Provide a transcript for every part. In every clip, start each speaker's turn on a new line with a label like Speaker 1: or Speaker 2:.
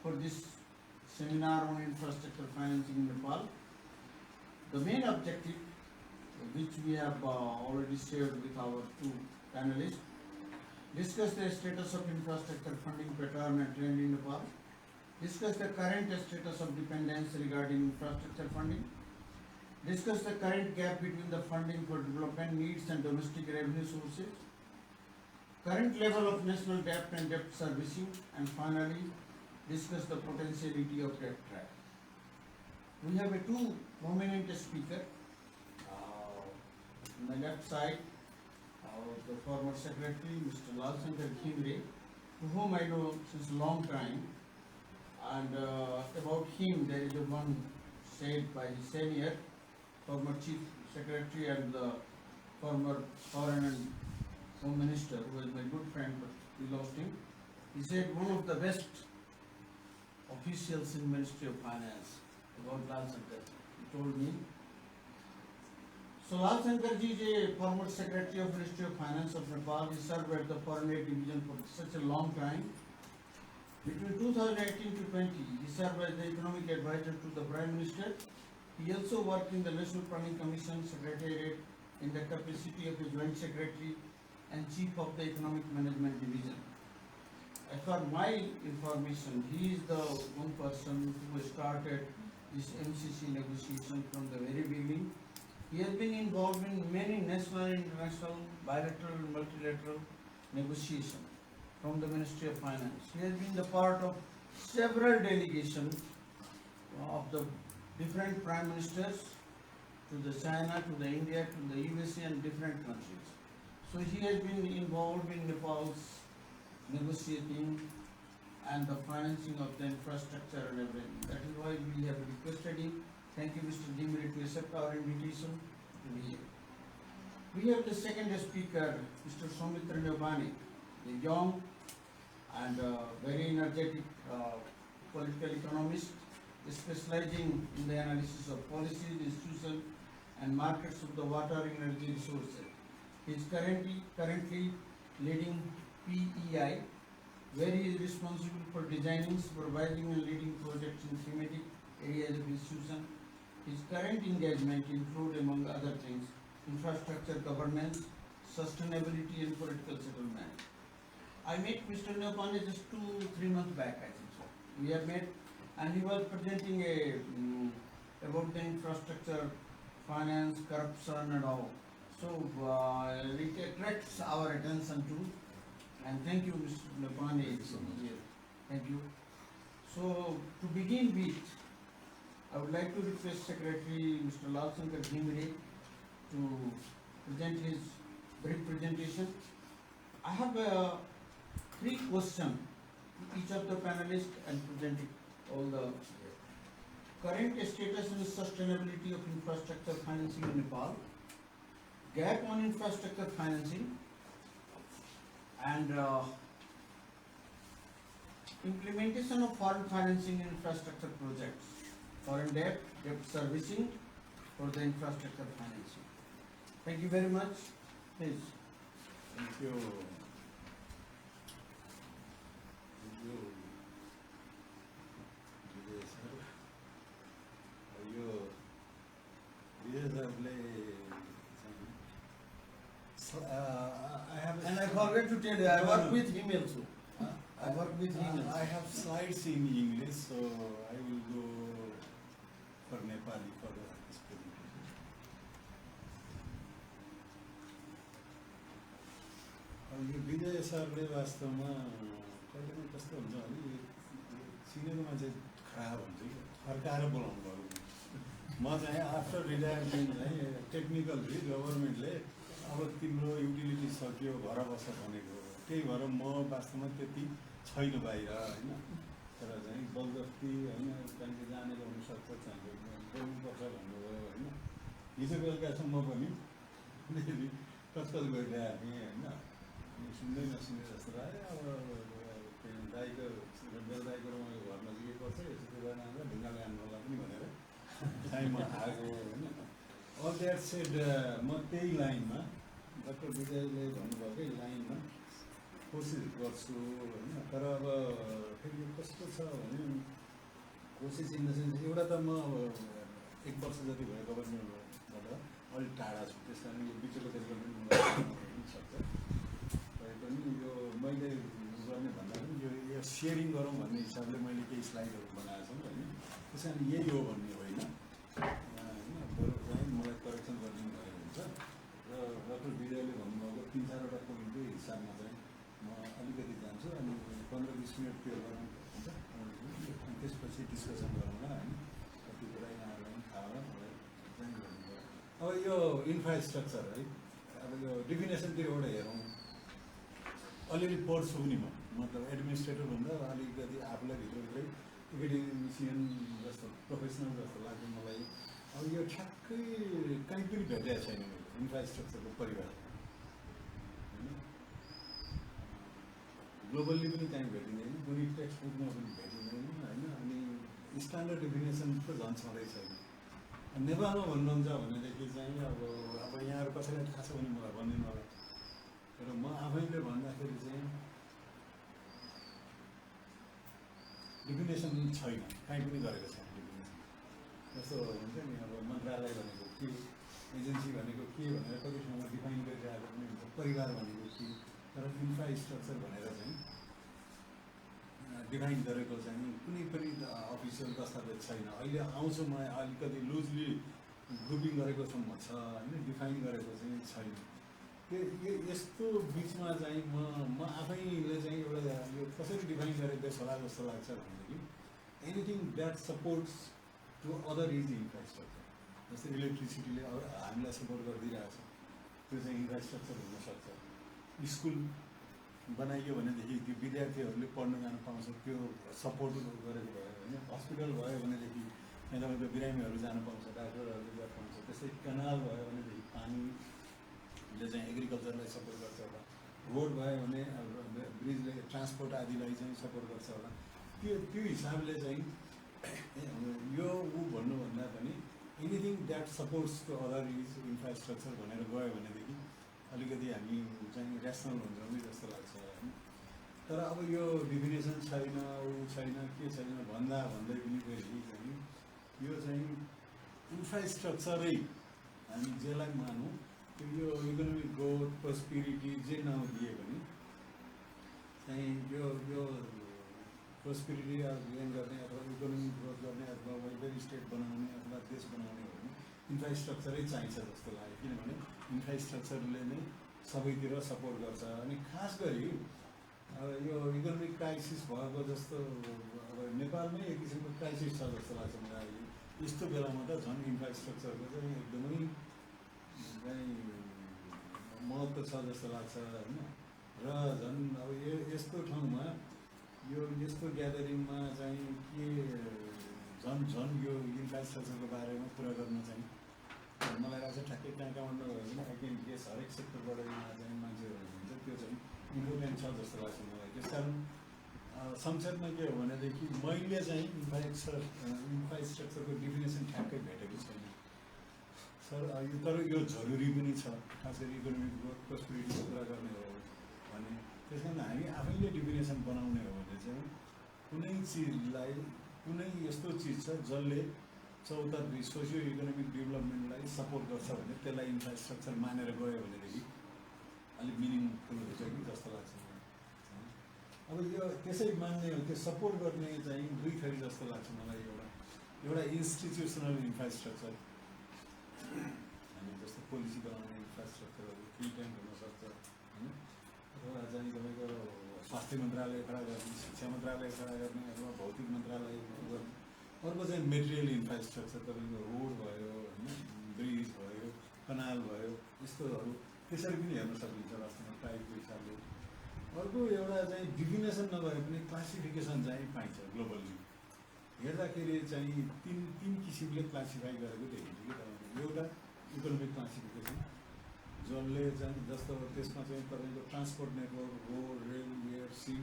Speaker 1: for this seminar on infrastructure financing in Nepal. The main objective, which we have already shared with our two panelists, discuss the status of infrastructure funding pattern and trend in Nepal, discuss the current status of dependence regarding infrastructure funding, discuss the current gap between the funding for development needs and domestic revenue sources, current level of national debt and debt servicing, and finally discuss the potentiality of debt trap. We have a two prominent speaker. On the left side, the former secretary, Mr. Lal Shankar Ghimire, to whom I know since a long time, and about him there is a one said by his senior, former chief secretary and the former foreign and home minister, who was my good friend, but we lost him. He said one of the best officials in Ministry of Finance about Lal Shankar. He told me. So Lal Shankar ji is a former secretary of Ministry of Finance of Nepal. He served at the Foreign Aid Division for such a long time. Between 2018 to 20, he served as the economic advisor to the Prime Minister. He also worked in the National Planning Commission Secretariat in the capacity of a Joint Secretary and Chief of the Economic Management Division. As for my information, he is the one person who started this MCC negotiation from the very beginning. He has been involved in many national and international, bilateral and multilateral negotiations from the Ministry of Finance. He has been the part of several delegations of the different prime ministers to the China, to the India, to the USA and different countries. So he has been involved in Nepal's negotiating and the financing of the infrastructure and everything. That is why we have requested him. Thank you, Mr. Ghimire, to accept our invitation to be here. We have the second speaker, Mr. Saumitra Neupane, a young and very energetic political economist, specializing in the analysis of policies, institutions, and markets of the water energy resources. He is currently leading PEI, where he is responsible for designing, supervising, and leading projects in thematic areas of institution. His current engagement include, among other things, infrastructure governance, sustainability, and political settlement. I met Mr. Neupane just 2-3 months back, I think so. We have met, and he was presenting about the infrastructure, finance, corruption, and all. So it attracts our attention too. And thank you, Mr. Neupane. Thank you. So to begin with, I would like to request Secretary Mr. Lal Shankar Ghimire to present his brief presentation. I have 3 questions to each of the panelists and presenting all the current status and sustainability of infrastructure financing in Nepal, gap on infrastructure financing, and implementation of foreign financing in infrastructure projects, foreign debt, debt servicing for the infrastructure financing. Thank you very much. Please.
Speaker 2: Thank you.
Speaker 1: And I forgot to tell you, I work with him also. I work with him.
Speaker 2: I have slides in English, so I will go for Nepali for this presentation. यो विजय सरले वास्तवमा कहिले पनि कस्तो हुन्छ भने cinema मान्छे खराब हुन्छ कि फर्काएर बोलाउनु भयो। म चाहिँ आफ्टर रिटायरमेन्ट चाहिँ टेक्निकल थिएँ, गभर्मेन्टले अब तिम्रो युटिलिटी सकियो घर बस भनेको, त्यही भएर म वास्तवमा त्यति छैन बाहिर होइन, तर चाहिँ बलजफ्ती होइन कहिले जानेर हुनसक्छ चाहिँ बोल्नुपर्छ भन्नुभयो होइन। हिजो बेलुकासम्म पनि कचकच गरिरहेको थिएँ होइन, सुन्दै नसुने जस्तो लाग्यो। अब दाइको बेलदाइको र उहाँको घर नजिकै पर्छ, यसो कुरा नआउँदा ढुङ्गाले हान्नुलाई पनि भनेर चाहिँ म आएको होइन। अल द्याट सेड म त्यही लाइनमा डाक्टर विजयले भन्नुभएकै लाइनमा कोसिस गर्छु होइन। तर अब फेरि कस्तो छ भने प्रोसेस इन द सेन्स एउटा त म अब 1 वर्ष जति भयो गभर्मेन्टबाट अलिक टाढा छु, त्यस कारण यो बिचको डेभलपमेन्ट गर्न सक्छ। तै पनि यो मैले गर्ने भन्दा पनि यो सेयरिङ गरौँ भन्ने हिसाबले मैले केही स्लाइडहरू बनाएको छु होइन। त्यस कारण यही हो भन्ने होइन, बरु चाहिँ मलाई करेक्सन गरिदिनु भएको हुन्छ। र डक्टर विजयले भन्नुभएको 3-4वटा पोइन्टको हिसाबमा चाहिँ म अलिकति जान्छु, अनि 15-20 मिनट त्यो गरौँ हुन्छ, अनि त्यसपछि डिस्कसन गरौँला होइन। कति कुरा यहाँहरूलाई पनि थाहा होला, मलाई चाहिँ गर्नुभयो। अब यो इन्फ्रास्ट्रक्चर है, अब यो डेफिनेसनतिरबाट हेरौँ, अलिअलि पढ्छु पनि मतलब एडमिनिस्ट्रेटर भन्दा अलिकति आफूलाई भित्रभित्रै एकाडेमिसियन जस्तो प्रोफेसनल जस्तो लाग्छ मलाई। अब यो ठ्याक्कै कहीँ पनि भेटेको छैन मैले इन्फ्रास्ट्रक्चरको परिभाषा होइन। ग्लोबल्ली पनि कहीँ भेटिँदैन, कुनै टेक्स्ट बुकमा पनि भेटिँदैन होइन। अनि स्ट्यान्डर्ड डेफिनेसन त झन् छँदै छैन। नेपालमा भन्नुहुन्छ भनेदेखि चाहिँ अब यहाँहरू कसैलाई थाहा छ भने मलाई भनिदिनु होला। तर म आफैले भन्दाखेरि चाहिँ डेफिनेसन छैन, कहीँ पनि गरेको छैन डेफिनेसन। जस्तो हुन्छ नि अब मन्त्रालय भनेको के, एजेन्सी भनेको के भनेर कति ठाउँमा डिफाइन गरिरहेको पनि हुन्छ, परिवार भनेको के, तर इन्फ्रास्ट्रक्चर भनेर चाहिँ डिफाइन गरेको चाहिँ कुनै पनि अफिसियल दस्तावेज छैन। अहिले आउँछु म अलिकति लुजली ग्रुपिङ गरेको सम्म छ होइन, डिफाइन गरेको चाहिँ छैन। त्यो यस्तो बिचमा चाहिँ म आफैले चाहिँ एउटा यो कसरी डिफाइन गरेको बेस होला जस्तो लाग्छ भनेदेखि anything that supports to other is infrastructure. जस्तै इलेक्ट्रिसिटीले हामीलाई सपोर्ट गरिदिइरहेको छ, त्यो चाहिँ इन्फ्रास्ट्रक्चर हुनसक्छ। स्कुल बनाइयो भनेदेखि त्यो विद्यार्थीहरूले पढ्न जान पाउँछ, त्यो सपोर्ट गरेको भयो होइन। हस्पिटल भयो भनेदेखि त्यहाँ तपाईँको बिरामीहरू जान पाउँछ, डाक्टरहरूले जान पाउँछ। त्यस्तै कनाल भयो भनेदेखि पानीले चाहिँ एग्रिकल्चरलाई सपोर्ट गर्छ होला। रोड भयो भने ब्रिजले ट्रान्सपोर्ट आदिलाई चाहिँ सपोर्ट गर्छ होला। त्यो हिसाबले चाहिँ यो भन्नुभन्दा पनि anything that supports to other is infrastructure भनेर गयो भनेदेखि अलिकति हामी चाहिँ ऱ्यासनल हुन्छौँ कि जस्तो लाग्छ होइन। तर अब यो डिफिनेसन छैन, छैन के छैन भन्दै पनि फेरि चाहिँ यो चाहिँ इन्फ्रास्ट्रक्चरै हामी जेलाई मानौँ, यो इकोनोमिक ग्रोथ प्रोस्पेरिटी जे नाम दिए पनि चाहिँ यो प्रोस्पेरिटी गेन गर्ने अथवा इकोनोमिक ग्रोथ गर्ने अथवा वेलफेयर स्टेट बनाउने अथवा देश बनाउने हो भने इन्फ्रास्ट्रक्चरै चाहिन्छ जस्तो लाग्यो। किनभने इन्फ्रास्ट्रक्चरले नै सबैतिर सपोर्ट गर्छ। अनि खास गरी अब यो इकोनोमिक क्राइसिस भएको जस्तो अब नेपालमै एक किसिमको क्राइसिस छ जस्तो लाग्छ मलाई। यस्तो बेलामा त झन् इन्फ्रास्ट्रक्चरको चाहिँ एकदमै चाहिँ महत्त्व छ जस्तो लाग्छ होइन। र झन् अब यस्तो ठाउँमा यो यस्तो ग्यादरिङमा चाहिँ के झन् यो इन्फ्रास्ट्रक्चरको बारेमा कुरा गर्न चाहिँ मलाई लाग्छ ठ्याक्कै कहाँ नभए पनि आई गेस हरेक सेक्टरबाट यहाँ चाहिँ मान्छेहरू हुन्छ, त्यो चाहिँ इम्पोर्टेन्ट छ जस्तो लाग्छ मलाई। त्यस कारण संक्षेपमा के हो भनेदेखि मैले चाहिँ इन्फ्रास्ट्रक्चरको डेफिनेसन ठ्याक्कै भेटेको छैन सर। तर यो जरुरी पनि छ, खास गरी इकोनोमिक ग्रोथ प्रोस्पेरिटीको कुरा गर्ने हो भने। त्यस कारण हामी आफैले डेफिनेसन बनाउने हो भने चाहिँ कुनै चिजलाई कुनै यस्तो चिज छ जसले चौतर्फी सोसियो इकोनोमिक डेभलपमेन्टलाई सपोर्ट गर्छ भने त्यसलाई इन्फ्रास्ट्रक्चर मानेर गयो भनेदेखि अलिक मिनिङफुल हुन्छ कि जस्तो लाग्छ। अब यो त्यसै मान्ने हो, त्यो सपोर्ट गर्ने चाहिँ दुई थरी जस्तो लाग्छ मलाई। एउटा इन्स्टिट्युसनल इन्फ्रास्ट्रक्चर हामी जस्तो पोलिसी बनाउने इन्फ्रास्ट्रक्चरहरू थिङ्क ट्याङ्क हुनसक्छ होइन, अथवा चाहिँ तपाईँको स्वास्थ्य मन्त्रालय खडा गर्ने, शिक्षा मन्त्रालय खडा गर्ने, अथवा भौतिक मन्त्रालय गर्ने। अर्को चाहिँ मेटेरियल इन्फ्रास्ट्रक्चर, तपाईँको रोड भयो होइन, ब्रिज भयो, कनाल भयो, यस्तोहरू त्यसरी पनि हेर्न सकिन्छ वास्तवमा टाइपको हिसाबले। अर्को एउटा चाहिँ डिफिनेसन नभए पनि क्लासिफिकेसन चाहिँ पाइन्छ ग्लोबल्ली हेर्दाखेरि चाहिँ तीन किसिमले क्लासिफाई गरेको देखिन्छ कि तपाईँको। एउटा इकोनोमिक क्लासिफिकेसन जसले चाहिँ जस्तो त्यसमा चाहिँ तपाईँको transport network, road, rail, air, sea.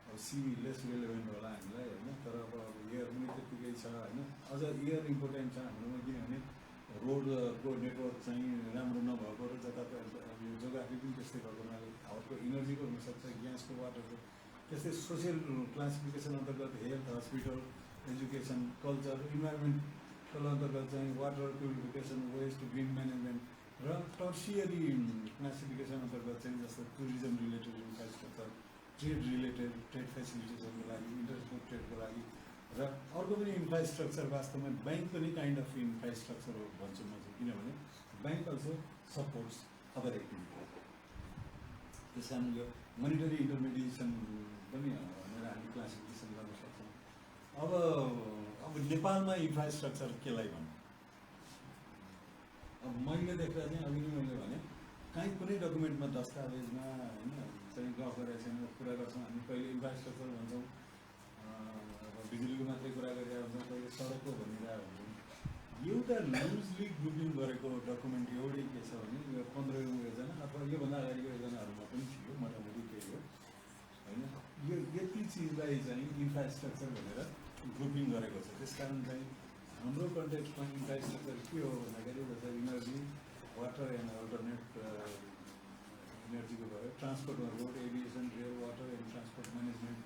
Speaker 2: अब सी लेस रिलेभेन्ट होला हामीलाई होइन, तर अब एयर पनि त्यत्तिकै छ होइन। अझ एयर इम्पोर्टेन्ट छ हाम्रोमा, किनभने रोडको नेटवर्क चाहिँ राम्रो नभएको र जताततै यो जोग्राफी पनि त्यस्तै भएको हुनाले हावाको इनर्जीको हुनसक्छ, ग्यासको, वाटरको। त्यस्तै सोसियल क्लासिफिकेसन अन्तर्गत health, hospital, education, culture, environmental अन्तर्गत चाहिँ water purification, waste, green management र टर्सियरी क्लासिफिकेसन अन्तर्गत चाहिँ जस्तो tourism related infrastructure, trade related, trade फेसिलिटिजहरूको लागि, इन्टरनेसनल ट्रेडको लागि र अर्को पनि इन्फ्रास्ट्रक्चर वास्तवमा ब्याङ्क पनि काइन्ड अफ इन्फ्रास्ट्रक्चर हो भन्छु म चाहिँ, किनभने bank also supports other activity. त्यस कारण यो मोनिटरी इन्टरमिडिएसन पनि भनेर हामी क्लासिफिकेसन गर्न सक्छौँ। अब नेपालमा इन्फ्रास्ट्रक्चर केलाई भन्नु? अब मैले देख्दा चाहिँ अघि नै मैले भने काहीँ कुनै डकुमेन्टमा दस्तावेजमा होइन चाहिँ गफ गरेको छैन, कुरा गर्छौँ हामी। कहिले इन्फ्रास्ट्रक्चर भन्छौँ, बिजुलीको मात्रै कुरा गरिरहेको हुन्छौँ, कहिले सडकको भनिरहेको हुन्छौँ। एउटा लुजली ग्रुपिङ गरेको डकुमेन्ट एउटै के छ भने यो 15औँ योजना अथवा योभन्दा अगाडिको योजनाहरूमा पनि थियो, मोटामोटी त्यही हो होइन। यो यति चिजलाई चाहिँ इन्फ्रास्ट्रक्चर भनेर ग्रुपिङ गरेको छ। त्यस कारण चाहिँ हाम्रो कन्टेक्स्टमा इन्फ्रास्ट्रक्चर के हो भन्दाखेरि जस्तै इनर्जी, वाटर एन्ड अल्टरनेट इनर्जीको भयो, ट्रान्सपोर्टमा road, aviation, rail, water and transport management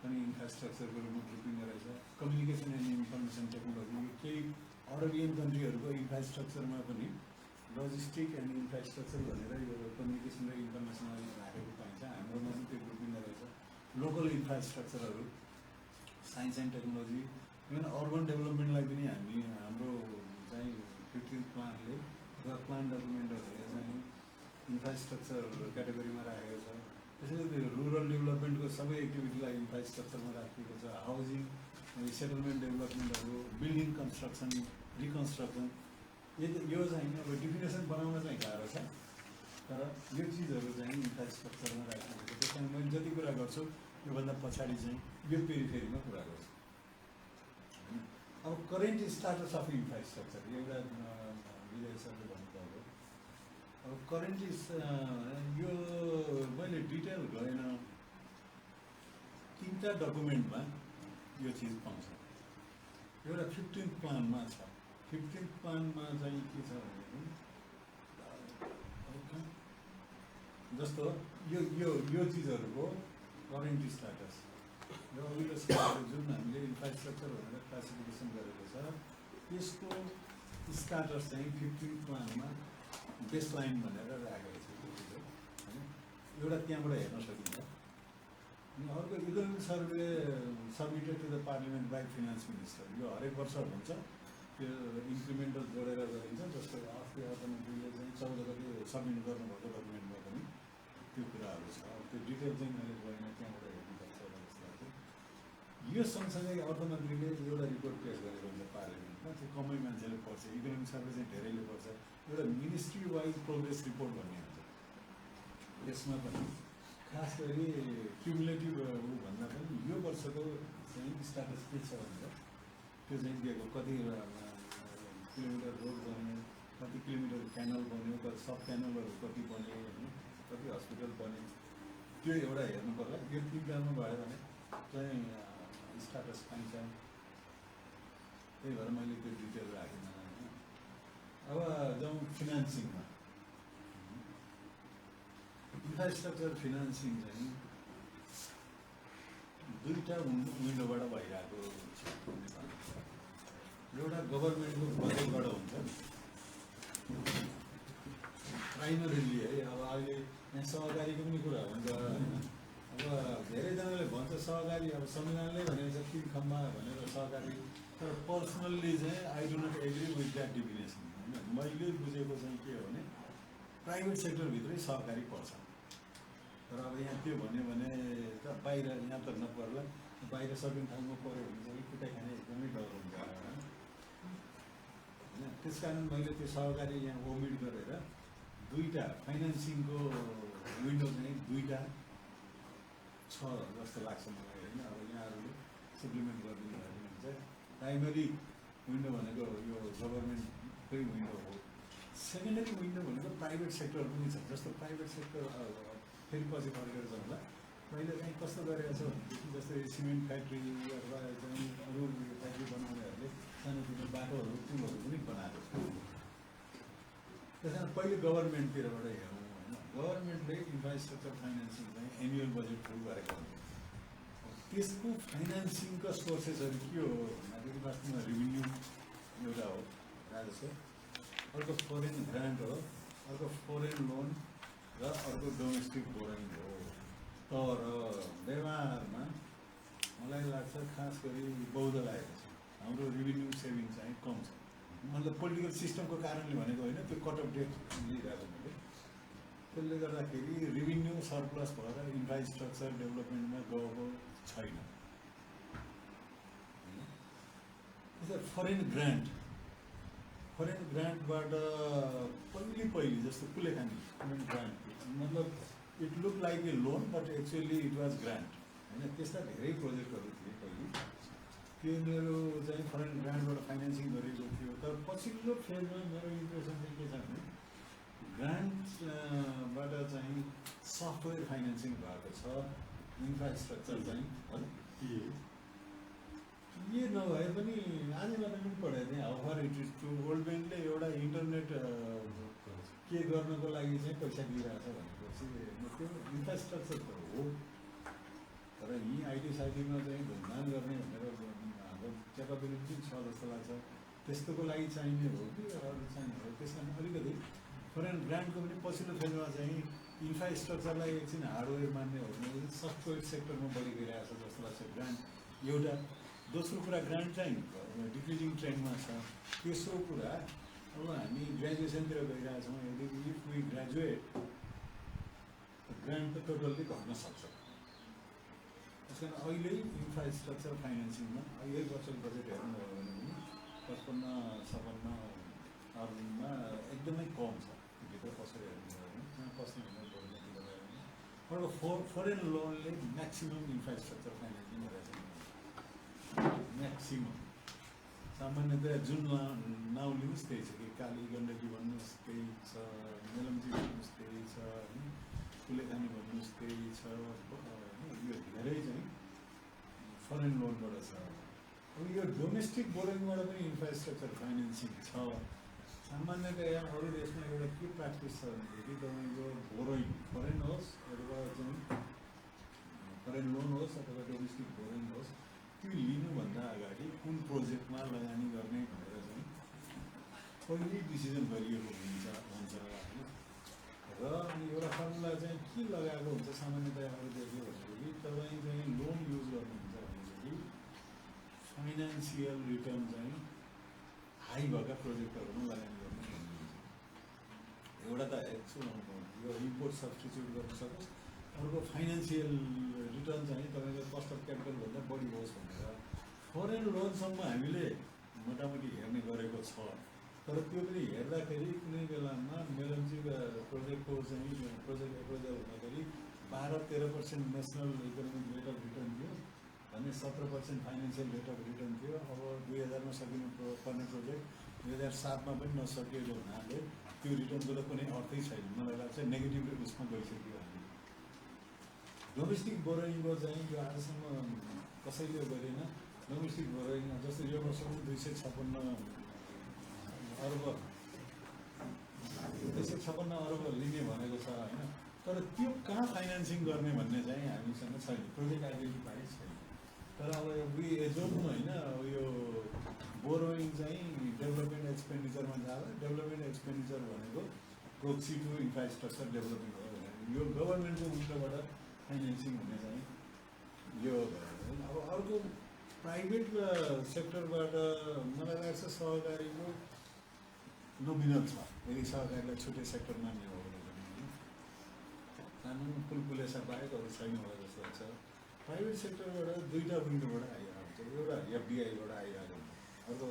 Speaker 2: पनि इन्फ्रास्ट्रक्चरको रूपमा ग्रुपिङ गरेको छ। कम्युनिकेसन एन्ड इन्फर्मेसन टेक्नोलोजी, केही अरबियन कन्ट्रीहरूको इन्फ्रास्ट्रक्चरमा पनि लजिस्टिक एन्ड इन्फ्रास्ट्रक्चर भनेर यो कम्युनिकेसन र इन्फर्मेसनलाई राखेको पाइन्छ। हाम्रोमा पनि त्यो ग्रुपिङ गरेको छ। लोकल इन्फ्रास्ट्रक्चरहरू, science and technology, even urban डेभलपमेन्टलाई पनि हामी हाम्रो चाहिँ 15th प्लानले अथवा प्लान डकुमेन्टहरूले चाहिँ इन्फ्रास्ट्रक्चर क्याटेगोरीमा राखेको छ। त्यसैले त्यो रुरल डेभलपमेन्टको सबै एक्टिभिटीलाई इन्फ्रास्ट्रक्चरमा राखिएको छ। हाउसिङ, सेटलमेन्ट डेभलपमेन्टहरू, बिल्डिङ कन्स्ट्रक्सन, रिकन्स्ट्रक्सन, यो चाहिँ अब डिफिनेसन बनाउन चाहिँ गाह्रो छ, तर यो चिजहरू चाहिँ इन्फ्रास्ट्रक्चरमा राखिएको छ। त्यस कारण मैले जति कुरा गर्छु योभन्दा पछाडि चाहिँ यो पेरिफेरीमा कुरा गर्छु। अब करेन्ट स्टाटस अफ इन्फ्रास्ट्रक्चर एउटा विजय सरले भन्नुभयो। अब करेन्ट यो मैले डिटेल गएन, 3टा डकुमेन्टमा यो चिज पाउँछ। एउटा 15th प्लानमा छ। 15th प्लानमा चाहिँ के छ भने जस्तो यो चिजहरूको करेन्ट स्टाटस र अघिल्लो स्लाइडमा जुन हामीले इन्फ्रास्ट्रक्चर भनेर क्लासिफिकेसन गरेको छ त्यसको स्टाटस चाहिँ 15th प्लानमा बेसलाइन भनेर राखेको छ होइन। एउटा त्यहाँबाट हेर्न सकिन्छ। अनि अर्को economic survey submitted to the parliament by finance minister, यो हरेक वर्ष हुन्छ। त्यो इन्क्रिमेन्टल जोडेर गरिन्छ। जस्तो अस्ति अर्थमन्त्रीले चाहिँ 14 गते सबमिट गर्नुभएको डकुमेन्टमा पनि त्यो कुराहरू छ। त्यो डिटेल चाहिँ मैले गएन, त्यहाँबाट हेर्नुपर्छ जस्तो लाग्छ। यो सँगसँगै अर्थमन्त्रीले एउटा रिपोर्ट पेस गरेको हुन्छ पार्लिमेन्टमा, त्यो कमै मान्छेले पढ्छ। इकोनोमिक सर्वे चाहिँ धेरैले पढ्छ। एउटा मिनिस्ट्री वाइज प्रोग्रेस रिपोर्ट भन्ने हुन्छ। यसमा पनि खास गरी क्युमुलेटिभ भन्दा पनि यो वर्षको चाहिँ स्टाटस के छ भनेर त्यो चाहिँ दिएको। कति किलोमिटर रोड बन्यो, कति किलोमिटर क्यानल बन्यो, कति सब क्यानलहरू कति बन्यो होइन, कति हस्पिटल बन्यो, त्यो एउटा हेर्नु पर्ला। यो 3टामा भयो भने चाहिँ स्टाटस पाइन्छ। त्यही भएर मैले त्यो डिटेल राखेन होइन। अब जाउँ फिनान्सिङमा। इन्फ्रास्ट्रक्चर फिनान्सिङ चाहिँ 2टा विन्डोबाट भइरहेको छ। एउटा गभर्मेन्टको बजेटबाट हुन्छ प्राइमरीली है। अब अहिले यहाँ सहकारीको पनि कुरा हुन्छ होइन। अब धेरैजनाले भन्छ सहकारी, अब संविधानले भनेको छ 3 खम्बा भनेर सहकारी, तर पर्सनल्ली चाहिँ I do not agree with that definition होइन। मैले बुझेको चाहिँ के हो भने प्राइभेट सेक्टरभित्रै सहकारी पर्छ। तर अब यहाँ त्यो भन्यो भने त बाहिर यहाँ त नपर्ला, बाहिर सर्टेन ठाउँमा पऱ्यो भने चाहिँ कुटाइ खाने एकदमै डर हुन्छ होइन। त्यस कारण मैले त्यो सहकारी यहाँ ओमिट गरेर 2टा फाइनेन्सिङको विन्डो चाहिँ 2टा छ जस्तो लाग्छ मलाई होइन। अब यहाँहरूले सप्लिमेन्ट गरिदिनु भयो भने चाहिँ प्राइमरी विन्डो भनेको यो गभर्मेन्टकै विन्डो हो। सेकेन्डरी विन्डो भनेको प्राइभेट सेक्टर पनि छ। जस्तो प्राइभेट सेक्टर फेरि पछि फर्केर जाउँला। मैले चाहिँ कस्तो गरेको छ भनेदेखि जस्तै सिमेन्ट फ्याक्ट्री अथवा चाहिँ अरू फ्याक्ट्री बनाउनेहरूले सानोतिनो बाटोहरू, पुलहरू पनि बनाएको छ। त्यस कारण पहिले गभर्मेन्टतिरबाट हेरौँ होइन। गभर्मेन्टले इन्फ्रास्ट्रक्चर फाइनेन्सिङ चाहिँ एनुअल बजेट थ्रु गरेको हुन्छ। त्यसको फाइनेन्सिङका सोर्सेसहरू के हो भन्दाखेरि वास्तवमा रेभिन्यू एउटा हो राजस्व, अर्को फरेन ग्रान्ट हो, अर्को फरेन लोन र अर्को डोमेस्टिक बोरोइङ हो। तर व्यवहारमा मलाई लाग्छ खास गरी बौद्ध लागेको छ हाम्रो रेभिन्यू सेभिङ चाहिँ कम छ। मतलब पोलिटिकल सिस्टमको कारणले भनेको होइन, त्यो कट अफ डेट लिइरहेको मैले। त्यसले गर्दाखेरि रेभिन्यू सरप्लस भएर इन्फ्रास्ट्रक्चर डेभलपमेन्टमा गएको छैन। फरेन ग्रान्टबाट पहिले जस्तो कुलेखानी फरेन ग्रान्ट, मतलब it look like a loan but actually it was grant होइन। त्यस्ता धेरै प्रोजेक्टहरू थिए पहिले, त्यो मेरो चाहिँ फरेन ग्रान्टबाट फाइनेन्सिङ गरेको थियो। तर पछिल्लो फेजमा मेरो इम्प्रेसन चाहिँ के छ भने ग्रान्टबाट चाहिँ सफ्टवेयर फाइनेन्सिङ भएको छ, इन्फ्रास्ट्रक्चर चाहिँ के नभए पनि आज मात्र पनि पढाएको थिएँ how far it is true. World ब्याङ्कले एउटा इन्टरनेट के गर्नको लागि चाहिँ पैसा दिइरहेछ भनेपछि त्यो इन्फ्रास्ट्रक्चर त हो। तर यहीँ आइटी-साइटीमा चाहिँ धुमधाम गर्ने भनेर हाम्रो क्यापाबिलिटी छ जस्तो लाग्छ। त्यस्तोको लागि चाहिने हो कि अरू चाहिने हो। त्यसमा अलिकति फरेन ग्रान्टको पनि पछिल्लो फेजमा चाहिँ इन्फ्रास्ट्रक्चरलाई एकछिन हार्डवेयर मान्ने हो भने सफ्टवेयर सेक्टरमा बढी गइरहेको छ जस्तो लाग्छ ग्रान्ट एउटा। दोस्रो कुरा ग्रान्ट चाहिँ डिक्रिजिङ ट्रेन्डमा छ। तेस्रो कुरा अब हामी ग्रेजुएसनतिर गइरहेछौँ, यदि इफ वी ग्रेजुएट ग्रान्ट त टोटल्ली घट्न सक्छ। त्यस कारण अहिले इन्फ्रास्ट्रक्चर फाइनेन्सिङमा यही वर्षको बजेट हेर्नुभयो भने पनि 55-56 अरूमा एकदमै कम छ। भित्र पसेर हेर्नुभयो भने त्यहाँ पस्ने भनेर अर्को फरेन लोनले म्याक्सिमम् इन्फ्रास्ट्रक्चर फाइनेन्सिङ गरेको छ। म्याक्सिमम् सामान्यतया जुन नाउँ लिनुहोस् त्यही छ कि काली गण्डकी भन्नुहोस् त्यही छ, मेलम्ची भन्नुहोस् त्यही छ, कुलेखानी भन्नुहोस् त्यही छ। यो धेरै चाहिँ फरेन लोनबाट छ। अब यो डोमेस्टिक बोरोइङबाट पनि इन्फ्रास्ट्रक्चर फाइनेन्सिङ छ। सामान्यतया अरू देशमा एउटा के प्र्याक्टिस छ भनेदेखि तपाईँको बोरोइङ फरेन होस् अथवा चाहिँ फरेन लोन होस् अथवा डोमेस्टिक बोरोइङ होस्, त्यो लिनुभन्दा अगाडि कुन प्रोजेक्टमा लगानी गर्ने भनेर चाहिँ पहिले डिसिजन गरिएको हुन्छ होइन। र अनि एउटा फर्मुला चाहिँ के लगाएको हुन्छ सामान्यतया अरू देशले भनेदेखि तपाईँ चाहिँ लोन युज गर्नुहुन्छ भनेदेखि फाइनेन्सियल रिटर्न चाहिँ हाई भएका प्रोजेक्टहरूमा लगानी गर्नु भन्नुहुन्छ। एउटा त यो इम्पोर्ट सब्स्टिट्युट गर्न सकोस्, अर्को फाइनेन्सियल रिटर्न चाहिँ तपाईँको कस्ट अफ क्यापिटलभन्दा बढी होस् भनेर फरेन लोनसम्म हामीले मोटामोटी हेर्ने गरेको छ। तर त्यो पनि हेर्दाखेरि कुनै बेलामा मेलम्ची प्रोजेक्टको चाहिँ प्रोजेक्ट एप्रोजल हुँदाखेरि 12-13% national economic rate of return थियो भने 17% फाइनेन्सियल रेट अफ रिटर्न थियो। अब 2000 मा सकिनु पर्ने प्रोजेक्ट 2007 मा पनि नसकिएको हुनाले त्यो रिटर्नको त कुनै अर्थै छैन। मलाई लाग्छ नेगेटिभ उसमा गइसक्यो। डोमेस्टिक बोरोइङको चाहिँ यो आजसम्म कसैले गरेन। डोमेस्टिक बोरोइङ जस्तो यो वर्ष पनि 256 अर्ब लिने भनेको छ होइन। तर त्यो कहाँ फाइनेन्सिङ गर्ने भन्ने चाहिँ हामीसँग छैन, प्रोजेक्ट आइडेन्टिफाई छैन। तर अब एजोम होइन, अब यो बोरोइङ चाहिँ डेभलपमेन्ट एक्सपेन्डिचरमा जाँदा डेभलपमेन्ट एक्सपेन्डिचर भनेको प्रोक्सी टु इन्फ्रास्ट्रक्चर डेभलपमेन्ट हो भने यो गभर्मेन्टको उल्टोबाट फाइनेन्सिङ हुने चाहिँ यो भयो। अब अर्को प्राइभेट सेक्टरबाट मलाई लाग्छ सहकारीको नोमिनल छ। यदि सहकारीलाई छुट्टै सेक्टर मान्ने हो भने कानुन पुलपुलेसा बाहेक अरू छैन होला जस्तो लाग्छ। प्राइभेट सेक्टरबाट दुईवटा विन्डोबाट आइरहेको हुन्छ। एउटा एफडिआईबाट आइरहेको हुन्छ, अर्को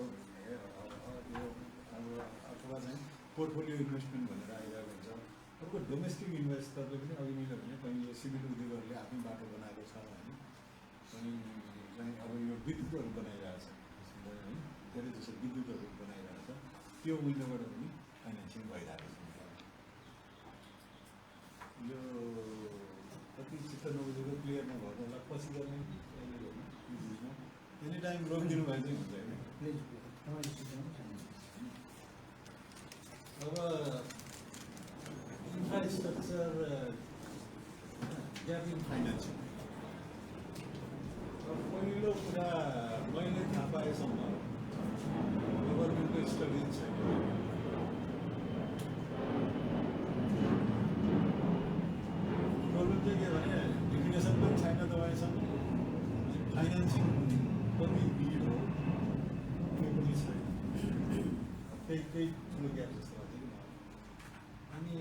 Speaker 2: अब अथवा चाहिँ पोर्टफोलियो इन्भेस्टमेन्ट भनेर आइरहेको हुन्छ। अर्को डोमेस्टिक इन्भेस्टरले पनि अघि मैले भने कहीँ यो सिमेन्ट उद्योगहरूले आफ्नै बाटो बनाएको छ होइन, कहीँ चाहिँ अब यो विद्युतहरू बनाइरहेको छ है, धेरै जस्तो विद्युतहरू बनाइरहेको छ। त्यो विन्डोबाट पनि फाइनेन्सिङ भइरहेको छ। यो कति चित्त नबुझेको क्लियर नभएको होला, पछि गर्ने एनी टाइम रोकिदिनु भयो चाहिँ हुन्छ होइन। अब इन्फ्रास्ट्रक्चर ग्याप इन फाइनेन्सिङ पहिलो कुरा मैले थाहा पाएसम्म गभर्मेन्टको स्टडिज छैन। प्रब्लम चाहिँ के भने डेफिनेसन पनि छैन तपाईँसँग, फाइनेन्सिङ पनि निड हो, त्यो पनि छैन। त्यही ठुलो ग्याप जस्तो लाग्छ कि मलाई। अनि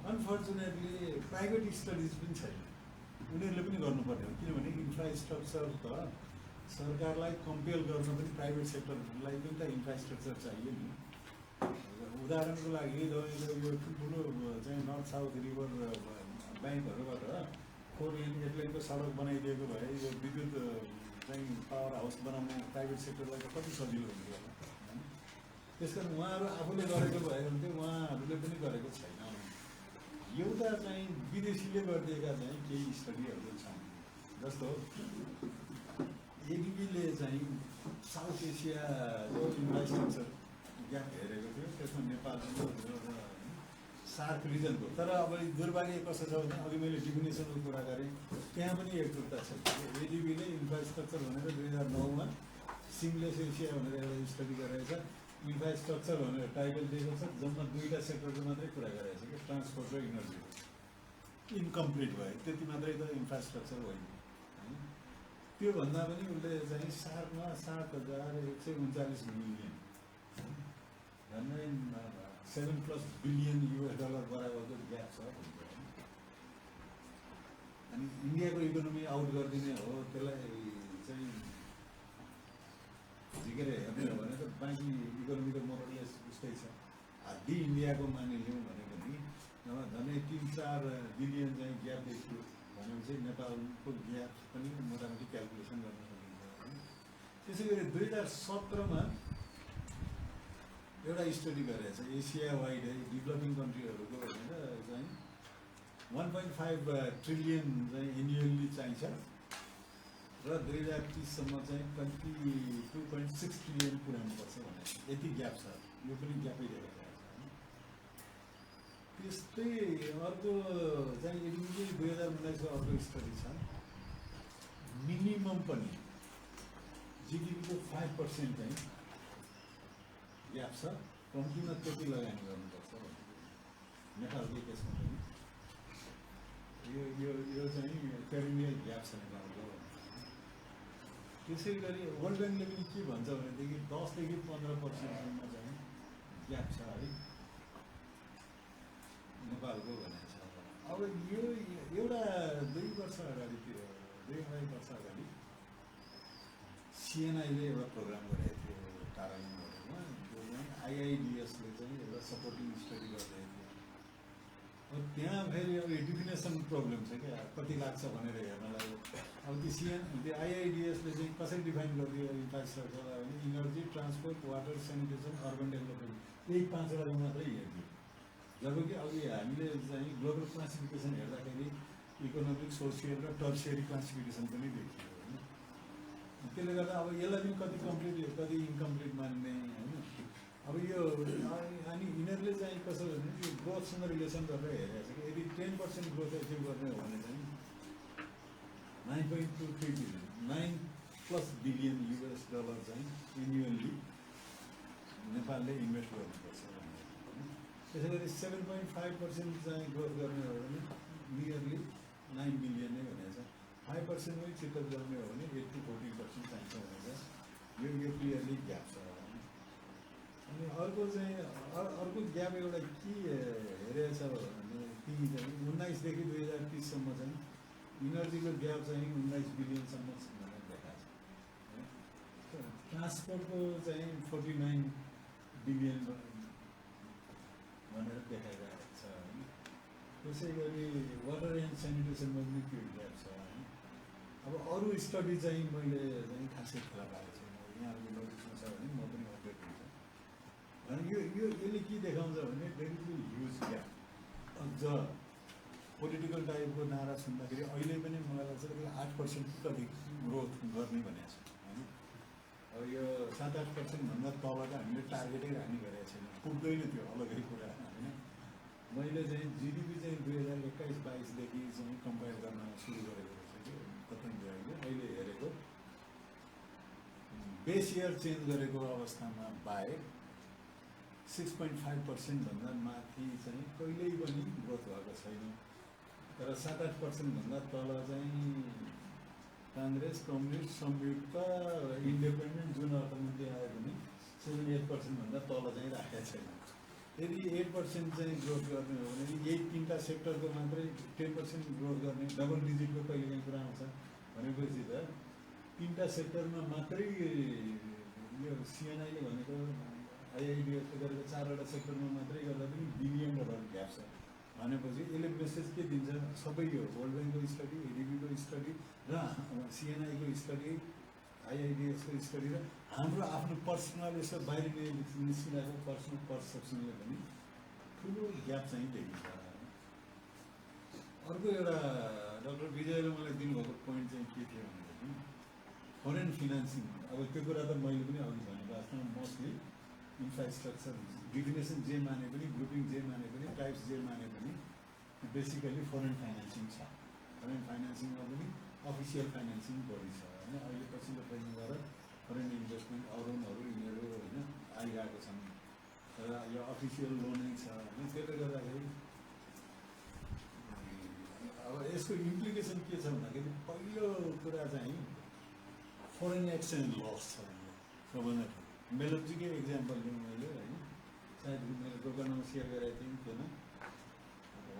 Speaker 2: अनफर्चुनेटली प्राइभेट स्टडिज पनि छैन, उनीहरूले पनि गर्नुपर्ने हो, किनभने इन्फ्रास्ट्रक्चर त सरकारलाई कम्पेल गर्न पनि प्राइभेट सेक्टरलाई पनि त इन्फ्रास्ट्रक्चर चाहियो नि। उदाहरणको लागि तपाईँको यो ठुल्ठुलो चाहिँ नर्थ साउथ रिभर ब्याङ्कहरूबाट 4 लेन 8 लेनको सडक बनाइदिएको भए यो विद्युत चाहिँ पावर हाउस बनाउनु प्राइभेट सेक्टरलाई त कति सजिलो हुन्थ्यो होला। त्यस कारण उहाँहरू आफूले गरेको भयो भने चाहिँ उहाँहरूले पनि गरेको छैन। एउटा चाहिँ विदेशीले गरिदिएका चाहिँ केही स्टडीहरू छन्, जस्तो एडिबीले चाहिँ साउथ एसियाको इन्फ्रास्ट्रक्चर ग्याप हेरेको थियो, त्यसमा नेपाल सार्क रिजनको। तर अब दुर्भाग्य कसो छ भने अघि मैले डिफिनेसनको कुरा गरेँ, त्यहाँ पनि एकरूपता छ। एडिबीले इन्फ्रास्ट्रक्चर भनेर 2009मा सिमलेस एसिया भनेर एउटा स्टडी गरेको छ, इन्फ्रास्ट्रक्चर भनेर टाइटल दिएको छ। जम्मा 2टा सेक्टरको मात्रै कुरा गरेको छ कि ट्रान्सपोर्ट र इनर्जी। इन्कम्प्लिट भयो, त्यति मात्रै त इन्फ्रास्ट्रक्चर होइन। त्योभन्दा पनि उसले चाहिँ सार्कमा 7,139 मिलियन, झन्डै 7+ बिलियन US डलर बराबरको ग्याप छ। अनि इन्डियाको इकोनोमी आउट गरिदिने हो, त्यसलाई चाहिँ झिकेर हेर्ने हो भने त बाँकी इकोनोमी त मोरलेस उस्तै छ। हार्डी इन्डियाको मानिलिउँ भने पनि झन्डै 3-4 बिलियन चाहिँ ग्याप देखियो भनेपछि नेपालको ग्याप पनि मोटामोटी क्यालकुलेसन गर्न सकिन्छ। त्यसै गरी 2017मा एउटा स्टडी गरेको छ एसिया वाइड डेभलपिङ कन्ट्रीहरूको भनेर चाहिँ 1.5 ट्रिलियन चाहिँ एन्युअली चाहिन्छ र 2030सम्म चाहिँ 22.6 ट्रिलियन पुर्याउनुपर्छ भनेर। यति ग्याप छ, यो पनि ग्यापै देखाइरहेको छ। त्यस्तै अर्को चाहिँ एडिबीले 2019को अर्को स्टडी छ, मिनिमम पनि जिडिपीको 5% चाहिँ ग्याप छ, कम्तीमा त्यति लगानी गर्नुपर्छ भन्ने। नेपालकै केसमा पनि यो चाहिँ पेरिनियल ग्याप छ नेपालको। त्यसै गरी वर्ल्ड ब्याङ्कले पनि के भन्छ भनेदेखि 10 देखि 15% चाहिँ ग्याप छ है नेपालको भनेको छ। अब यो एउटा 2 वर्ष अगाडितिर 2-2.5 वर्ष अगाडि सिएनआईले एउटा प्रोग्राम गरेको थियो कारागारमा। आइआइडिएसले चाहिँ एउटा सपोर्टिङ स्टडी गरिरहेको थियो। अब त्यहाँ फेरि अब डिफिनेसन प्रब्लम छ क्या, कति लाग्छ भनेर हेर्नलाई। अब त्यो आइआइडिएसले चाहिँ कसरी डिफाइन गरिदियो इन्फ्रास्ट्रक्चरलाई भने energy, transport, water, sanitation, urban development, यही 5वटा मात्रै हेरिदियो। जबकि अघि हामीले चाहिँ ग्लोबल क्लासिफिकेसन हेर्दाखेरि इकोनोमिक, सोसियल र टर्सियरी क्लासिफिकेसन पनि देखियो होइन। त्यसले गर्दा अब यसलाई पनि कति कम्प्लिट कति इन्कम्प्लिट मान्ने होइन। अब यो अनि यिनीहरूले चाहिँ कसो भने यो ग्रोथसँग रिलेसन गरेर हेरेको छ कि यदि 10% ग्रोथ एचिभ गर्ने हो भने चाहिँ 9.23 बिलियन 9+ बिलियन US डलर चाहिँ एन्युअली नेपालले इन्भेस्ट गर्नुपर्छ भनेर। त्यसै गरी 7.5% चाहिँ ग्रोथ गर्ने हो भने नियरली 9 बिलियन नै भनेको छ। 5% पनि चित्त गर्ने हो भने 8 to 14% चाहिन्छ भनेर यो क्लियरली ग्याप छ। अनि अर्को चाहिँ अर्को ग्याप एउटा के हेरेको छ भने ती चाहिँ 19 देखि 2030सम्म चाहिँ इनर्जीको ग्याप चाहिँ 19 बिलियनसम्म भनेर देखाएको छ। ट्रान्सपोर्टको चाहिँ 49 बिलियन भनेर देखाइरहेको छ होइन। त्यसै गरी वाटर एन्ड सेनिटेसनमा पनि त्यो ग्याप छ होइन। अब अरू स्टडी चाहिँ मैले चाहिँ खासै थाहा पाएको छैन, यहाँहरूको नोटिसमा छ भने म पनि अपडेट हुन्छ। अनि यसले के देखाउँछ भने देयर इज ह्युज ग्याप। अझ पोलिटिकल टाइपको नारा सुन्दाखेरि अहिले पनि मलाई लाग्छ कि 8% कति ग्रोथ गर्ने भनेको छ होइन। अब यो 7-8% भन्दा तल त हामीले टार्गेटै राख्ने गरेको छैन, पुग्दैन त्यो अलगै कुरा होइन। मैले चाहिँ जिडिपी चाहिँ 2021-22 देखि चाहिँ कम्पेयर गर्न सुरु गरेको रहेछ कि कति अहिले हेरेको बेस इयर चेन्ज गरेको अवस्थामा बाहेक 6.5% भन्दा माथि चाहिँ कहिल्यै पनि ग्रोथ भएको छैन। तर 7-8% भन्दा तल चाहिँ काङ्ग्रेस, कम्युनिस्ट, संयुक्त, इन्डिपेन्डेन्ट जुन अर्थमन्त्री आए पनि 7-8% भन्दा तल चाहिँ राखेको छैन। यदि 8% चाहिँ ग्रोथ गर्ने हो भने यही 3टा सेक्टरको मात्रै 10% ग्रोथ गर्ने, डबल डिजिटको कहिले काहीँ कुरा आउँछ भनेपछि त 3टा सेक्टरमा मात्रै यो सिएनआईले भनेको आइआइडिएफले गरेको 4वटा सेक्टरमा मात्रै गर्दा पनि बिलियन डलर ग्याप छ भनेपछि यसले मेसेज के दिन्छ? सबै यो वर्ल्ड ब्याङ्कको स्टडी, एडिबीको स्टडी र सिएनआईको स्टडी, आइआइडिएफको स्टडी र हाम्रो आफ्नो पर्सनल यसो बाहिर निस्किरहेको पर्सनल पर्सेप्सनले पनि ठुलो ग्याप चाहिँ देखिन्छ। अर्को एउटा डाक्टर विजयले मलाई दिनुभएको पोइन्ट चाहिँ के थियो भनेदेखि फरेन फिनान्सिङ। अब त्यो कुरा त मैले पनि अघि भने वास्तवमा मोस्टली इन्फ्रास्ट्रक्चर डिफिनेसन जे माने पनि, ग्रुपिङ जे माने पनि, टाइप्स जे माने पनि बेसिकली फरेन फाइनेन्सिङ छ। फरेन फाइनेन्सिङमा पनि अफिसियल फाइनेन्सिङ बढी छ होइन। अहिले पछिल्लो टाइममा गएर फरेन इन्भेस्टमेन्ट अरूहरू यिनीहरू होइन आइरहेको छन् र यो अफिसियल लोनै छ होइन। त्यसले गर्दाखेरि अब यसको इम्प्लिकेसन के छ भन्दाखेरि पहिलो कुरा चाहिँ फरेन एक्सचेन्ज लस छ। सबभन्दा मेलब्जीकै एक्जाम्पल लिउँ मैले होइन, सायद मैले दोकानमा सेयर गरेको थिएँ थिएन।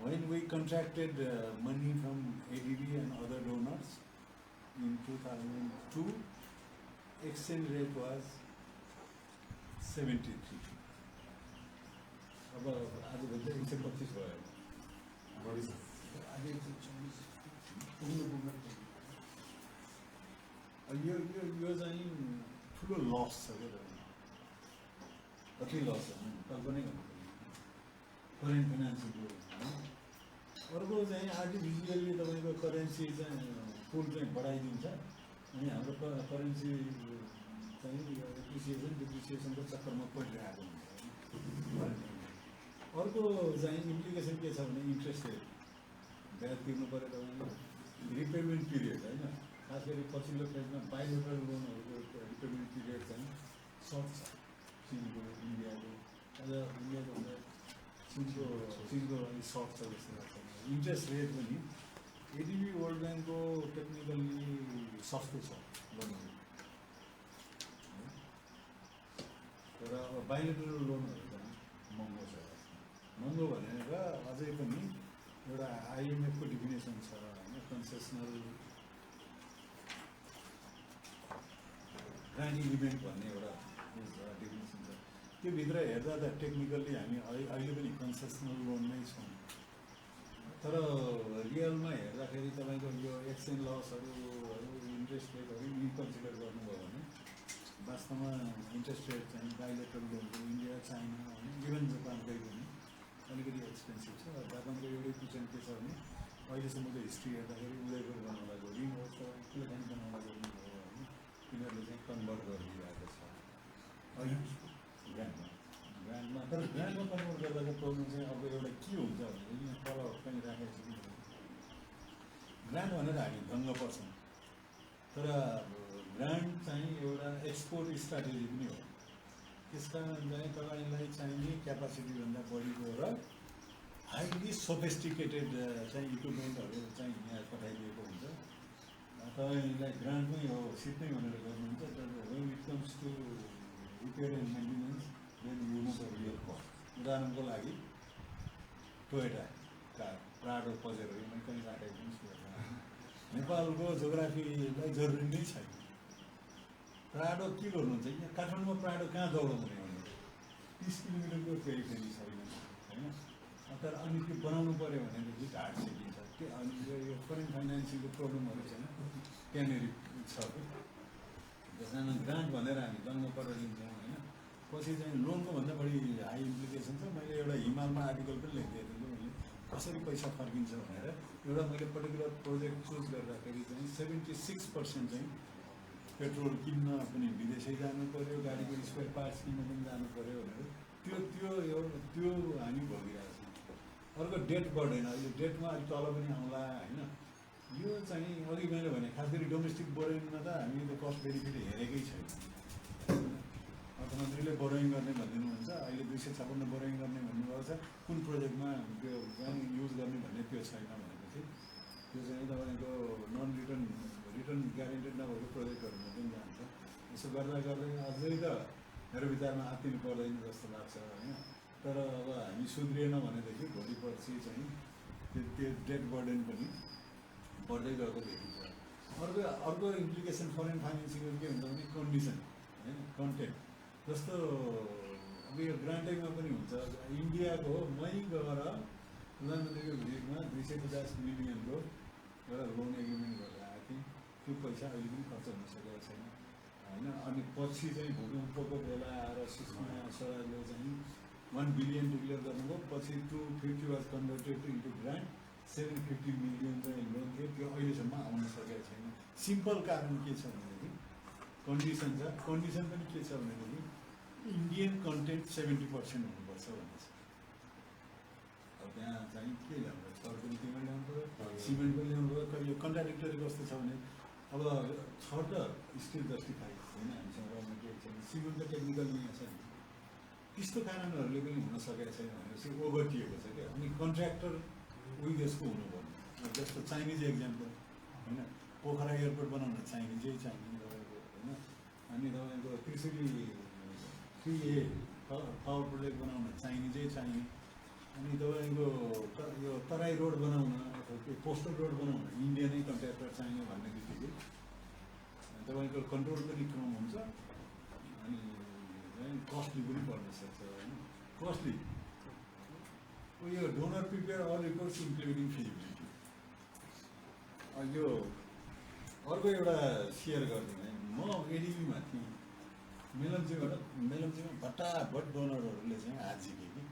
Speaker 2: When we contracted money from ADB and other donors in 2002, exchange rate was 73. अब आज भन्छ 125 भयो।
Speaker 1: आज 126
Speaker 2: यो चाहिँ ठुलो लस छ क्या। कति लस छ कल्पनै गर्नु फरेन फाइनेन्सिङको। अर्को चाहिँ आर्टिफिसियल्ली तपाईँको करेन्सी चाहिँ पुल चाहिँ बढाइदिन्छ अनि हाम्रो करेन्सी चाहिँ एप्रिसिएसन डिप्रिसिएसनको चक्करमा परिरहेको हुन्छ। अर्को चाहिँ इम्प्लिकेसन के छ भने इन्ट्रेस्ट रेट ब्याज तिर्नु पऱ्यो तपाईँले, रिपेमेन्ट पिरियड होइन। खास गरी पछिल्लो फेजमा बाइलेटरल लोनहरूको रिपेमेन्ट पिरियड चाहिँ सर्ट छ। चिनको, इन्डियाको, अझ इन्डियाको भन्दा चिनको अलिक सर्ट छ जस्तो लाग्छ। इन्ट्रेस्ट रेट पनि एडिबी वर्ल्ड ब्याङ्कको टेक्निकल्ली सस्तो छ लोनहरू, तर अब बाइलेटरल लोनहरू चाहिँ महँगो छ। महँगो भनेर अझै पनि एउटा आइएमएफको डिफिनेसन छ होइन, कन्सेसनल ग्रान्टिङ इभेन्ट भन्ने एउटा डेफिनेसन छ। त्योभित्र हेर्दा त टेक्निकल्ली हामी अहिले पनि कन्सेसनल लोनमै छौँ, तर रियलमा हेर्दाखेरि तपाईँको यो एक्सचेन्ज लसहरू, इन्ट्रेस्ट रेटहरू यी कन्सिडर गर्नुभयो भने वास्तवमा इन्ट्रेस्ट रेट चाहिँ बाइलेटरल लोनको इन्डिया, चाइना होइन, इभन जापानकै पनि अलिकति एक्सपेन्सिभ छ। जापानको एउटै किचन के छ भने अहिलेसम्मको हिस्ट्री हेर्दाखेरि उदयपुर बनाउँदा गरी होस् र प्लेटाइन बनाउँदा गरी हो होइन, तिनीहरूले चाहिँ कन्भर्ट गरिदिइरहेको छ ग्रान्डमा। तर ग्रान्डमा कन्भर्ट गर्दाको प्रब्लम चाहिँ अब एउटा के हुन्छ भने यहाँ तल पनि राखेको छ कि ग्रान्ड भनेर हामी दङ्ग पर्छौँ, तर ग्रान्ड चाहिँ एउटा एक्सपोर्ट स्ट्राटेजी पनि हो। त्यस कारण चाहिँ तपाईँलाई चाहिने क्यापासिटीभन्दा बढीको र हाइली सोफिस्टिकेटेड चाहिँ इक्विपमेन्टहरू चाहिँ यहाँ पठाइदिएको हुन्छ। तपाईँलाई ग्रान्डमै हो सिटमै भनेर गर्नुहुन्छ, तर when it comes to repair and maintenance then you know the real cost. उदाहरणको लागि टोयोटा कार, प्राडो, पजेरो यो कहीँ राखेको नेपालको जोग्राफीलाई जरुरी नै छैन। प्राडो के गर्नुहुन्छ यहाँ काठमाडौँमा प्राडो कहाँ दौडाउने भने 30 किलोमिटरको फेरि छैन होइन। तर अनि त्यो बनाउनु पऱ्यो भनेदेखि ढाड सिकिन्छ। त्यो अनि यो फरेन फाइनेन्सिङको प्रब्लमहरू छैन त्यहाँनिर छ कि जसमा ग्रान्ट भनेर हामी दङ्ग परेर लिन्छौँ होइन। पछि चाहिँ लोनको भन्दा बढी हाई इम्प्लिकेसन छ। मैले एउटा हिमालमा आर्टिकल पनि लेखिदिएको थिएँ मैले कसरी पैसा फर्किन्छ भनेर। एउटा मैले पर्टिकुलर प्रोजेक्ट चुज गर्दाखेरि चाहिँ 76% चाहिँ पेट्रोल किन्न पनि विदेशै जानु पऱ्यो, गाडीको स्पेयर पार्ट्स किन्न पनि जानु पऱ्यो भनेर त्यो हामी भोगिरहेको छौँ। अर्को डेट बढेन, यो डेटमा अलिक तल पनि आउँला होइन। यो चाहिँ अघि मैले भने खास गरी डोमेस्टिक बोरोइङमा त हामीले त कस्ट बेनिफिट हेरेकै छैन। 256 बोरोइङ गर्ने भन्नुभएको छ, कुन प्रोजेक्टमा त्यो चाहिँ युज गर्ने भन्ने त्यो छैन भनेपछि त्यो चाहिँ तपाईँको नन रिटर्न ग्यारेन्टेड नभएको प्रोजेक्टहरूमा पनि जान्छ। यसो गर्दा गर्दै अझै त मेरो विचारमा आत्तिनु पर्दैन जस्तो लाग्छ होइन। तर अब हामी सुध्रिएन भनेदेखि भोलि पर्सि चाहिँ त्यो डेट बर्डन पनि बढ्दै गएको देखिन्छ। अर्को इम्प्लिकेसन फरेन फाइनेन्सिङको के हुन्छ भने कन्डिसन होइन, कन्टेन्ट। जस्तो अब यो ग्रान्टिङमा पनि हुन्छ, इन्डियाको मै गएर प्रधानमन्त्रीको भिजिटमा 250 मिलियनको एउटा लोन एग्रिमेन्ट गरेर आएको थिएँ। त्यो पैसा अहिले पनि खर्च हुन सकेको छैन होइन। अनि पछि चाहिँ भूकम्पको बेला आएर सुषमा स्वराजले चाहिँ 1 बिलियन डिक्लेयर गर्नुभयो, पछि 250 was converted into grant, 750 million चाहिँ लोन थियो, त्यो अहिलेसम्म आउन सकेको छैन। सिम्पल कारण के छ भनेदेखि कन्डिसन छ। कन्डिसन पनि के छ भनेदेखि इन्डियन कन्टेन्ट 70% हुनुपर्छ भन्ने छ। अब त्यहाँ चाहिँ के ल्याउनु पर्यो, सर पनि तिमीले ल्याउनु पऱ्यो, सिमेन्ट पनि ल्याउनु पऱ्यो। यो कन्ट्राडिक्टरी कस्तो छ भने अब छ त स्टिल जस्टिफाइड होइन, हामीसँग र मेटेरियल छैन, सिमेन्ट त टेक्निकल यहाँ छ नि, त्यस्तो कारणहरूले पनि हुन सकेको छैन भनेपछि ओभरटिएको छ क्या। अनि कन्ट्र्याक्टर उही देशको हुनुपर्ने, जस्तो चाइनिज एक्जाम्पल होइन, पोखरा एयरपोर्ट बनाउन चाइनिजै चाहिने तपाईँको होइन। अनि तपाईँको त्रिशुली 3A पावर प्रोजेक्ट बनाउन चाइनिजै चाहिने। अनि तपाईँको यो तराई रोड बनाउन अथवा त्यो कोस्टल रोड बनाउन इन्डियनै कन्ट्र्याक्टर चाहिने भन्ने बित्तिकै तपाईँको कन्ट्रोल पनि कम हुन्छ अनि कस्टली पनि पर्न सक्छ होइन। कस्टली यो donor prepare all reports including feasibility. यो अर्को एउटा सेयर गरिदिनु है, म एडिबीमा थिएँ, मेलम्चीमा भट्टाभट डोनरहरूले चाहिँ हात झिके कि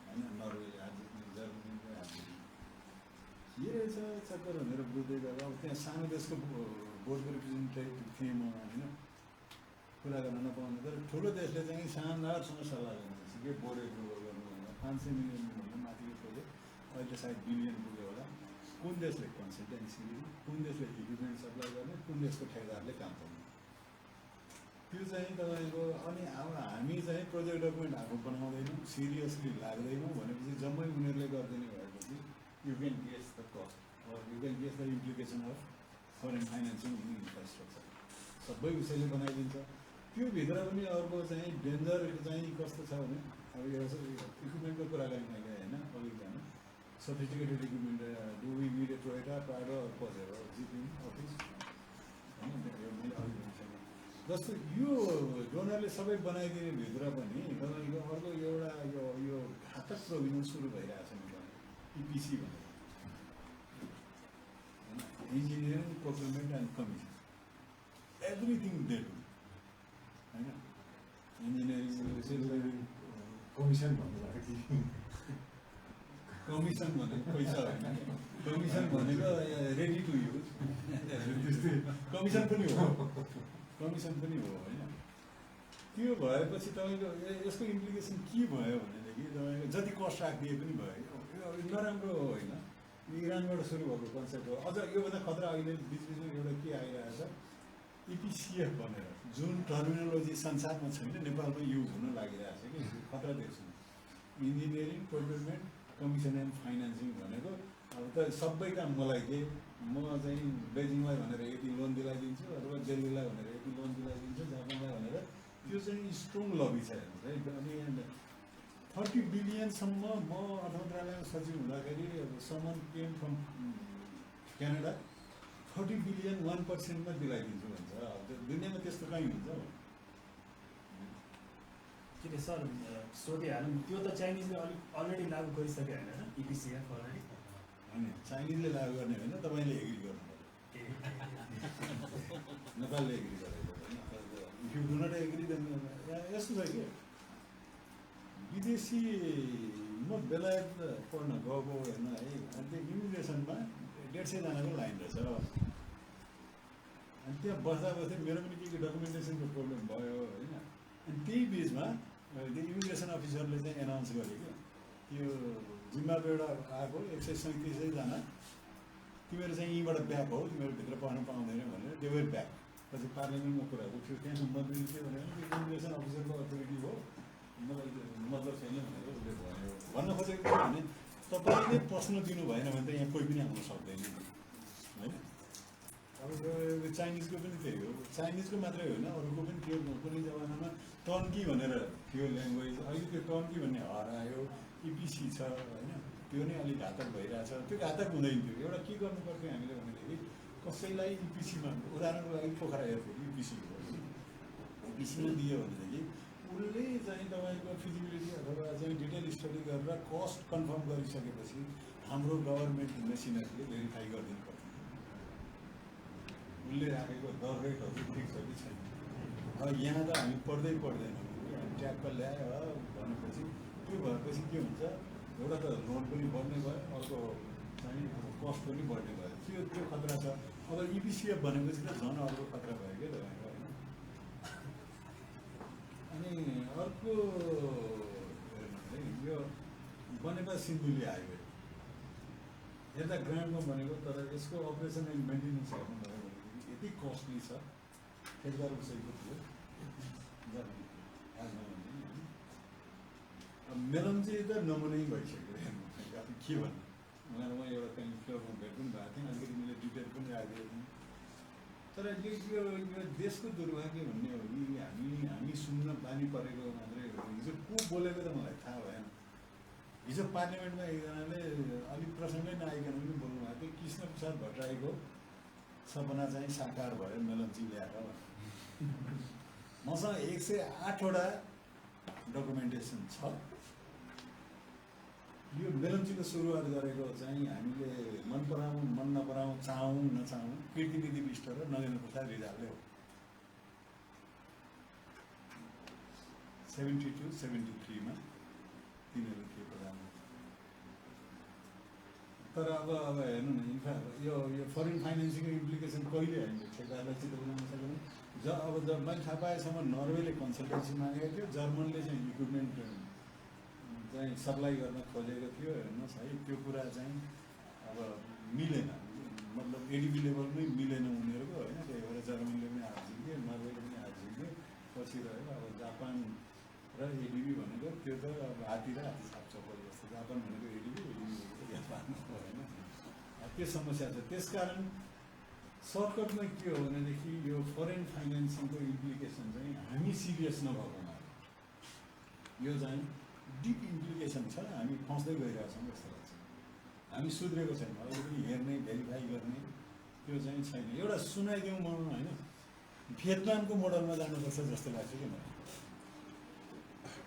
Speaker 2: होइन, नर्वेले हात झिक्ने, जर्मनीले हात झिक्ने के रहेछ चक्कर भनेर बुझ्दै गएर अब त्यहाँ सानो देशको बोर्डको रिप्रेजेन्टेटिभ थिएँ म होइन, कुरा गर्न नपाउने। तर ठुलो देशले चाहिँ शानदारसँग सल्लाह गर्नुहुन्छ के बोर्ड एप्रुभल गर्नु भनेर 500 मिलियनभन्दा माथिको प्रोजेक्ट अहिले सायद बिलियन पुग्यो होला। कुन देशले कन्सल्टेन्सी दिने, कुन देशले इक्विपमेन्ट सप्लाई गर्ने, कुन देशको ठेकेदारले काम गर्नु, त्यो चाहिँ तपाईँको। अनि अब हामी चाहिँ प्रोजेक्ट डकुमेन्ट आफू बनाउँदैनौँ, सिरियसली लाग्दैनौँ भनेपछि जम्मै उनीहरूले गरिदिने भएपछि you can guess the cost or you can guess the implication of foreign financing in infrastructure. सबै उसैले बनाइदिन्छ। त्यो भित्र पनि अर्को चाहिँ डेन्जर चाहिँ कस्तो छ भने अब यो इक्विपमेन्टको कुरा गर्ने होइन, अघि जानु sophisticated equipment do we need a Toyota, Prado or Pajero जिपिङ अफिस होइन, मैले अघि भनिसकेँ। जस्तो यो डोनरले सबै बनाइदिने भित्र पनि तपाईँको अर्को एउटा यो घातक प्रोभिजन सुरु भइरहेको छ नि, इपिसी भनेर होइन, engineering procurement and commission, everything they do होइन। इन्जिनियरिङ
Speaker 3: कमिसन भन्नुभएको
Speaker 2: कमिसन भनेको पैसा होइन, कमिसन भनेको रेडी टु युज कमिसन पनि हो, कमिसन पनि हो होइन। त्यो भएपछि तपाईँको यसको इम्प्लिकेसन के भयो भनेदेखि तपाईँको जति कस्ट राखिदिए पनि भयो, यो नराम्रो होइन। इरानबाट सुरु भएको कन्सेप्ट हो। अझ योभन्दा खतरा अहिले बिचबिचमा एउटा के आइरहेछ, इपिसिएफ भनेर, जुन टर्मिनोलोजी संसारमा छैन नेपालमा युज हुन लागिरहेछ कि खतरा देख्छु। Engineering procurement commission and financing भनेको अब त सबै काम मलाई के, म चाहिँ बेजिङलाई भनेर यति लोन दिलाइदिन्छु अथवा दिल्लीलाई भनेर यति लोन दिलाइदिन्छु, जापानलाई भनेर, त्यो चाहिँ स्ट्रङ लबी छ हेर्नुहोस् है। अनि 30 बिलियनसम्म म अर्थ मन्त्रालयमा सचिव हुँदाखेरि समन केम फ्रम क्यानाडा 30 बिलियन 1%मा दिलाइदिन्छु भन्छ। दुनियाँमा त्यस्तो कहीँ हुन्छ
Speaker 4: के अरे सर सोधिहालौँ, त्यो त चाइनिजले अलिक अलरेडी लागू गरिसक्यो होइन इपिसिएफ अलरेडी?
Speaker 2: होइन, चाइनिजले लागू गर्ने होइन, तपाईँले एग्री गर्नु पर्यो, नेपालले एग्री गरेको होइन। If you do not agree then यस्तो छ कि विदेशी, म बेलायत पढ्न गएको हेर्न है, अनि त्यो इमिग्रेसनमा 150 जनाको लाइन रहेछ। अनि त्यहाँ बस्दा बस्दै मेरो पनि के डकुमेन्टेसनको प्रब्लम भयो होइन। अनि त्यही बिचमा त्यो इमिग्रेसन अफिसरले चाहिँ एनाउन्स गर्यो क्या, त्यो जिम्बाब्वेबाट आएको 137 जना तिमीहरू चाहिँ यहीँबाट ब्याक हो, तिमीहरू भित्र पढ्न पाउँदैन भनेर दे वर ब्याक। पछि पार्लियामेन्टमा कुरा थियो, त्यहाँ मन्त्री के भनेर इमिग्रेसन अफिसरको अथोरिटी हो, मलाई मतलब छैन भनेर उसले भन्यो। भन्न खोजेको के भने तपाईँले प्रश्न दिनु भएन भने त यहाँ कोही पनि आउन सक्दैन होइन। अब यो चाइनिजको पनि त्यही हो, चाइनिजको मात्रै होइन अरूको पनि थियो। कुनै जमानामा टर्की भनेर थियो ल्याङ्ग्वेज, अहिले त्यो टर्की भन्ने हरायो, इपिसी छ होइन। त्यो नै अलिक घातक भइरहेछ। त्यो घातक हुँदैन थियो। एउटा के गर्नु पर्थ्यो हामीले भनेदेखि कसैलाई इपिसीमा, उदाहरणको लागि पोखरा एयरपोर्ट इपिसी हो, इपिसीमा दियो भनेदेखि उसले चाहिँ तपाईँको फिजिबिलिटी अथवा चाहिँ डिटेल स्टडी गरेर कस्ट कन्फर्म गरिसकेपछि हाम्रो गभर्मेन्ट मेसिनरीले भेरिफाई गरिदिनु पर्छ उसले राखेको दर रेटहरू ठिक छ कि छैन। अब यहाँ त हामी पढ्दैनौँ, ट्याक्क ल्यायो भनेपछि त्यो भएपछि के हुन्छ, एउटा त लोन पनि बढ्ने भयो, अर्को चाहिँ अब कस्ट पनि बढ्ने भयो। त्यो खतरा छ। अब इपिसिएफ भनेपछि त झन् अर्को खतरा भयो क्या तपाईँको होइन। अनि अर्को हेर्नु यो बनेपा सिन्धुली हाइवे यता ग्रान्डमा बनेको, तर यसको अपरेसन एन्ड मेन्टेनेन्स हेर्नुभयो भनेदेखि यति कस्टली छ। ठेकदार उसैको थियो मेलम्ची त नमुनै भइसक्यो। अब के भन्नु, मलाई म एउटा कहीँ फ्लोरमा भेट पनि भएको थिएँ, अलिकति मैले डिटेल पनि राखिदिएको थिएँ। तर यो देशको दुर्भाग्य भन्ने हो कि हामी सुन्न बानी परेको मात्रै हो। हिजो को बोलेको त मलाई थाहा भएन। हिजो पार्लियामेन्टमा एकजनाले अलिक प्रसङ्गै नआइकन पनि बोल्नु भएको थियो, कृष्ण प्रसाद भट्टराईको सपना चाहिँ साकार भयो मेलम्ची ल्याएर। मसँग 108वटा डकुमेन्टेसन छ। यो मेलम्चीको सुरुवात गरेको चाहिँ हामीले मन पराउँ मन नपराउँ, चाहौँ नचाहौँ, कीर्तिनिधि विष्ट र नगेन्द्र प्रसाद रिजालले हो। 72-73 तिनीहरू थिए प्रधानमन्त्री। तर अब हेर्नु न, इन्फ्याक्ट यो फरेन फाइनेन्सिङको इम्प्लिकेसन कहिले होइन, ठेकदारलाई चित्त बनाउन सकेन। अब जब मैले थाहा पाएसम्म नर्वेले कन्सल्टेन्सी मागेको थियो, जर्मनले चाहिँ इक्विपमेन्ट चाहिँ सप्लाई गर्न खोजेको थियो। हेर्नुहोस् है, त्यो कुरा चाहिँ अब मिलेन, मतलब एडिबी लेभलमै मिलेन उनीहरूको होइन। त्यही भएर जर्मनले पनि हात झिक्यो, नर्वेले पनि हात झिक्यो, पछि रह्यो। अब जापान र एडिबी भनेको त्यो त अब हात्ती र हात्ती साप चप्पल जस्तो, जापान भनेको एडिबी भनेको जापान हो होइन। त्यो समस्या छ। त्यसकारण सर्टकटमा के हो भनेदेखि यो फरेन फाइनेन्सिङको इम्प्लिकेसन चाहिँ हामी सिरियस नभएको हुनाले यो चाहिँ डिप इम्प्लिकेसन छ। हामी फस्दै गइरहेछौँ जस्तो लाग्छ। हामी सुध्रेको छैन, अहिले पनि हेर्ने भेरिफाई गर्ने त्यो चाहिँ छैन। एउटा सुनाइदिउँ म होइन, भियतनामको मोडलमा जानुपर्छ जस्तो लाग्छ कि मलाई।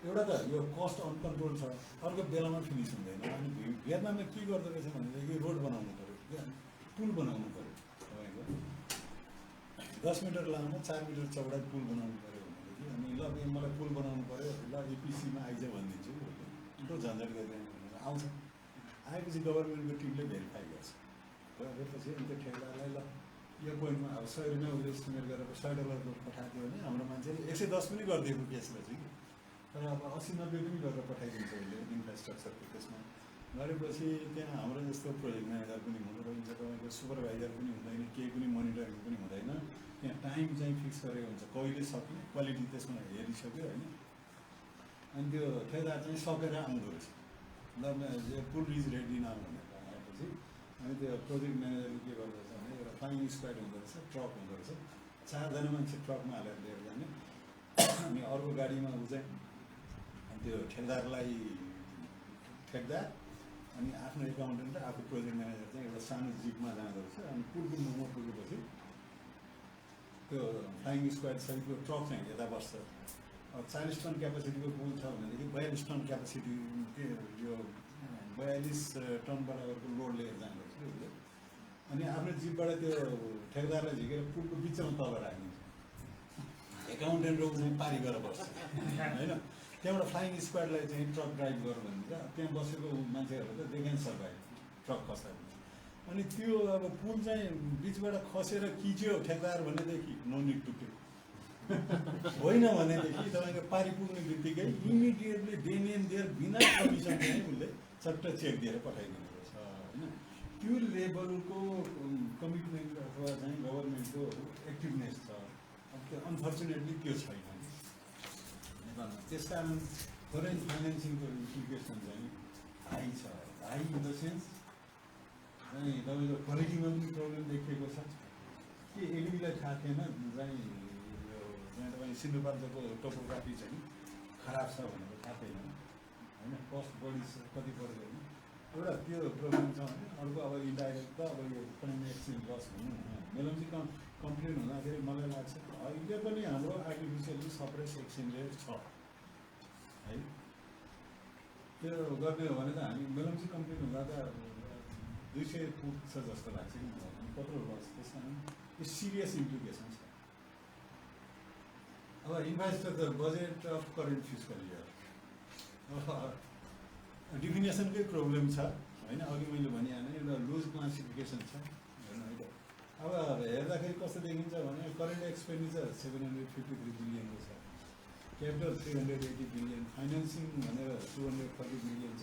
Speaker 2: एउटा त यो कस्ट अनकन्ट्रोल छ, अर्को बेलामा फिनिस हुँदैन। अनि भियतनाममा के गर्दो रहेछ भनेदेखि रोड बनाउनु पऱ्यो, पुल बनाउनु पऱ्यो। तपाईँको 10 मिटर लामो 4 मिटर चौडा पुल बनाउनु पऱ्यो भनेदेखि अनि ल मलाई पुल बनाउनु पऱ्यो, ल एपिसीमा आइज भनिदिन्छु, ठुलो झन्झट गर्दैन भनेर आउँछ। आएपछि गभर्मेन्टको टिमले भेरिफाई गर्छ। गरेपछि अनि त्यो ठेकदारलाई ल यो पोइन्टमा अब 100 रुपियाँ उसले एस्टिमेट गरेर $100 पठाएको भने हाम्रो मान्छेले 110 पनि गरिदिएको केसमा चाहिँ कि। तर अब 80-90 पनि गरेर पठाइदिन्छ उसले इन्फ्रास्ट्रक्चरको त्यसमा। गरेपछि त्यहाँ हाम्रो जस्तो प्रोजेक्ट म्यानेजर पनि हुँदो रहेछ, तपाईँको सुपरभाइजर पनि हुँदैन, केही पनि मोनिटरिङ पनि हुँदैन। त्यहाँ टाइम चाहिँ फिक्स गरेको हुन्छ, कहिले सक्ने, क्वालिटी त्यसमा हेरिसक्यो होइन। अनि त्यो ठेकदार चाहिँ सकेर आउँदो रहेछ। ल पुल इज रेडी नाउ भनेर आएपछि अनि त्यो प्रोजेक्ट म्यानेजरले के गर्दो रहेछ भने एउटा फ्लाइङ स्क्वाड हुँदो रहेछ, ट्रक हुँदो रहेछ, 4 जना मान्छे ट्रकमा हालेर लिएर जाने। अनि अर्को गाडीमा ऊ चाहिँ त्यो ठेकदारलाई ठेकदार अनि आफ्नो एकाउन्टेन्ट र आफू प्रोजेक्ट म्यानेजर चाहिँ एउटा सानो जिपमा जाँदो रहेछ। अनि पुलको मोमो पुगेपछि त्यो फ्लाइङ स्क्वाड सहितको ट्रक चाहिँ यता बस्छ। 40 टन क्यापासिटीको पुल छ भनेदेखि 42 टन क्यापासिटी यो 42 टन बराबरको लोड लिएर जाँदो रहेछ उसले। अनि आफ्नो जिपबाट त्यो ठेकदारलाई झिकेर पुलको बिचमा तल राखिदिन्छ। एकाउन्टेन्ट र ऊ चाहिँ पारी गरेर बस्छ होइन। त्यहाँबाट फ्लाइङ स्क्वाडलाई चाहिँ ट्रक ड्राइभ गर भनिन्छ। त्यहाँ बसेको मान्छेहरू त दे क्यान सर्भाइभ ट्रक खस्दा। अनि त्यो अब पुल चाहिँ बिचबाट खसेर खिच्यो ठेकदार भनेदेखि नो निड टु पे, होइन भनेदेखि तपाईँको पारी पुग्ने बित्तिकै इमिडिएटली देन एन्ड देयर बिना कमिसन चाहिँ उसले चट्ट चेक दिएर पठाइदिनु रहेछ होइन। त्यो लेभलको कमिटमेन्ट अथवा चाहिँ गभर्मेन्टको एक्टिभनेस छ। अब त्यो अनफर्चुनेटली त्यो छैन नेपालमा। त्यस कारण फरेन फाइनेन्सिङको इम्प्लिकेसन चाहिँ हाई छ। हाई इन द सेन्स चाहिँ तपाईँको क्वालिटीमा पनि प्रब्लम देखिएको छ कि एडिबीलाई थाहा थिएन चाहिँ यो चाहिँ तपाईँ सिन्धुपाल्चोकको टोपोग्राफी चाहिँ खराब छ भनेर थाहा थिएन होइन, कस्ट बढी कति पर्छ होइन, एउटा त्यो प्रब्लम छ भने अर्को अब इन्डाइरेक्ट त अब यो फरेन एक्सचेन्ज लस भन्नु मेलम्ची कम्प्लेन हुँदाखेरि मलाई लाग्छ अहिले पनि हाम्रो आर्टिफिसियली सप्रेस एक्सचेन्ज रेट छ है। त्यो गर्ने हो भने त हामी मेलम्ची कम्प्लेन हुँदा त 200 पुग्छ जस्तो लाग्छ कि मलाई कत्रो लस। त्यसमा यो सिरियस इम्प्लिकेसन छ। अब infrastructure budget of current fiscal year डिफिनेसनकै प्रब्लम छ होइन। अघि मैले भनिहालेँ एउटा लुज क्लासिफिकेसन छ हेर्नु है। अब हेर्दाखेरि कस्तो देखिन्छ भने करेन्ट एक्सपेन्डिचर 753 बिलियनको छ, क्यापिटल 380 बिलियन, फाइनेन्सिङ भनेर 240 बिलियन छ,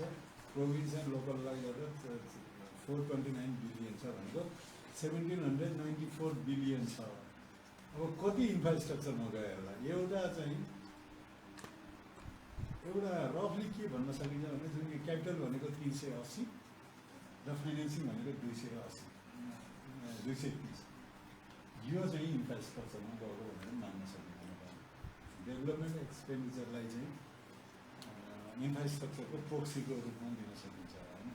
Speaker 2: प्रोभिन्स एन्ड लोकललाई गरेर 429 बिलियन छ भनेको 1794 बिलियन छ। अब कति इन्फ्रास्ट्रक्चरमा गयो होला? एउटा चाहिँ एउटा रफली के भन्न सकिन्छ भने जुन क्यापिटल भनेको 380 र फाइनेन्सिङ भनेको 280 230 यो चाहिँ इन्फ्रास्ट्रक्चरमा गएको भनेर मान्न सकिन्छ। डेभलपमेन्ट एक्सपेन्डिचरलाई चाहिँ इन्फ्रास्ट्रक्चरको प्रोक्सीको रूपमा दिन सकिन्छ होइन।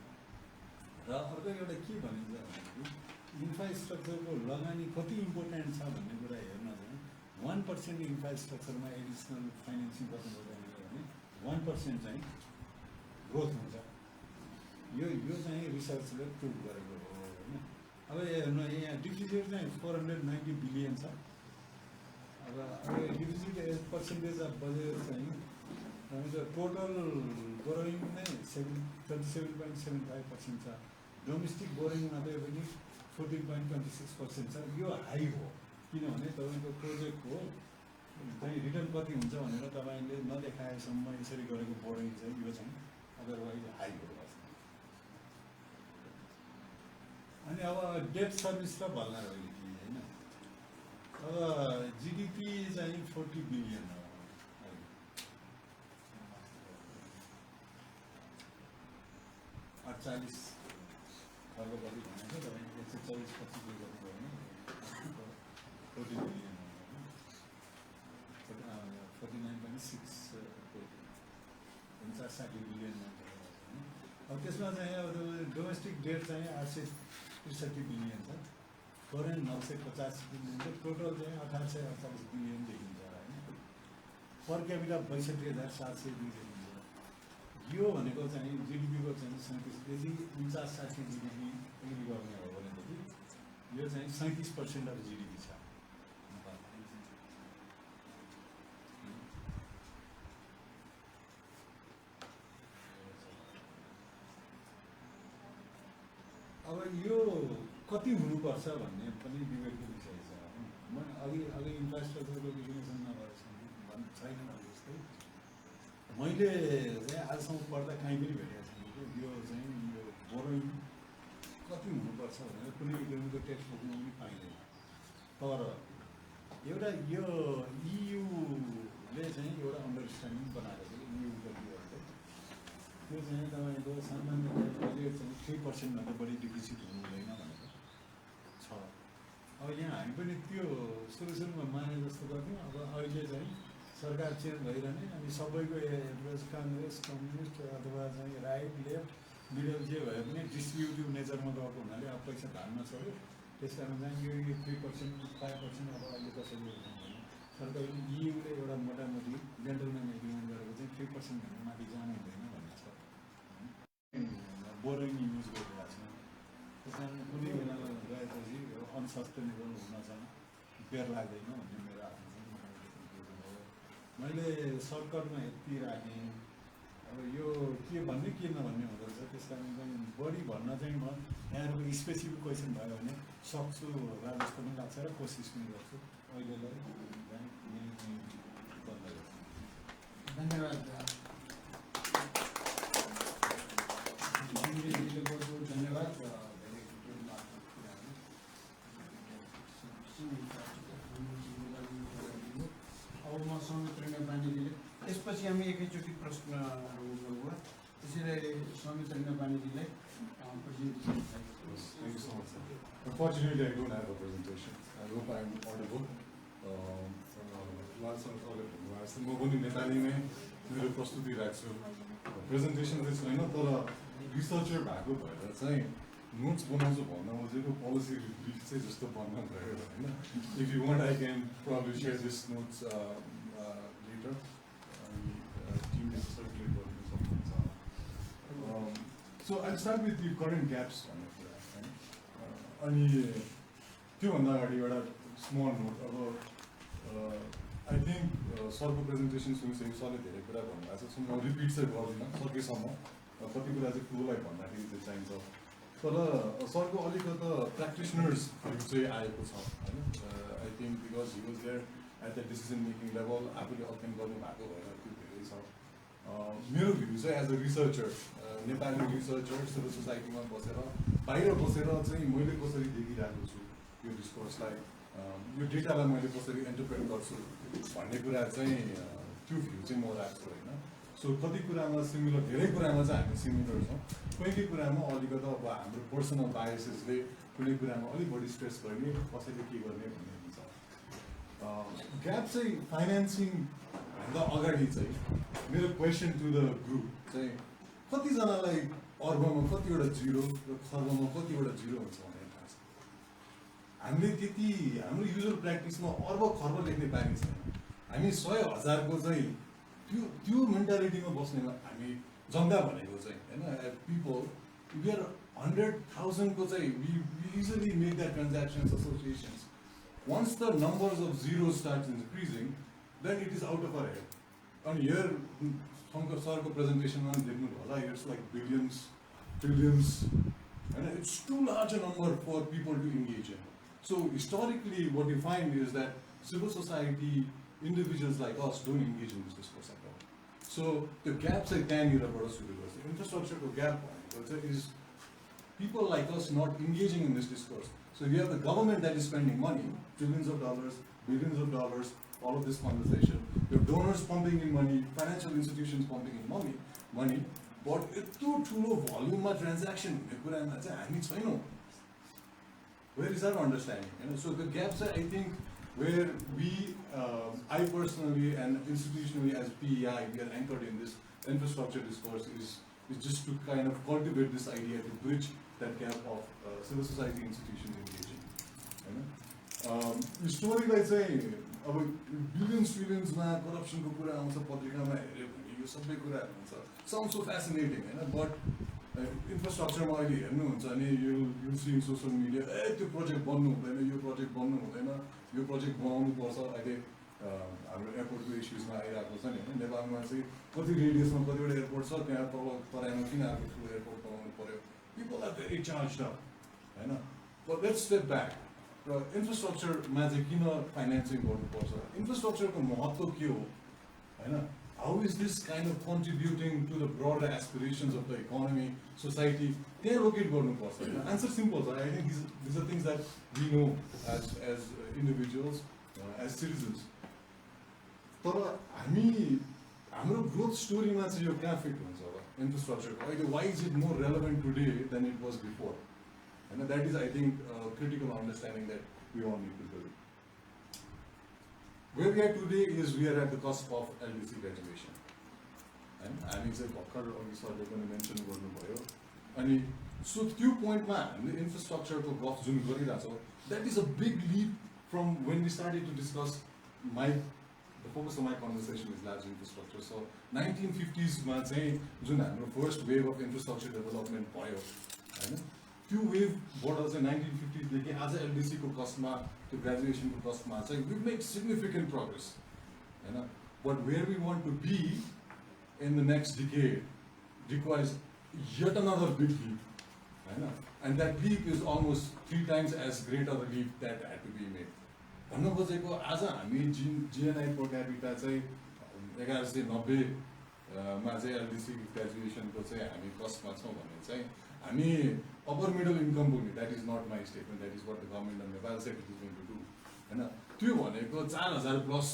Speaker 2: र अर्को एउटा के भनिन्छ भनेदेखि इन्फ्रास्ट्रक्चरको लगानी कति इम्पोर्टेन्ट छ भन्ने कुरा हेर्न चाहिँ 1% इन्फ्रास्ट्रक्चरमा एडिसनल फाइनेन्सिङ गर्नुपर्छ भने 1% चाहिँ ग्रोथ हुन्छ। यो चाहिँ रिसर्चले प्रुभ गरेको हो होइन। अब हेर्नु यहाँ डिफिजिट चाहिँ 490 बिलियन छ। अब deficit as percentage of budget चाहिँ तपाईँको टोटल बोरोइङ नै 27.75% छ। डोमेस्टिक बोरोइङ मात्रै पनि 14.26% छ। यो हाई हो किनभने तपाईँको प्रोजेक्टको चाहिँ रिटर्न कति हुन्छ भनेर तपाईँले नदेखाएसम्म यसरी गरेको बोरोइङ चाहिँ यो चाहिँ अदरवाइज हाई हो। अनि अब डेट सर्भिस र भल्नरेबिलिटी होइन। अब जिडिपी चाहिँ 40 बिलियन हो। 48 खर्ब कति भनेको तपाईँ 124 25 गर्नुभयो भने 40 बिलियन हो। 49.6 60 बिलियन मान्छे। अब त्यसमा चाहिँ अब डोमेस्टिक डेट चाहिँ 863 बिलियन छ, फरेन 950 बिलियन छ, टोटल चाहिँ 1848 बिलियन देखिन्छ होइन। पर क्यापिटल 62,702 देखिन्छ। यो भनेको चाहिँ जिडिपीको चाहिँ 37, यदि 49-60 जिडिपी एग्री गर्ने हो भनेदेखि यो चाहिँ 37% अफ जिडिपी छ। अब यो कति हुनुपर्छ भन्ने पनि डिबेटको विषय छ। म अघि इन्फ्रास्ट्रक्चरको डिफिनेसन नभएपछि छैन भने जस्तै मैले चाहिँ आजसम्म पढ्दा कहीँ पनि भेटेको छैन कि यो चाहिँ यो बोरोइङ कति हुनुपर्छ भनेर कुनै इकोनोमीको टेक्स्ट बुकमा पनि पाइँदैन। तर एउटा यो इयुले चाहिँ एउटा अन्डरस्ट्यान्डिङ बनाएको थियो इयुको लेभलले। त्यो चाहिँ तपाईँको सामान्य बजेट चाहिँ 3% भन्दा बढी डिफिसिट हुनु हुँदैन भनेको छ। अब यहाँ हामी पनि त्यो सुरुमा माने जस्तो गर्थ्यौँ। अब अहिले चाहिँ सरकार चेन्ज भइरहने अनि सबैको एभरेज काङ्ग्रेस कम्युनिस्ट अथवा चाहिँ राइट लेफ्ट मिडल जे भए पनि डिस्ट्रिब्युटिभ नेचरमा गएको हुनाले अब पैसा धान्न छोड्यो। त्यस कारण चाहिँ यो 3% 5% अब अहिले कसैले तर इयुले एउटा मोटामोटी जेन्टलम्यान एग्रिमेन्ट गरेको चाहिँ 3% भन्दा माथि जानु हुँदैन भन्ने छ। बोरोइङ युज गरिरहेको छ। त्यस कारण कुनै बेलामा गएपछि अनसस्टेनेबल हुन चाहिँ बेर लाग्दैन भन्ने मेरो आफ्नो चाहिँ मैले सर्टकटमा यति राखेँ। अब यो के भन्ने के नभन्ने हुँदो रहेछ। त्यस कारण चाहिँ बढी भन्न चाहिँ म यहाँहरूको स्पेसिफिक क्वेसन भयो भने सक्छु होला जस्तो पनि लाग्छ र कोसिस पनि गर्छु। अहिलेलाई बन्द गर्छु।
Speaker 1: धन्यवाद। धन्यवाद। अब म सौमित्र नेपालीले त्यसपछि हामी एकैचोटि प्रश्नहरू गर्नुभयो त्यसैले Soumitra नेपालीजीलाई
Speaker 3: Thank you so much, sir. Unfortunately, I don't have a presentation. I hope I am audible. Lal Shankar Ghimire जस्तो म पनि नेपालीमै मेरो प्रस्तुति राख्छु प्रेजेन्टेसन चाहिँ छैन तर रिसर्चर भएको भएर चाहिँ नोट्स बनाउँछु भन्न खोजेको पोलिसी ब्रिफ चाहिँ जस्तो बन्न गयो होइन if you want I can probably share this notes letter टिमले सर्कुलेट गर्नु सक्नुहुन्छ so I start with the current gaps भन्ने कुरा होइन अनि त्योभन्दा अगाडि एउटा स्मल नोट अब आई थिङ्क सरको प्रेजेन्टेसन सुनिसकेको सरले धेरै कुरा भन्नुभएको छ म रिपिट चाहिँ गर्दिनँ सकेसम्म कति कुरा चाहिँ फ्लोलाई भन्दाखेरि चाहिँ चाहिन्छ तर सरको अलिकता प्र्याक्टिसनर्सहरू चाहिँ आएको छ होइन I think because he was there at the decision making level आफूले अध्ययन गर्नुभएको भएर त्यो धेरै छ मेरो भ्यू चाहिँ as a researcher Nepali researcher civil सोसाइटीमा बसेर बाहिर बसेर चाहिँ मैले कसरी देखिरहेको छु यो डिस्कोर्सलाई यो डेटालाई मैले कसरी इन्टरप्रेट गर्छु भन्ने कुरा चाहिँ त्यो भ्यू चाहिँ म राख्छु होइन सो कति कुरामा सिमिलर धेरै कुरामा चाहिँ हामी सिमिलर छौँ कोही कुरामा अलिकता अब हाम्रो पर्सनल बायसेसले कुनै कुरामा अलिक बढी स्ट्रेस गर्ने कसैले के गर्ने भन्ने हुन्छ ग्याप चाहिँ फाइनेन्सिङभन्दा अगाडि चाहिँ मेरो क्वेसन टु द ग्रुप चाहिँ कतिजनालाई अर्बमा कतिवटा जिरो र खर्बमा कतिवटा जिरो हुन्छ भनेर थाहा छ हामीले त्यति हाम्रो युजल प्र्याक्टिसमा अर्ब खर्ब लेख्ने बानी छैन हामी 100,000को चाहिँ त्यो मेन्टालिटीमा बस्नेमा हामी जनता भनेको चाहिँ होइन पिपल वी आर 100,000को चाहिँ we easily make that transactions associations once the numbers of zero starts increasing then it is out of our head अनि हियर शङ्कर सरको प्रेजेन्टेसनमा पनि देख्नुभयो होला इट्स लाइक बिलियन्स ट्रिलियन्स होइन it's too large a number for people to engage in so historically what you find is that civil society individuals like us don't engage in this discourse at all. So the gaps are त्यहाँनिरबाट सुरु गर्छ इन्फ्रास्ट्रक्चरको gap भनेको चाहिँ is people like us not engaging in this discourse. So you have the government that is spending money, trillions of dollars, billions of dollars, all of this conversation. You have donors pumping in money, financial institutions pumping in money, but यत्रो ठुलो भोल्युममा transaction हुने कुरामा चाहिँ हामी छैनौँ. Where is our understanding? You know, so the gaps are, I think, where we, I personally and institutionally as PEI, we are anchored in this infrastructure discourse is just to kind of cultivate this idea to bridge that gap of civil society institutions engaging. You know? Story-wise, अब billions-trillions-मा corruption-को कुरा आउँछ पत्रिकामा हेऱ्यो भने यो सबै कुराहरू हुन्छ. Sounds so fascinating, होइन? But इन्फ्रास्ट्रक्चरमा अहिले हेर्नुहुन्छ भने you see in social media त्यो प्रोजेक्ट बन्नु हुँदैन यो प्रोजेक्ट बन्नु हुँदैन यो प्रोजेक्ट बनाउनु पर्छ अहिले हाम्रो एयरपोर्टको इस्युजमा आइरहेको छ नि होइन नेपालमा चाहिँ कति रेडियसमा कतिवटा एयरपोर्ट छ त्यहाँ तल तराईमा किन अर्को ठुलो एयरपोर्ट बनाउनु पर्यो people are very charge up होइन बट लेट्स स्टेप ब्याक र इन्फ्रास्ट्रक्चरमा चाहिँ किन फाइनेन्सिङ गर्नुपर्छ इन्फ्रास्ट्रक्चरको महत्त्व के हो होइन how is this kind of contributing to the broader aspirations of the economy, society? They locate गर्नुपर्छ. Answer simple. I think these are things that we know as individuals, as citizens. तर हाम्रो growth story मा चाहिँ यो कहाँ fit हुन्छ होला infrastructure. Why is it more relevant today than it was before? And that is, I think, critical understanding that we all need to build. Where we are today is we are at the cusp of LDC graduation. And हामी चाहिँ भर्खर अघि सरले पनि mention गर्नुभयो अनि so त्यो पोइन्टमा हामीले इन्फ्रास्ट्रक्चरको गफ जुन गरिरहेछौँ that is a big leap from when we started to discuss the focus of my conversation is large infrastructure so 1950s चाहिँ जुन हाम्रो first wave of infrastructure development भयो होइन त्यो वेभबाट चाहिँ 1950s देखि आज एलडिसीको कस्टमा त्यो ग्रेजुएसनको कस्टमा चाहिँ वी मेक सिग्निफिकेन्ट प्रोग्रेस होइन but where we want to be in the next decade requires yet another big leap होइन and that leap is almost 3 times as great of a leap that had to be made भन्नु खोजेको आज हामी जिएनआई पर capita चाहिँ 1190 मा चाहिँ LDC ग्रेजुएसनको चाहिँ हामी कस्टमा छौँ भने चाहिँ हामी अप्पर मिडल इन्कम पुग्ने that is not my statement that is what the government of Nepal set is going to do होइन त्यो भनेको 4,000 प्लस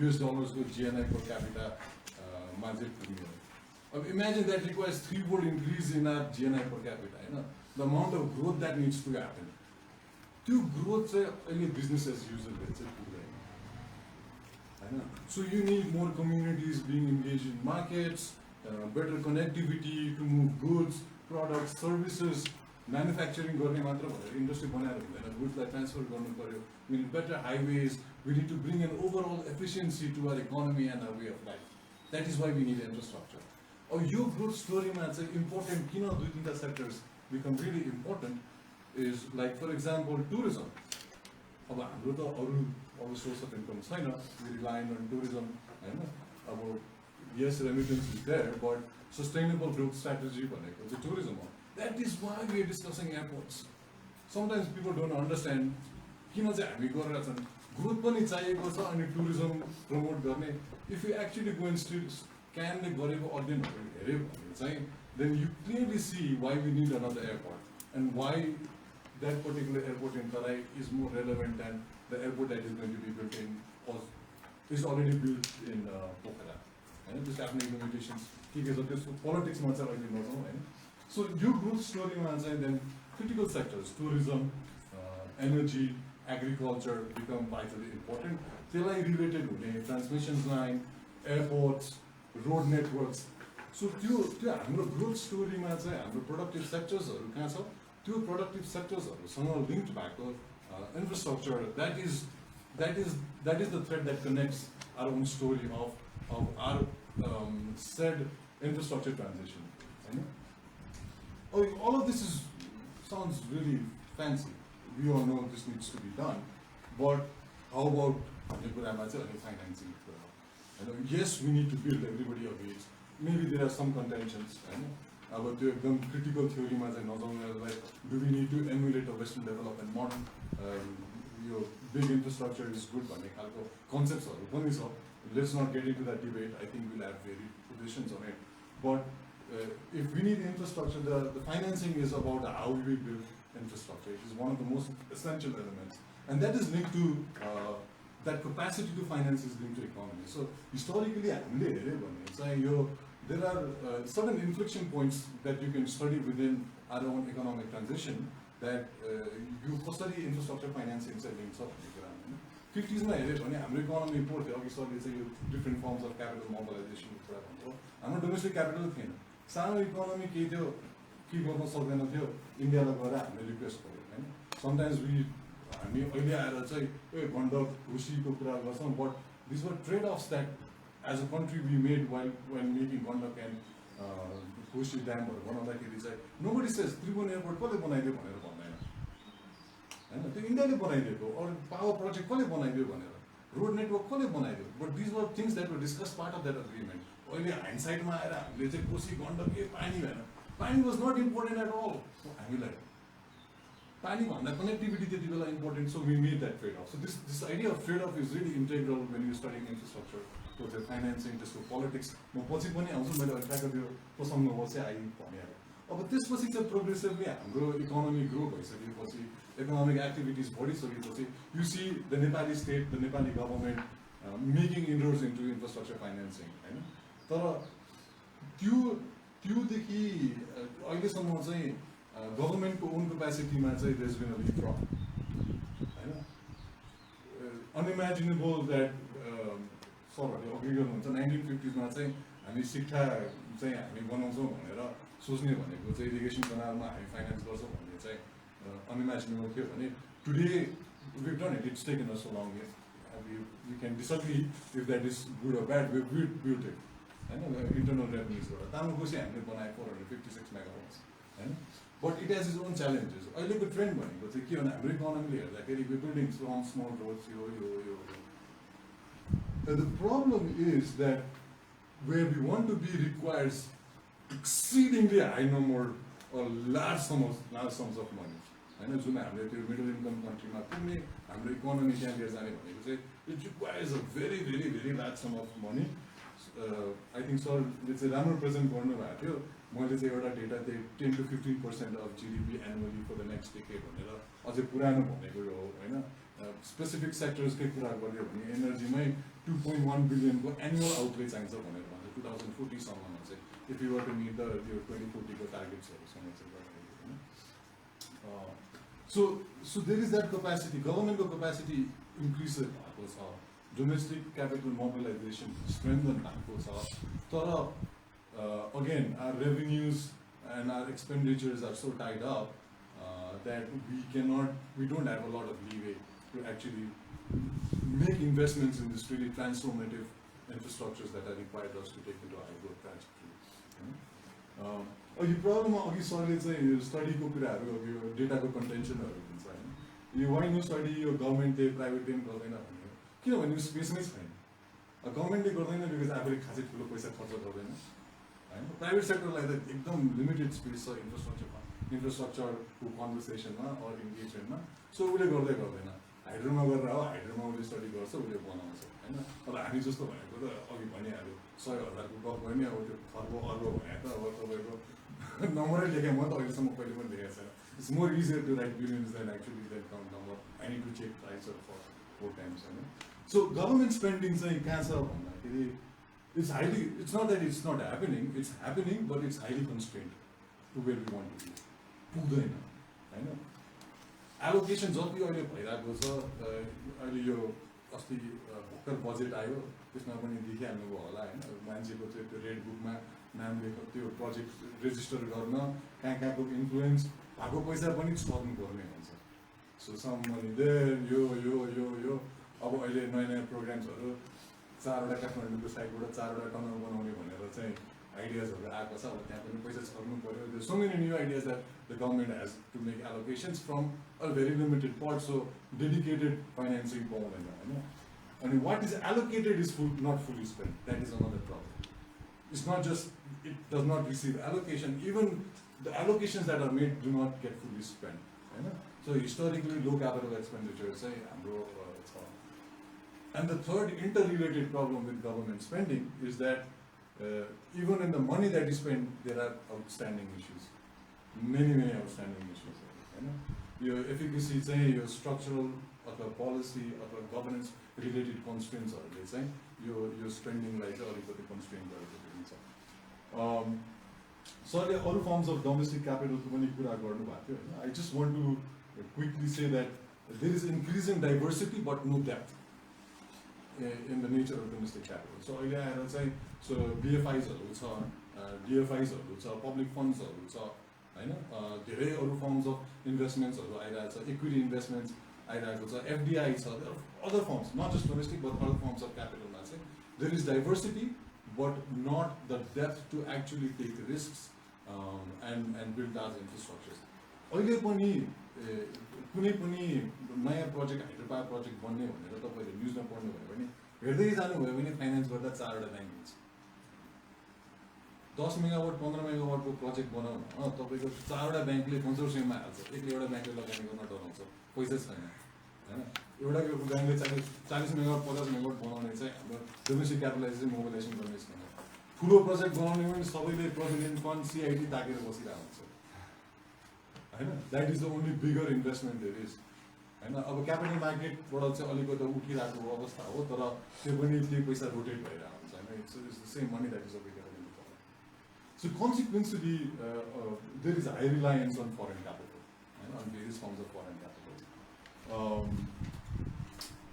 Speaker 3: US dollars को GNI per capita मा चाहिँ पुग्ने हो. अब imagine that requires 3-fold increase in our GNI per capita, होइन? The amount of growth that needs to happen. त्यो growth चाहिँ अहिले business as usual ले चाहिँ पुग्दैन, होइन? So you need more communities being engaged in markets, better connectivity to move goods, products, services. Manufacturing गर्ने मात्र भनेर industry बनाएर हुँदैन, goods लाई transfer गर्नु पर्यो. We need better highways. We need to bring an overall efficiency to our economy and our way of life. That is why we need infrastructure. अब यो growth story मा चाहिँ important किन 2-3 sectors become really important is like for example tourism. अब हाम्रो त अरू source of income छैन, we rely on tourism, हैन? अब yes, remittance is there, but sustainable growth strategy भनेको चाहिँ tourism हो. That is why we are discussing airports. Sometimes people don't understand किन चाहिँ हामी गरेर छन्. Growth पनि चाहिएको छ अनि tourism promote गर्ने. If you actually go and scan ले गरेको अध्ययनहरू हेर्यो भने चाहिँ then you clearly see why we need another airport and why that particular airport in Tarai is more relevant than the airport that is going to be built in or is already built in Pokhara. And this happening limitations. Politics मा चाहिँ अहिले नजाउँ, हैन? So your growth story मा चाहिँ then critical sectors, tourism, energy, agriculture become vitally important. त्यसलाई related हुने transmission line, airports, road networks. So त्यो हाम्रो growth story मा चाहिँ हाम्रो productive sectors हरू कहाँ छ? त्यो productive sectors हरूसँग linked भएको infrastructure, that is the thread that connects our own story of our said infrastructure transition. All of this sounds really fancy. We all know this needs to be done, but how about financing? Yes, we need to build, everybody agrees. Maybe there are some contentions. About the critical theory, like, do we need to emulate a Western development model? Your big infrastructure is good, concepts are. Let's not get into that debate. I think we'll have varied positions on it. But if we need infrastructure, the financing is about how we build infrastructure. It is one of the most essential elements. And that is linked to, that capacity to finance is linked to economy. So historically, there are certain inflection points that you can study within our own economic transition that you study infrastructure financing linked up. 50s मा हेर्यो भने हाम्रो economy पोर थियो, अघि सरले चाहिँ यो different firms of capital मोबिलाइजेसनको कुरा भन्थ्यो. हाम्रो डोमेस्टिक क्यापिटल थिएन, सानो इकोनोमी केही थियो, के गर्न सक्दैन थियो, इन्डियालाई गएर हामीले रिक्वेस्ट गर्यो, हैन? समटाइम्स हामी अहिले आएर चाहिँ गण्डक खुसीको कुरा गर्छौँ, but this were trade offs that as a country we made when making Gandak and Kosi ड्यामहरू बनाउँदाखेरि चाहिँ नोबडी सेज त्रिभुवन एयरपोर्ट कसले बनाइदियो भनेर भन्दैन, हैन? त्यो इन्डियाले बनाइदिएको, अरू पावर प्रोजेक्ट कसले बनाइदियो भनेर, रोड नेटवर्क कसले बनाइदियो, but these were things that were discuss part of that agreement. अहिले हाइन्डसाइडमा आएर हामीले चाहिँ कोसी गण्डक पानी भएन, पानी was not important at all हामीलाई. पानी भन्दा कनेक्टिभिटी त्यति बेला important, so we made that trade off. So this idea of trade off is really integral when you studying infrastructure, त्यो फाइनेन्सिङ, त्यसको पोलिटिक्स. म पछि पनि आउँछु, मैले अहिले ट्याकल त्यो प्रसङ्गमा चाहिँ भनिहालेँ. अब त्यसपछि चाहिँ प्रोग्रेसिभली हाम्रो इकोनोमी ग्रो भइसकेपछि, इकोनोमिक एक्टिभिटिज बढिसकेपछि, you see the Nepali state, the Nepali government making inroads into infrastructure financing, होइन? तर त्योदेखि अहिलेसम्म चाहिँ गभर्मेन्टको ओन क्यापेसिटीमा चाहिँ there is been a leapfrog, हैन? अनइमेजिनेबल द्याट सरहरूले अघि गर्नुहुन्छ 1950s मा चाहिँ हामी शिक्षा चाहिँ हामी बनाउँछौँ भनेर सोच्ने भनेको चाहिँ इरिगेसन कनालमा हामी फाइनेन्स गर्छौँ भन्ने चाहिँ अनइमेजिनेबल थियो भने today we've done it, it's taken us so long. We can disagree if that is good or bad. We've built it. Internal revenues. Tamagosi हामीले बनाए 456 megawatts. But it has its own challenges. अहिलेको trend भनेको चाहिँ के भने हाम्रो इकोनोमीले हेर्दाखेरि we're building small roads. The problem is that where we want to be requires exceedingly high number or large sums of money. जुन हामीले त्यो मिडल इन्कम कन्ट्रीमा पुग्ने हाम्रो इकोनोमी त्यहाँ लिएर जाने भनेको चाहिँ it requires a very very very large some of money. I think सरले चाहिँ राम्रो प्रेजेन्ट गर्नुभएको थियो. मैले चाहिँ एउटा डेटा चाहिँ 10 to 15% of GDP annually for the next decade भनेर अझै पुरानो भनेको यो हो, होइन? स्पेसिफिक सेक्टर्सकै कुरा गर्यो भने एनर्जीमै 2.1 बिलियनको एनुअल आउटले चाहिन्छ भनेर भन्छ 2040 सम्ममा चाहिँ if you were to meet the यो 2040 को टार्गेट्सहरूसँग चाहिँ गर्दाखेरि होइन so there is that capacity गभर्मेन्टको क्यापेसिटी इन्क्रिज भएको छ डोमेस्टिक क्यापिटल मोबिलाइजेसन स्ट्रेन्थन भएको छ तर again our revenues and our expenditures are so tied up that we don't have a lot of leeway to actually make investments in this really transformative infrastructures that are required for us to take into our growth trajectory. यो प्रब्लममा अघि सरले चाहिँ यो स्टडीको कुराहरू अब यो डेटाको कन्टेन्सनहरू हुन्छ होइन यो वाइ नो स्टडी यो गभर्मेन्टले प्राइभेटले पनि गर्दैन भन्ने किनभने यो स्पेसमै छैन गभर्मेन्टले गर्दैन बिकज आफूले खासै ठुलो पैसा खर्च गर्दैन होइन प्राइभेट सेक्टरलाई त एकदम लिमिटेड स्पेस छ इन्फ्रास्ट्रक्चरको कन्भर्सेसनमा अर इन्गेजमेन्टमा सो उसले गर्दैन हाइड्रोमा गरेर हो हाइड्रोमा उसले स्टडी गर्छ उसले बनाउँछ होइन अब हामी जस्तो भनेको त अघि भनिहाल्यो 100,000को गफ भयो नि अब त्यो खर्ब अर्ब भने त अब तपाईँको नम्बरै लेखेँ म त अहिलेसम्म कहिले पनि देखेको छैन it's more easier to write billions than actually than count number I need to check price for 4 times होइन सो गभर्मेन्ट स्पेन्डिङ चाहिँ कहाँ छ भन्दाखेरि it's not that it's not happening but it's highly constrained to where we want to be पुग्दैन होइन allocation जति अहिले भइरहेको छ अहिले यो अस्ति भर्खर बजेट आयो त्यसमा पनि देखिहाल्नुभयो होला होइन मान्छेको चाहिँ त्यो रेड बुकमा नाम लेख त्यो प्रोजेक्ट रेजिस्टर गर्न कहाँको इन्फ्लुएन्स भएको पैसा पनि छर्नुपर्ने हुन्छ सो सम मनी देयर यो अब अहिले नयाँ प्रोग्राम्सहरू 4वटा काठमाडौँको साइडबाट 4वटा टनल बनाउने भनेर चाहिँ आइडियाजहरू आएको छ अब त्यहाँ पनि पैसा छर्नु पऱ्यो so many new ideas that the government has to make allocations from a very limited part so dedicated financing पाउँदैन होइन अनि what is allocated is not fully spend that is another problem it's not just it does not receive allocation even the allocations that are made do not get fully spend होइन so historically low capital expenditure चाहिँ हाम्रो छ and the third interrelated problem with government spending is that even in the money that is spent, there are outstanding issues. Many outstanding issues. Your efficacy, your structural or policy or governance related constraints are there. Your spending like or the constraint. So all forms of domestic capital. I just want to quickly say that there is increasing diversity but no depth in the nature of domestic capital. So अहिले आएर चाहिँ so BFIsहरू छ DFIsहरू छ public fundsहरू छ हैन धेरै अरू forms of investmentsहरू आइरहेको छ equity investments आइरहेको छ FDI छ other forms not just domestic but other forms of capital मा चाहिँ there is diversity but not the depth to actually take risks and build those infrastructures. अहिले पनि कुनै पनि नयाँ प्रोजेक्ट हाइड्रो पावर प्रोजेक्ट बन्ने भनेर तपाईले न्युजमा पढ्नु भयो भने हेर्दै जानुभयो भने फाइनान्स गर्दा 4वटा ब्याङ्क हुन्छ 10 मेगावाट 15 मेगावाटको प्रोजेक्ट बनाउन तपाईको 4वटा ब्याङ्कले कन्सोर्सियममा हाल्छ एकले एउटा ब्याङ्कले लगानी गर्न डराउँछ पैसा छैन हैन एउटा ब्याङ्कले 40 मेगावाट 50 मेगावाट बनाउने चाहिँ हाम्रो डोमेस्टिक क्यापिटलाइजेसन मोबिलाइजेसन गर्ने छैन ठुलो प्रोजेक्ट बनाउने भने सबैले प्रोभिडेन्ट फन्ड CIT ताकेर बसिरहेको हुन्छ हैन that is the only bigger investment there is हैन अब क्यापिटल मार्केटबाट चाहिँ अलिकति उठिरहेको अवस्था हो तर त्यो पनि त्यही पैसा रोटेट भइरहेको हुन्छ हैन it's the same money that is available in the foreign so consequently there is high reliance on foreign capital हैन on various firms of foreign capital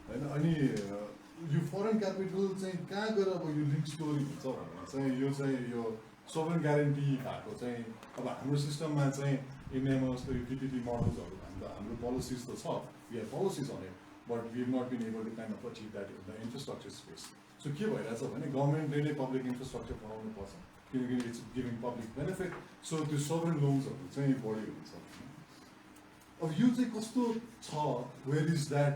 Speaker 3: हैन अनि यो फरेन क्यापिटल चाहिँ कहाँ गएर अब यो लिङ्क स्टोरी हुन्छ भनेर चाहिँ यो सोभरेन ग्यारेन्टी भएको चाहिँ अब हाम्रो सिस्टममा चाहिँ इन्डियामा जस्तो यो PPP मोडल्सहरू हाम्रो पोलिसिज त छ we have policies on it but we have not been able to kind of achieve that in the infrastructure space so के भइरहेछ भने गभर्मेन्टले पब्लिक इन्फ्रास्ट्रक्चर बनाउनु पर्छ किनकि it's giving public benefit so त्यो सोभरेन लोन्सहरू चाहिँ बढी हुन्छ अब यो चाहिँ कस्तो छ where is that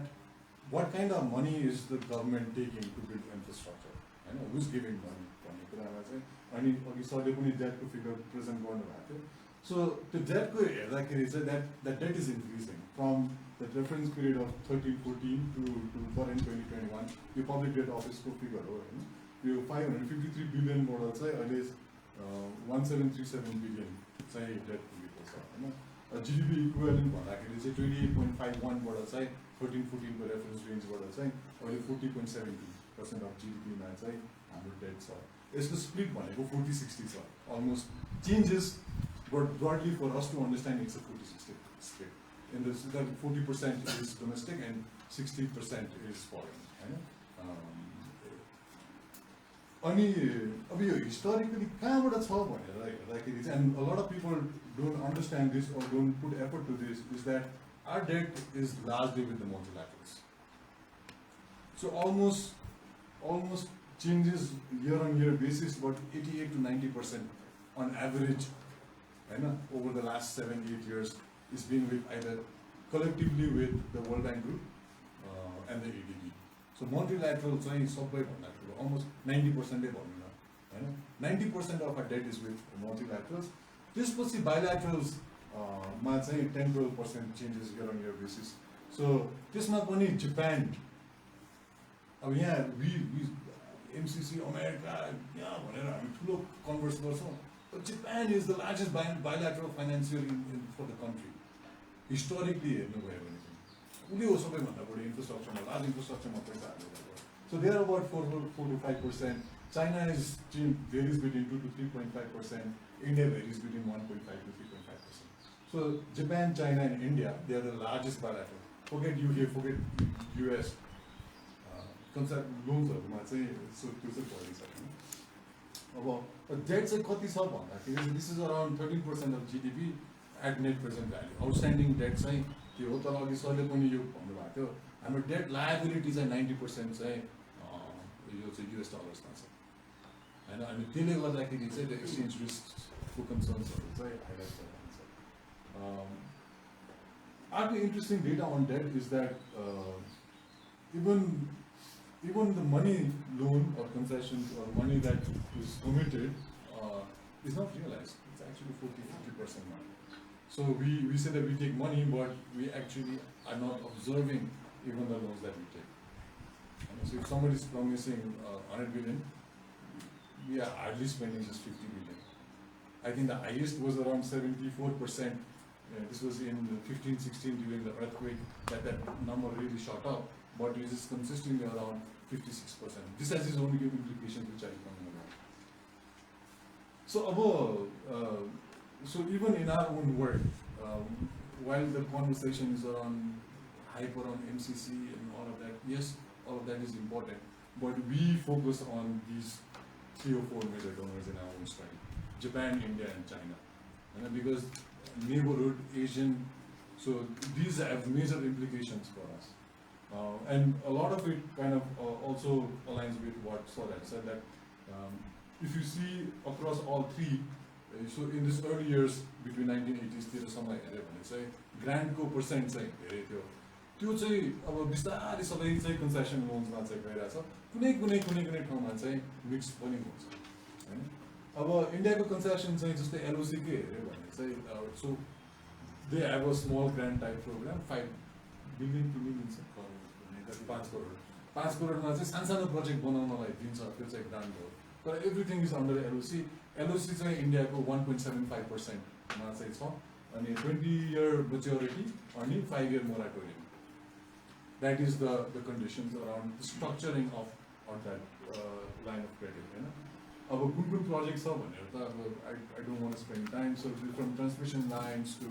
Speaker 3: what kind of money is the government taking to build infrastructure होइन हुज गिभिङ मनी भन्ने कुरामा चाहिँ अनि अघि सरले पनि डेटको फिगर प्रेजेन्ट गर्नुभएको थियो सो त्यो डेटको हेर्दाखेरि चाहिँ that debt is increasing from the reference period of 13-14 to current 2021 यो पब्लिक डेट अफिसको फिगर हो होइन यो 553 बिलियनबाट चाहिँ अहिले 1737 बिलियन चाहिँ डेट पुगेको छ होइन GDP इक्विभ्यालेन्ट भन्दाखेरि चाहिँ 28.51 बाट चाहिँ 13-14 को रेफरेन्स रेन्जबाट चाहिँ अहिले 40.70% अफ GDP-मा चाहिँ हाम्रो डेट छ। यसको स्प्लिट भनेको 40-60 छ almost changes, but broadly for us to understand it's a 40-60 split in the 40% is domestic and 60% is foreign होइन। अनि अब यो हिस्टोरिकली कहाँबाट छ भनेर हेर्दाखेरि चाहिँ, and a lot of people don't understand this or don't put effort to this, is that our debt is largely with the multilaterals. So almost changes year on year basis, but 88 to 90% on average, over the last 7-8 years is being with either collectively with the World Bank Group and the ADB. So multilateral almost 90% 90% of our debt is with multilaterals. This was the bilaterals 10-12% changes year on year basis. So this not only Japan. We MCC America converse गर्छौं, but Japan is the largest bilateral financier for the country. Historically, infrastructure, large infrastructure. So they are about 4 to 5%. China varies between 2 to 3.5%. India varies between 1.5 to 3.5%. So Japan, China, and India, they are the largest bilateral. Forget UK, forget US. Concept loans so debt this is around 13% of GDP at net present value. Outstanding debt our debt liabilities are 90% US dollars. And the exchange risks for concerns other interesting data on debt is that even the money loan or concessions or money that is committed is not realized. It's actually 40-50% money. So we say that we take money, but we actually are not observing even the loans that we take. So if somebody is promising 100 billion, we are hardly spending just 50 billion. I think the highest was around 74%. This was in 15-16 during the earthquake that number really shot up, but it is consistently around 56%. This has its own implications which are coming around. So even in our own work, while the conversation is around hype around MCC and all of that, yes, all of that is important, but we focus on these 3 or 4 major donors in our own study: Japan, India, and China. Because neighborhood, Asian, so these have major implications for us. And a lot of it kind of also aligns with what Saurabh said, that if you see across all 3, so in this early years between 1980s to somewhere grant co percent त्यो चाहिँ अब बिस्तारै सबै चाहिँ concession लोन्समा चाहिँ गइरहेछ, कुनै ठाउँमा चाहिँ मिक्स पनि हुन्छ हैन। अब इन्डियाको कन्सेसन चाहिँ जस्तै एलओसी के हेर्यो भने चाहिँ so they have a small grant type program 5 billion to million 5 करोडमा चाहिँ सानो प्रोजेक्ट बनाउनलाई दिन्छ, त्यो चाहिँ ग्रान्ट हो। तर everything is under LOC. LOC चाहिँ इन्डियाको 1.75% मा चाहिँ छ, अनि 20-year maturity अनि 5-year moratorium. That is the conditions around the structuring of that line of credit. अब कुन projects छ भनेर त अब I don't want to spend time. So from transmission lines to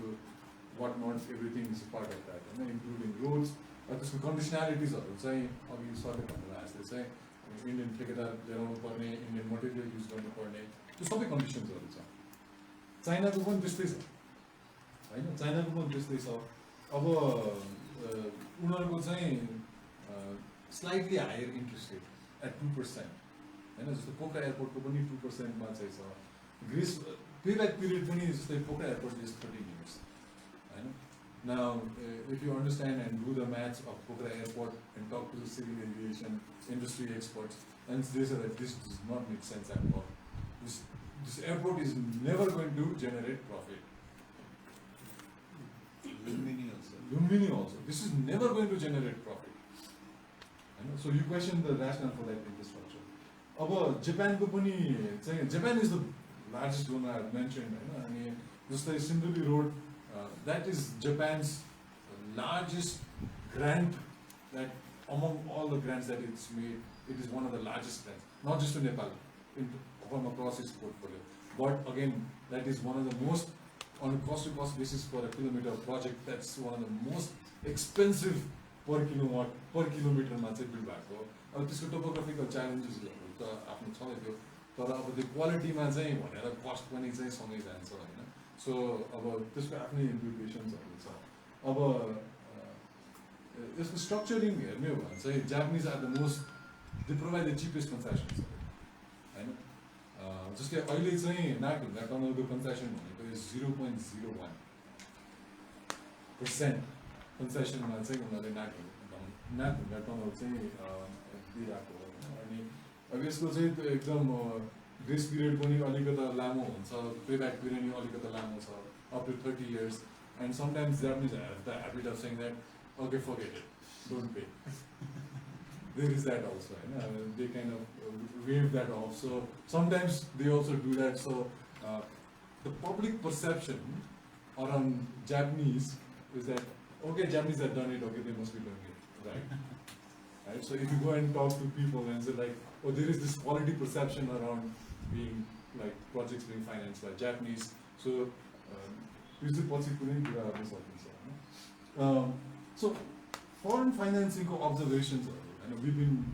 Speaker 3: whatnot, everything is part of that, including roads. त्यसको conditionalitiesहरु चाहिँ अघि सरले भन्नुभएको जस्तै चाहिँ इन्डियन ठेकेदार ल्याउनु पर्ने, इन्डियन मटेरियल युज गर्नु पर्ने, त्यो सबै कन्डिसन्सहरु छ। चाइनाको पनि त्यस्तै छ हैन, चाइनाको पनि त्यस्तै छ। अब उनीहरुको चाहिँ slightly higher interest rate at 2%, हैन, जस्तो पोखरा एयरपोर्टको पनि 2% मा चाहिँ छ। ग्रीस पेब्याक पिरियड पनि जस्तै पोखरा एयरपोर्ट इज 30 years, हैन। Now, if you understand and do the maths of Pokhara Airport and talk to the civil aviation industry experts, and they say that this does not make sense at all. This airport is never going to generate profit. Lumini also. This is never going to generate profit. So you question the rationale for that infrastructure. About Japan, Japan is the largest donor I have mentioned. Just like Sinduli Road, that is Japan's largest grant, that among all the grants that it's made, it is one of the largest grants, not just to Nepal, from across its portfolio. But again, that is one of the most, on a cost-to-cost basis for a kilometer project, that's one of the most expensive per kilowatt, per kilometer मा चाहिँ build भएको. अब त्यसको topographical च्यालेन्जेसहरू त आफ्नो छँदै थियो, तर अब त्यो क्वालिटीमा चाहिँ भनेर कस्ट पनि चाहिँ सँगै जान्छ हैन. सो अब त्यसको आफ्नै इम्प्लिकेसन्सहरू छ. अब यसको स्ट्रक्चरिङ हेर्ने हो भने चाहिँ Japanese are the most, they provide the cheapest concessions हैन. जस्तै अहिले चाहिँ नागढुङ्गा टनलको कन्सेसन भनेको 0.01% कन्सेसनमा चाहिँ उनीहरूले नागढुङ्गा टनल चाहिँ दिइरहेको हो. अनि अब यसको चाहिँ त्यो एकदम ग्रेस पिरियड पनि अलिकति लामो हुन्छ, पेब्याक पिरियड पनि अलिकति लामो छ, up to 30 years. And sometimes Japanese have the habit of saying that, okay, forget it, don't pay. There is that also, they kind of wave that off. So sometimes they also do that. So the public perception around Japanese is that, okay, Japanese have done it, okay, they must be doing it, right? Right? So if you go and talk to people and say like, oh, there is this quality perception around being like projects being financed by Japanese. So so foreign financing observations, and I've been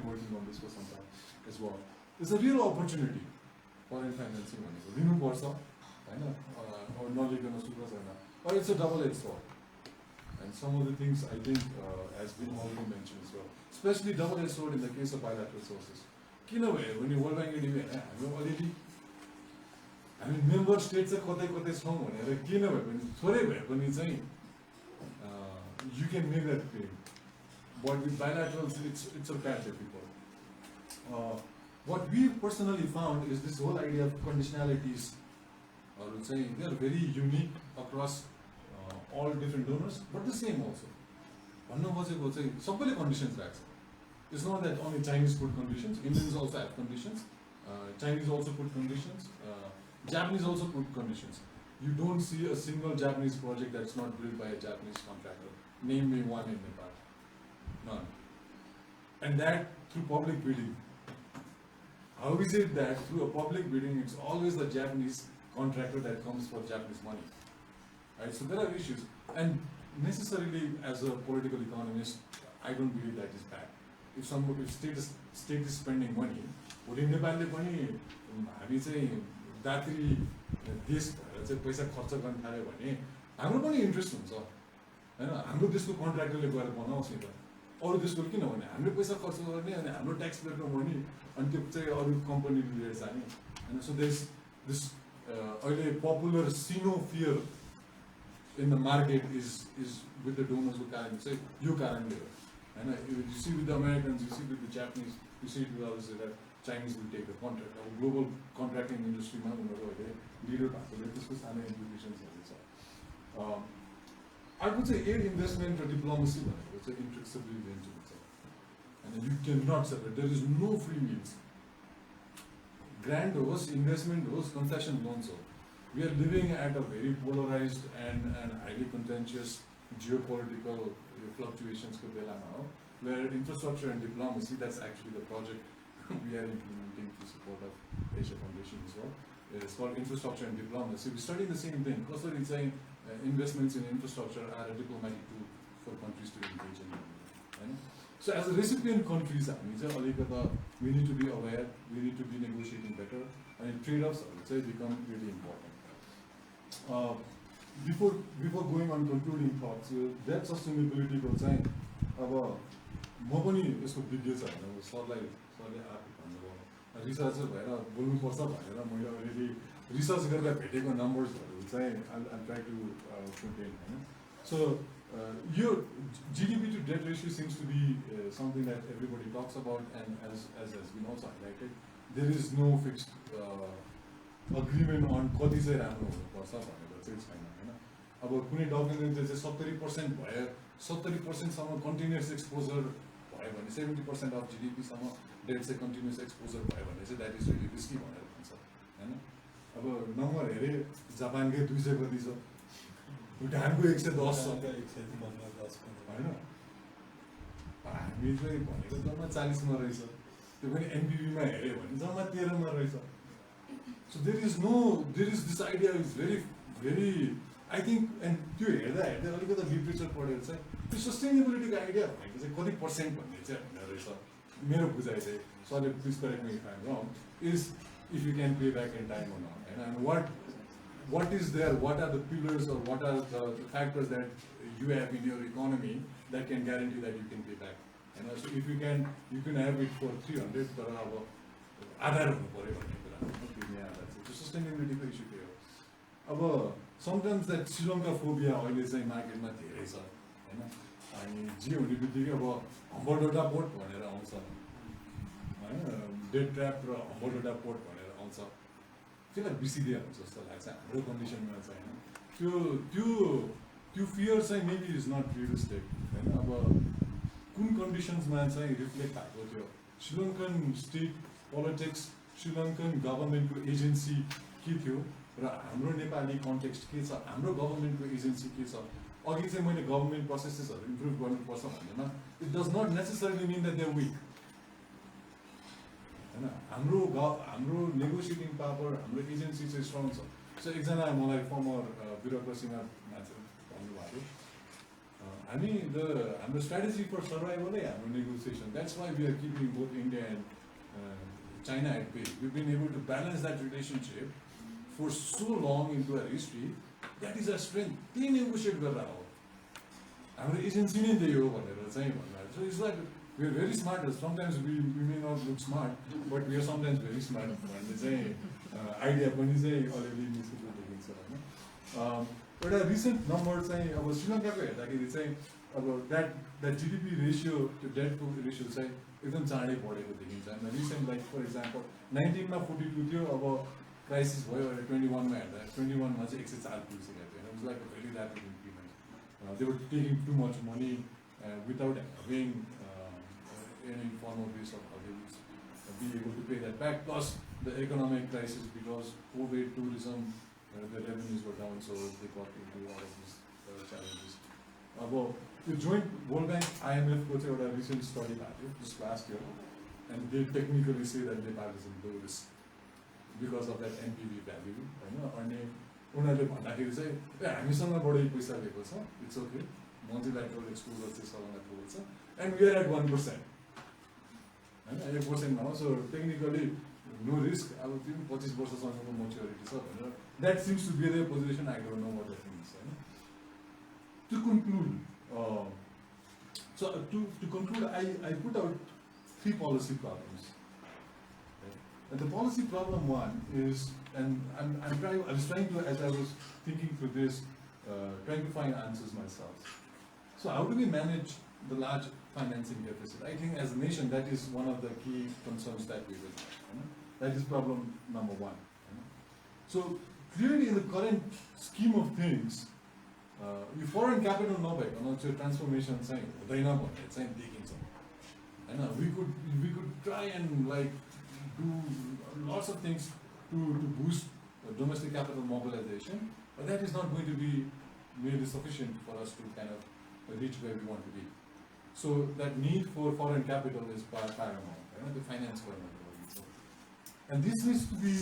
Speaker 3: working on this for some time as well. There's a real opportunity foreign financing or it's a double-edged sword. And some of the things I think has been already mentioned as well. Especially double-edged sword in the case of bilateral sources. When you World Bank already, I mean, member states are you can make that claim. But with bilaterals, it's a bad difficult. What we personally found is this whole idea of conditionalities. I would say they are very unique across all different donors, but the same also. Conditions. It's not that only Chinese put conditions, Indians also have conditions, Chinese also put conditions, Japanese also put conditions. You don't see a single Japanese project that's not built by a Japanese contractor. Name me one in Nepal. None. And that through public bidding. How is it that through a public bidding, it's always the Japanese contractor that comes for Japanese money? Right? So there are issues. And necessarily, as a political economist, I don't believe that is bad. If state is spending money, would in Nepal हामी चाहिँ दात्री देश भएर चाहिँ पैसा खर्च गर्न थाल्यो भने हाम्रो पनि इन्ट्रेस्ट हुन्छ हैन. हाम्रो देशको कन्ट्र्याक्टरले गएर बनाओस् नि त. अरू देशको किन भने हामीले पैसा खर्च गर्ने अनि हाम्रो ट्याक्स पेयरको मनी अनि त्यो चाहिँ अरू कम्पनीले लिएर जाने हैन. सो this अहिले popular sino fear in the market is with the donors को कारण चाहिँ यो कारणले हो हैन. You see with the Americans, you see with the Japanese, you see with others that Chinese will take the contract. Our global contracting industry मा उनीहरु अहिले leader भएकोले त्यसको सानो implications छ. I would say aid investment or diplomacy भनेको चाहिँ intricately linked to each other. And you cannot separate. There is no free meals. Grant host, investment host, concession loans. We are living at a very polarized and highly contentious geopolitical fluctuations where infrastructure and diplomacy, that's actually the project we are implementing to support of Asia Foundation as well. It's called infrastructure and diplomacy. We're studying the same thing. Also, it's saying investments in infrastructure are a diplomatic tool for countries to engage in. So as a recipient countries, we need to be aware, we need to be negotiating better, and trade-offs become really important. Before going on concluding thoughts, debt sustainability को चाहिँ अब म पनि यसको विज्ञ छ हैन. सरले आफै भन्नुभयो रिसर्चर भएर बोल्नुपर्छ भनेर मैले अलरेडी रिसर्च गरेर भेटेको नम्बर्सहरु चाहिँ I'll try to put in हैन. So your GDP to debt ratio seems to be something that everybody talks about, and as has been also highlighted, there is no fixed agreement on कति चाहिँ राम्रो हुनुपर्छ भनेर चाहिँ छैन हैन. अब कुनै डकुमेन्टले चाहिँ 70% भयो 70% सम्म कन्टिन्युअस एक्सपोजर भयो भने 70% अफ जीडीपी सम्म डेट चाहिँ कन्टिन्युअस एक्सपोजर भयो भने चाहिँ द्याट इज रियली रिस्की भनेर भन्छ हैन. अब नम्बर हेरे जापानकै 200 कति छ भुटानको 110 छ
Speaker 2: भुटानको 110
Speaker 3: होइन हामी चाहिँ भनेको जम्मा 40 मा रहेछ त्यो पनि एनपिभीमा हेऱ्यो भने जम्मा 13 मा रहेछ so there is this idea is very I think and त्यो हेर्दा अलिकति लिटरेचर पढेर चाहिँ त्यो सस्टेनेबिलिटीको आइडिया भनेको चाहिँ कति पर्सेन्ट भन्ने चाहिँ हुँदो रहेछ मेरो बुझाइ चाहिँ सरले please correct me if I am wrong is if you can pay back in time on होइन and what is there, what are the pillars or what are the factors that you have in your economy that can guarantee that you can pay back. And so if you can have it for 300, तर अब आधार हुनु पर्यो भन्ने कुरा तिर्ने आधार चाहिँ त्यो सस्टेनेबिलिटीको issue के हो अब समटाइम्स द्याट श्रीलङ्का फोबिया अहिले चाहिँ मार्केटमा धेरै छ होइन अनि जे हुने बित्तिकै अब हम्बरडोटा पोर्ट भनेर आउँछ होइन डेड ट्र्याप र हम्बरडोटा पोर्ट भनेर आउँछ त्यसलाई बिर्सिदिया हुन्छ जस्तो लाग्छ हाम्रो कन्डिसनमा चाहिँ होइन त्यो फियर चाहिँ मेबी इज नट रियलिस्टिक होइन अब कुन कन्डिसन्समा चाहिँ रिफ्लेक्ट भएको थियो श्रीलङ्कन स्टेट पोलिटिक्स श्रीलङ्कन गभर्मेन्टको एजेन्सी के थियो र हाम्रो नेपाली कन्टेक्स्ट के छ हाम्रो गभर्मेन्टको एजेन्सी के छ अघि चाहिँ मैले गभर्मेन्ट प्रोसेसेसहरू इम्प्रुभ गर्नुपर्छ भन्दैमा it does not necessarily mean that they are weak होइन हाम्रो नेगोसिएटिङ पावर हाम्रो एजेन्सी चाहिँ स्ट्रङ छ सो एकजना मलाई फर्मर ब्युरोक्रेसीमा मान्छे भन्नुभएको हामी हाम्रो स्ट्राटेजी फर सर्भाइभलै हाम्रो negotiation that's why we are keeping both India and China at bay we been able to balance that relationship for so long in to our history that is a strength त्यही negotiate गरेर हो हाम्रो agency नै त्यही हो भनेर चाहिँ भन्नुभएको so it's like we are very smart. Sometimes we may not look smart, but we are sometimes very smart. भन्ने चाहिँ आइडिया पनि चाहिँ अलिअलि निस्केको देखिन्छ होइन एउटा रिसेन्ट नम्बर चाहिँ अब श्रीलङ्काको हेर्दाखेरि चाहिँ अब द्याट जिडिपी रेसियो त्यो डेटको रेसियो चाहिँ एकदम चाँडै बढेको देखिन्छ होइन रिसेन्ट लाइक फर इक्जाम्पल 19मा 42 थियो अब क्राइसिस भयो 21मा हेर्दा 21मा चाहिँ 104 पुगिसकेको थियो होइन like very rapid increment they were taking too much money without having any formal ways of how they would be able to pay that back, plus the economic crisis because COVID, tourism, the revenues were down, so they got into all of these challenges. About the joint World Bank, IMF got a recent study just last year, and they technically say that Nepal is in low risk because of that NPV value. अनि उनीहरूले भन्दाखेरि चाहिँ हामीसँग बढी पैसा दिएको छ it's okay multilateral exposure चाहिँ सबैलाई पुगेको छ एन्ड वी आर एट 1%. होइन 1% हो सो टेक्निकली नो रिस्क अब त्यो 25 वर्षसम्मको मेच्योरिटी छ भनेर that seems to be their position I don't know what that means होइन to conclude so to conclude I put out 3 policy problems and the policy problem one is and I was trying to as I was thinking through this trying to find answers myself so how do we manage the large financing deficit? I think as a nation that is one of the key concerns that we will have. That is problem number 1. So clearly in the current scheme of things, यो foreign capital नभएको त्यो transformation चाहिँ हुँदैन भन्ने चाहिँ देखिन्छ होइन we could try and like do lots of things to boost domestic capital mobilization but that is not going to be really sufficient for us to kind of reach where we want to be. So that need for foreign capital is paramount, right? The finance government. And this needs to be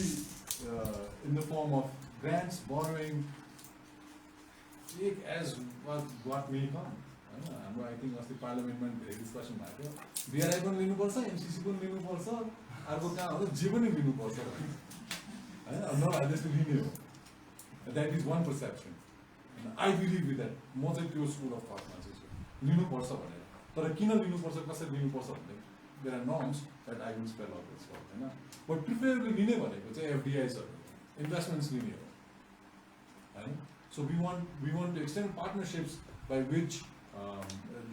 Speaker 3: in the form of grants, borrowing, take as what may come. I think as the parliament very discussion matter. BRI पनि लिनुपर्छ, MCC पनि लिनुपर्छ, अर्को कहाँ हो जे पनि लिनुपर्छ हैन न त्यस्तो लिने हो. That is one perception. And I believe with that. म चाहिँ त्यो स्कुल अफ थटमा चाहिँ लिनुपर्छ भनेर तर किन लिनुपर्छ कसरी लिनुपर्छ भन्ने there are norms that I will spell out this for हैन बट प्रिफरेबली लिने भनेको चाहिँ एफडीआईसहरु इन्भेस्टमेन्ट्स लिने हो हैन so we want to extend partnerships by which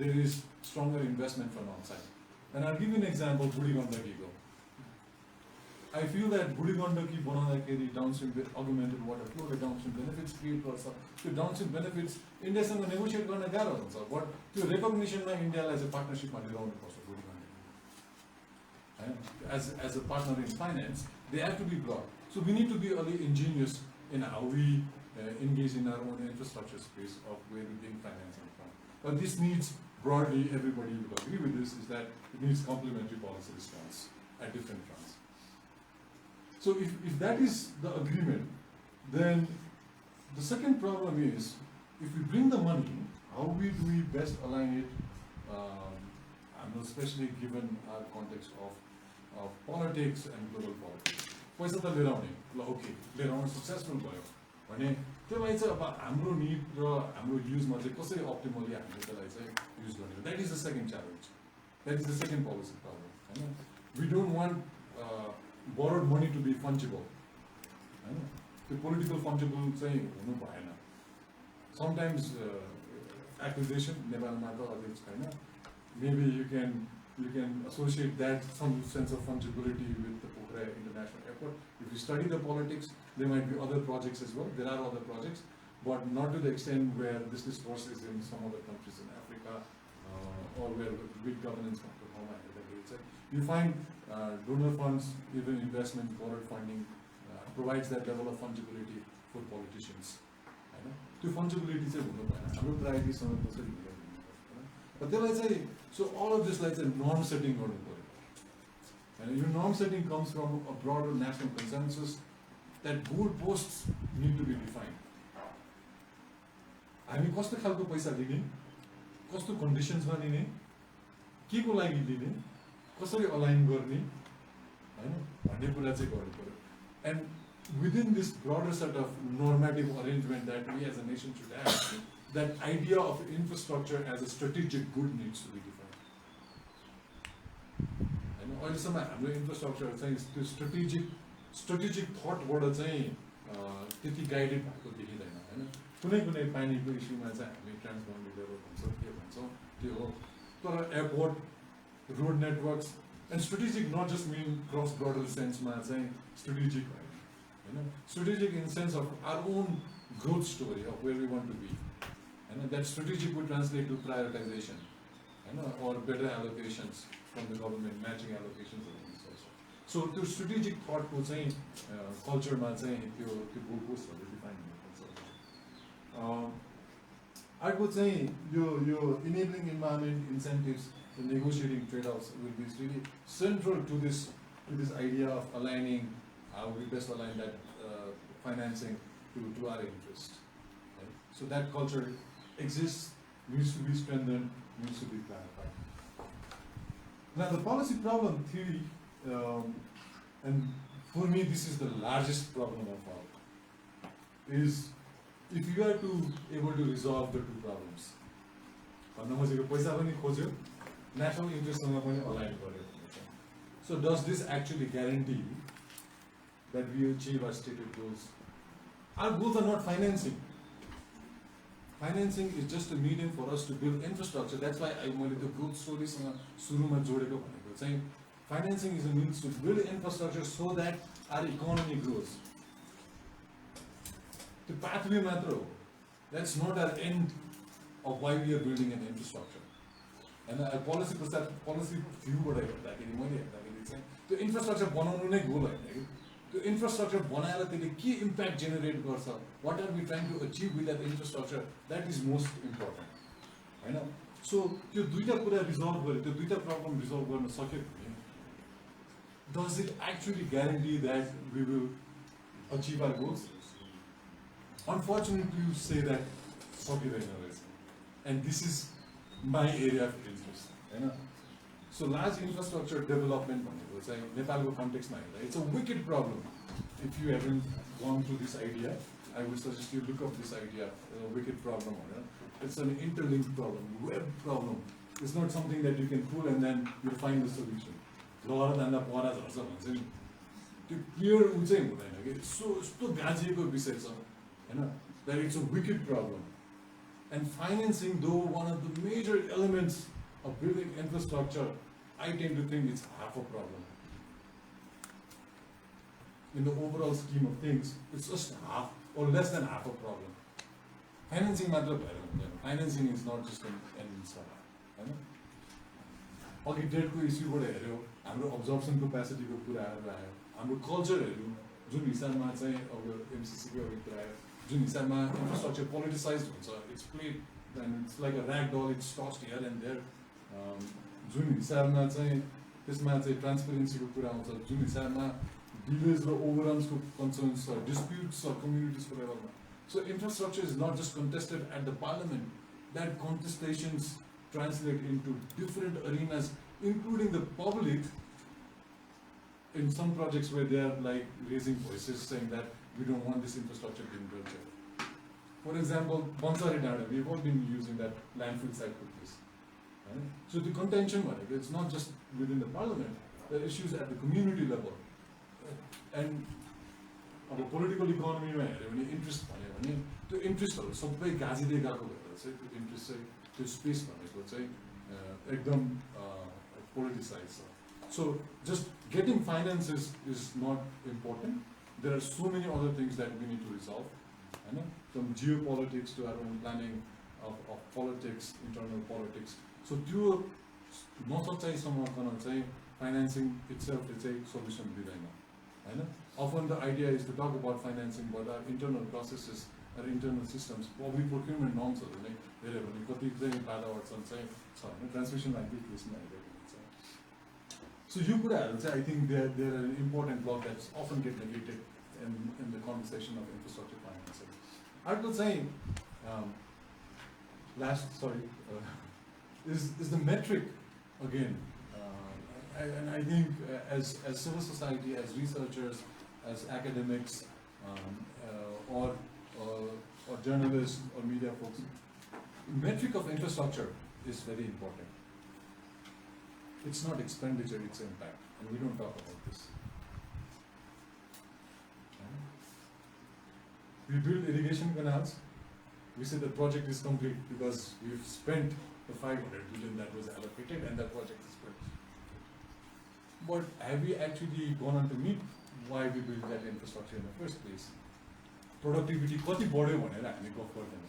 Speaker 3: there is stronger investment from outside and I give an example बुढी गण्डकीको I feel that Budhi Gandaki बनाउँदाखेरि डाउनस्ट्रिम अगुमेन्टेड वाटर फ्लोले डाउनस्ट्रिम बेनिफिट्स क्रिएट गर्छ त्यो डाउनस्ट्रिम बेनिफिट्स इन्डियासँग नेगोसिएट गर्न गाह्रो हुन्छ बट त्यो रेकग्निसनमा इन्डियालाई चाहिँ पार्टनरसिपमा लिएर आउनुपर्छ बुढी गण्डकी हैन as a partner in finance they have to be broad so we need to be अलि ingenious in how we engage in our own infrastructure space of where we bring financing from. But this needs, broadly, everybody will agree with this, is that it needs complementary policy response at different fronts. So if that is the agreement, then the second problem is, if we bring the money, how do we best align it, especially given our context of politics and global politics. पैसा त लिएर आउने ल okay लिएर आउन successful भयो भने त्यसलाई चाहिँ अब हाम्रो निड र हाम्रो युजमा चाहिँ कसरी अप्टिमली हामीले त्यसलाई चाहिँ युज गर्ने that is the second challenge that is the second policy problem हैन we don't want borrowed money to be fungible हैन त्यो पोलिटिकल फंजिबल चाहिँ हुनु भएन sometimes acquisition नेपालमा त अझै छैन maybe you can associate that some sense of fungibility with the Pokhara International Airport. If you study the politics, there might be other projects as well. There are other projects, but not to the extent where this discourse is in some other countries in Africa or where big governance comes to home. You find donor funds, even investment, borrowed funding provides that level of fungibility for politicians. The fungibility is a priority. But then I say, so all of this like a norm setting or and your norm setting comes from a broader national consensus that goalposts need to be defined. I mean, cost of halko paisa dine, cost of conditions ma dine, ke ko lagi dine, कसरी align गर्ने, हैन भन्ने कुरा चाहिँ गर्नु पर्यो. And within this broader set of normative arrangement that we as a nation should have, that idea of infrastructure as a strategic good needs to be defined. And अहिलेसम्म हाम्रो infrastructure चाहिँ त्यो strategic thought बाट चाहिँ त्यति guided भएको देखिदैन हैन. कुनै पानीको इस्युमा चाहिँ हामी ट्रान्सबोर्डर भन्छौँ के भन्छौँ त्यो हो. तर airport, road networks and strategic not just mean cross border sense ma चाहिँ strategic हैन. Strategic in sense of our own growth story of where we want to be. And that strategic would translate to prioritization, or better allocations from the government, matching allocations of things also. So, to strategic thought, culture, I would say your enabling environment incentives, the negotiating trade-offs will be really central to this idea of aligning how we best align that financing to our interest. Right? So that culture exists, needs to be strengthened, needs to be clarified. Now the policy problem theory, and for me this is the largest problem of all, is if you are able to resolve the two problems, national interest align. So does this actually guarantee that we achieve our stated goals? Our goals are not financing. Financing is just a medium for us to build infrastructure. That's why I wanted the growth stories saying financing is a means to build infrastructure so that our economy grows. The pathway matter, that's not our end of why we are building an infrastructure. And a policy view what I have saying the infrastructure goal. The infrastructure key impact generate what are we trying to achieve with that infrastructure, that is most important. I know. So you resolve the problem resolve. Does it actually guarantee that we will achieve our goals? Unfortunately, you say that and this is my area of interest. So large infrastructure development, Nepal context, it's a wicked problem. If you haven't gone through this idea, I would suggest you look up this idea, wicked problem. It's an interlinked problem, web problem. It's not something that you can pull and then you'll find the solution. It's so that it's a wicked problem. And financing, though one of the major elements of building infrastructure, I tend to think it's half a problem. In the overall scheme of things, it's just half or less than half a problem. Financing matter, financing is not just an end in sight. Okay, debt issue absorption capacity, culture, MCC जुन हिसाबमा infrastructure politicise हुन्छ, it's played and it's like a rag doll, it's tossed here and there, जुन हिसाबमा चाहिँ त्यसमा चाहिँ ट्रान्सपेरेन्सीको कुरा आउँछ, जुन हिसाबमा डिलेज र ओभररन्सको कन्सर्न्स छ, डिस्प्युट्स छ कम्युनिटिजको लेभलमा. So infrastructure is not just contested at the parliament, that contestations translate into different arenas, including the public, in some projects where they are like raising voices saying that we don't want this infrastructure being built here. For example, Bansari Dada, we've all been using that landfill site for this. Right? So the contention, it's not just within the parliament, there are issues at the community level. And our political economy, interest, the interest of सबै गाजिँदै गएको भएर चाहिँ त्यो interest चाहिँ त्यो space भनेको चाहिँ एकदम पोलिटिसाइज छ. So just getting finances is not important. There are so many other things that we need to resolve. From geopolitics to our own planning of politics, internal politics. So त्यो नसच्चाइसम्म चाहिँ financing itself is a solution दिँदैन. Often the idea is to talk about financing, but our internal processes, our internal systems, public procurement norms are like transmission line replacement. So you could add, I think they're an important block that's often get negated in the conversation of infrastructure financing. I would say is the metric again, and I think as civil society, as researchers, as academics, or journalists or media folks, metric of infrastructure is very important. It's not expenditure, it's impact, and we don't talk about this. We build irrigation canals, we say the project is complete because we've spent the 500 billion that was allocated and that project is built. But have we actually gone on to meet why we built that infrastructure in the first place? Productivity कति बढ्यो भनेर हामी गफ गर्दैन.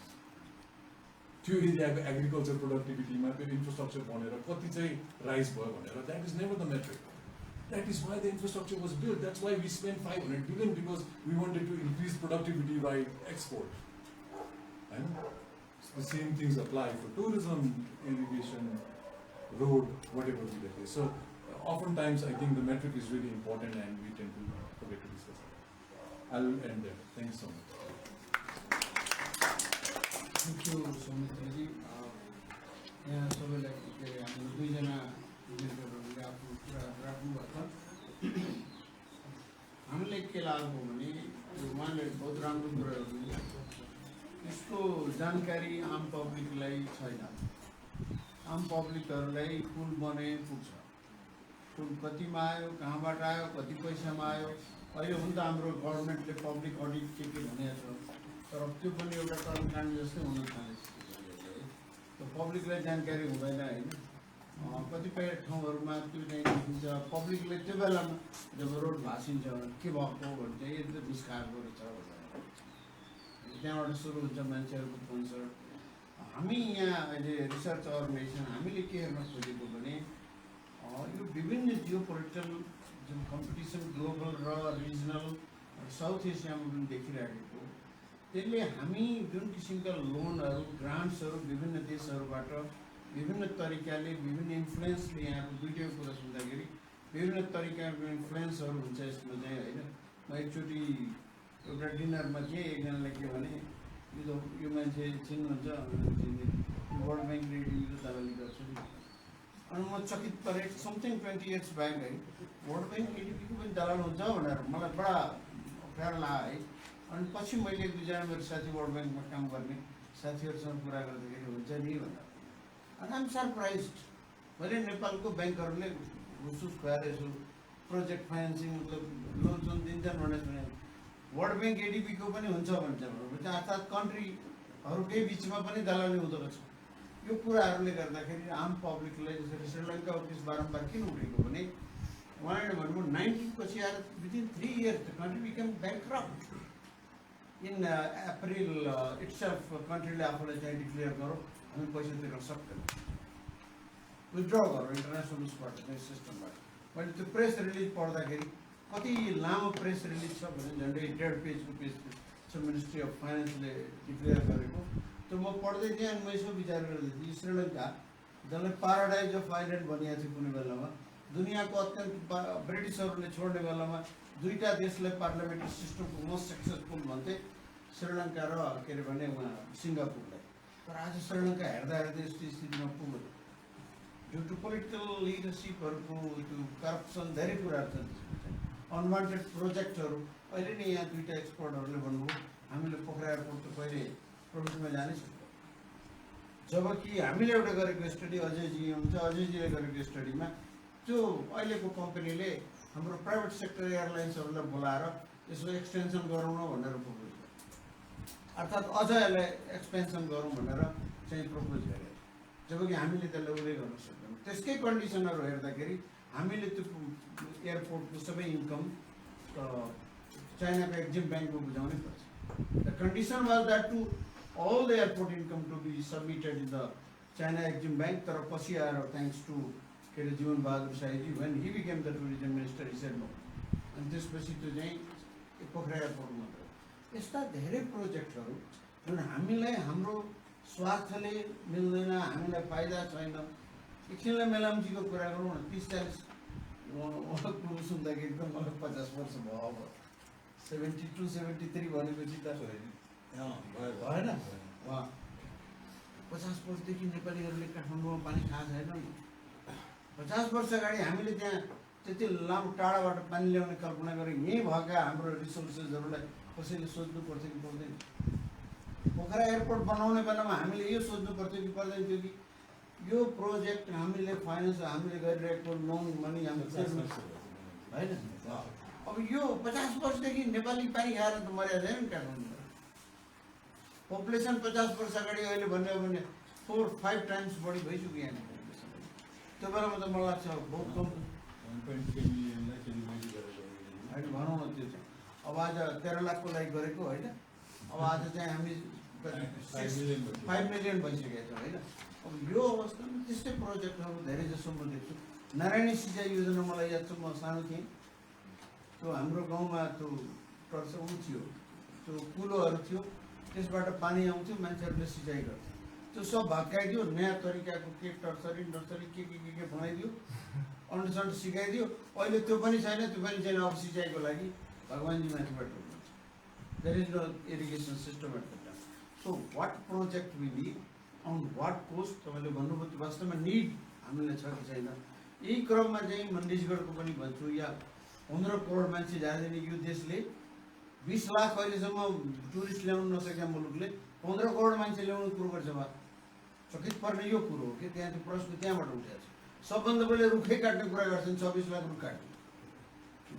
Speaker 3: त्यो एरियाको agriculture प्रोडक्टिभिटीमा त्यो infrastructure बनेर कति चाहिँ राइज भयो भनेर, that is never the metric. That is why the infrastructure was built. That's why we spent 500 billion, because we wanted to increase productivity by export. And the same things apply for tourism, irrigation, road, whatever be the case. So oftentimes I think the metric is really important and we tend to forget to discuss it. I'll end there. Thank you so much.
Speaker 1: Thank you, Saumitra ji. यहाँ सबैलाई के हाम्रो दुईजना डिरेक्टरहरूले आफ्नो कुरा राख्नुभएको छ. हामीले के लाग्यो भने उहाँले बहुत राम्रो कुरा गर्नुभयो. यसको जानकारी आम पब्लिकलाई छैन. आम पब्लिकहरूलाई पुल बने पुग्छ. पुल कतिमा आयो, कहाँबाट आयो, कति पैसामा आयो. अहिले हुन त हाम्रो गभर्मेन्टले पब्लिक अडिट के भनेको छ, तर त्यो पनि एउटा कर्मकाण्ड जस्तै हुन थालेको छ. त्यो पब्लिकलाई जानकारी हुँदैन होइन. कतिपय ठाउँहरूमा त्यो चाहिँ देखिन्छ पब्लिकले त्यो बेलामा जब रोड भाँसिन्छ के भएको भने चाहिँ यति दुष्कार्यको रहेछ भनेर त्यहाँबाट सुरु हुन्छ मान्छेहरूको कन्सर्ट. हामी यहाँ अहिले रिसर्च अर्गनाइजेसन हामीले के हेर्न खोजेको भने यो विभिन्न जियो पोलिटिकल जुन कम्पिटिसन ग्लोबल र रिजनल साउथ एसियामा पनि देखिरहेको, त्यसले हामी जुन किसिमका लोनहरू ग्रान्ट्सहरू विभिन्न देशहरूबाट विभिन्न तरिकाले विभिन्न इन्फ्लुएन्सले यहाँको दुईटैको कुरा सुन्दाखेरि विभिन्न तरिकाको इन्फ्लुएन्सहरू हुन्छ यसमा चाहिँ होइन. म एकचोटि एउटा डिनरमा थिएँ, एकजनाले के भने यो मान्छे चिन्नुहुन्छ वर्ल्ड ब्याङ्क रेडियो तपाईँले गर्छ नि. अनि म चकित परेँ. समथिङ 20 years ब्याक है वर्ल्ड ब्याङ्क एडिपीको पनि दलाल हुन्छ भनेर मलाई बडा अप्ठ्यारो लाग्यो है. अनि पछि मैले एक दुईजना मेरो साथी वर्ल्ड ब्याङ्कमा काम गर्ने साथीहरूसँग कुरा गर्दाखेरि हुन्छ नि भनेर. अनि आइम सरप्राइज्ड. मैले नेपालको ब्याङ्कहरूले घुसुस खुवाएर यसो प्रोजेक्ट फाइनेन्सिङ मतलब लोन सोन दिन्छन् भनेर सुने. वर्ल्ड ब्याङ्क एडिपीको पनि हुन्छ भन्छ भनेपछि अर्थात् कन्ट्रीहरूकै बिचमा पनि दलाली हुँदो रहेछ. यो कुराहरूले गर्दाखेरि आम पब्लिकलाई जसरी श्रीलङ्काको केस बारम्बार किन उठेको भने उहाँले भन्नुभयो 90 पछि आएर within 3 years the country become bankrupt. In April itself कन्ट्रीले आफूलाई चाहिँ डिक्लेयर गरौँ हामी पैसा तिर्न सक्दैन, विथड्र गरौँ इन्टरनेसनल उसबाट चाहिँ सिस्टमबाट. मैले त्यो प्रेस रिलिज पढ्दाखेरि कति लामो प्रेस रिलिज छ भने झन्डै 1.5 पेजको पेज छ मिनिस्ट्री अफ फाइनेन्सले डिक्लेयर गरेको त्यो म पढ्दै थिएँ अनि म यसो विचार गर्दै थिएँ यो श्रीलङ्का जसलाई प्याराडाइज अफ आइल्यान्ड भनिएको थियो कुनै बेलामा दुनियाँको अत्यन्त ब्रिटिसहरूले छोड्ने बेलामा दुईवटा देशलाई पार्लियामेन्ट्री सिस्टमको मोस्ट सक्सेसफुल भन्थे श्रीलङ्का र के अरे भने उहाँ सिङ्गापुरलाई तर आज श्रीलङ्का हेर्दा हेर्दै यस्तो स्थितिमा पुग्यो ड्यु टु पोलिटिकल लिडरसिपहरूको त्यो करप्सन धेरै कुराहरू छन् अनवान्टेड प्रोजेक्टहरू अहिले नै यहाँ दुईवटा एक्सपर्टहरूले भन्नुभयो हामीले पोखरा एयरपोर्ट त कहिले प्रोजेक्टमा जानै सक्छौँ जबकि हामीले एउटा गरेको स्टडी अजयजी हुन्छ अजयजीले गरेको स्टडीमा त्यो अहिलेको कम्पनीले हाम्रो प्राइभेट सेक्टर एयरलाइन्सहरूलाई बोलाएर यसको एक्सटेन्सन गरौँ न भनेर प्रपोज गर्यो अर्थात् अझ यसलाई एक्सपेन्सन गरौँ भनेर चाहिँ प्रपोज गरे जबकि हामीले त्यसलाई उल्लेख गर्न सक्दैनौँ त्यसकै कन्डिसनहरू हेर्दाखेरि हामीले त्यो एयरपोर्टको सबै इन्कम चाइनाको एक्जिम ब्याङ्कमा बुझाउनै पर्छ the condition was that to all the airport income to be submitted in the China Exim Bank तर पछि आएर thanks to के अरे जीवन बहादुर शाहीजी when he became the tourism minister he said no अनि त्यसपछि त्यो चाहिँ पोखरा एयरपोर्ट मात्र यस्ता धेरै प्रोजेक्टहरू जुन हामीलाई हाम्रो स्वार्थले मिल्दैन हामीलाई फाइदा छैन एकछिनलाई मेलामजीको कुरा गरौँ न 30-40 सुन्दाखेरि त मलाई 50 वर्ष भयो अब 72-73 भनेपछि त भएन 50 वर्षदेखि नेपालीहरूले काठमाडौँमा पानी खाएको छैन 50 वर्ष अगाडि हामीले त्यहाँ त्यति लामो टाढाबाट पानी ल्याउने कल्पना गरेँ यहीँ भएका हाम्रो रिसोर्सेसहरूलाई कसैले सोध्नु पर्थ्यो कि पर्दैन पोखरा एयरपोर्ट बनाउने बेलामा हामीले यो सोध्नु पर्थ्यो कि पर्दैन थियो कि यो प्रोजेक्ट हामीले फाइनेन्स हामीले गरिरहेको लोन मनी हामीले होइन अब यो 50 वर्षदेखि नेपाली पानी खाएर त मर्यादा छैन नि काठमाडौँ पपुलेसन 50 वर्ष अगाडि अहिले भन्यो भने 4-5 टाइम्स बढी भइसक्यो यहाँ पपुलेसन त्यो बेलामा त मलाई लाग्छ बहुत कम होइन भनौँ न त्यो चाहिँ अब आज 13 लाखको लागि गरेको होइन अब आज चाहिँ हामी 5 मिलियन भइसकेको छ होइन अब यो अवस्थामा त्यस्तै प्रोजेक्टहरू धेरै जसो म देख्छु नारायणी सिँचाइ योजना मलाई याद छ म सानो थिएँ त्यो हाम्रो गाउँमा त्यो टर्च उ थियो त्यो कुलोहरू थियो त्यसबाट पानी आउँथ्यो मान्छेहरूले सिँचाइ गर्थ्यो त्यो सब भत्काइदियो नयाँ तरिकाको के टर्सरी नर्सरी के बनाइदियो अन्डरस्ट्यान्ड सिकाइदियो अहिले त्यो पनि छैन अब सिँचाइको लागि भगवान्जी माथिबाट हुनुहुन्छ there is no irrigation system at the time so what project we need on what cost तपाईँले भन्नुभयो त्यो वास्तवमा निड हामीलाई छ कि छैन यही क्रममा चाहिँ मन्दिसगढको पनि भन्छु या 15 करोड मान्छे जाँदैन यो देशले 20 लाख अहिलेसम्म टुरिस्ट ल्याउनु नसकेका मुलुकले 15 करोड मान्छे ल्याउनु कुरो गर्छ बा चकित पर्ने यो कुरो हो कि त्यहाँ त्यो प्रश्न त्यहाँबाट उठेको छ सबभन्दा पहिले रुखै काट्ने कुरा गर्छन् 26 लाख रुख काट्ने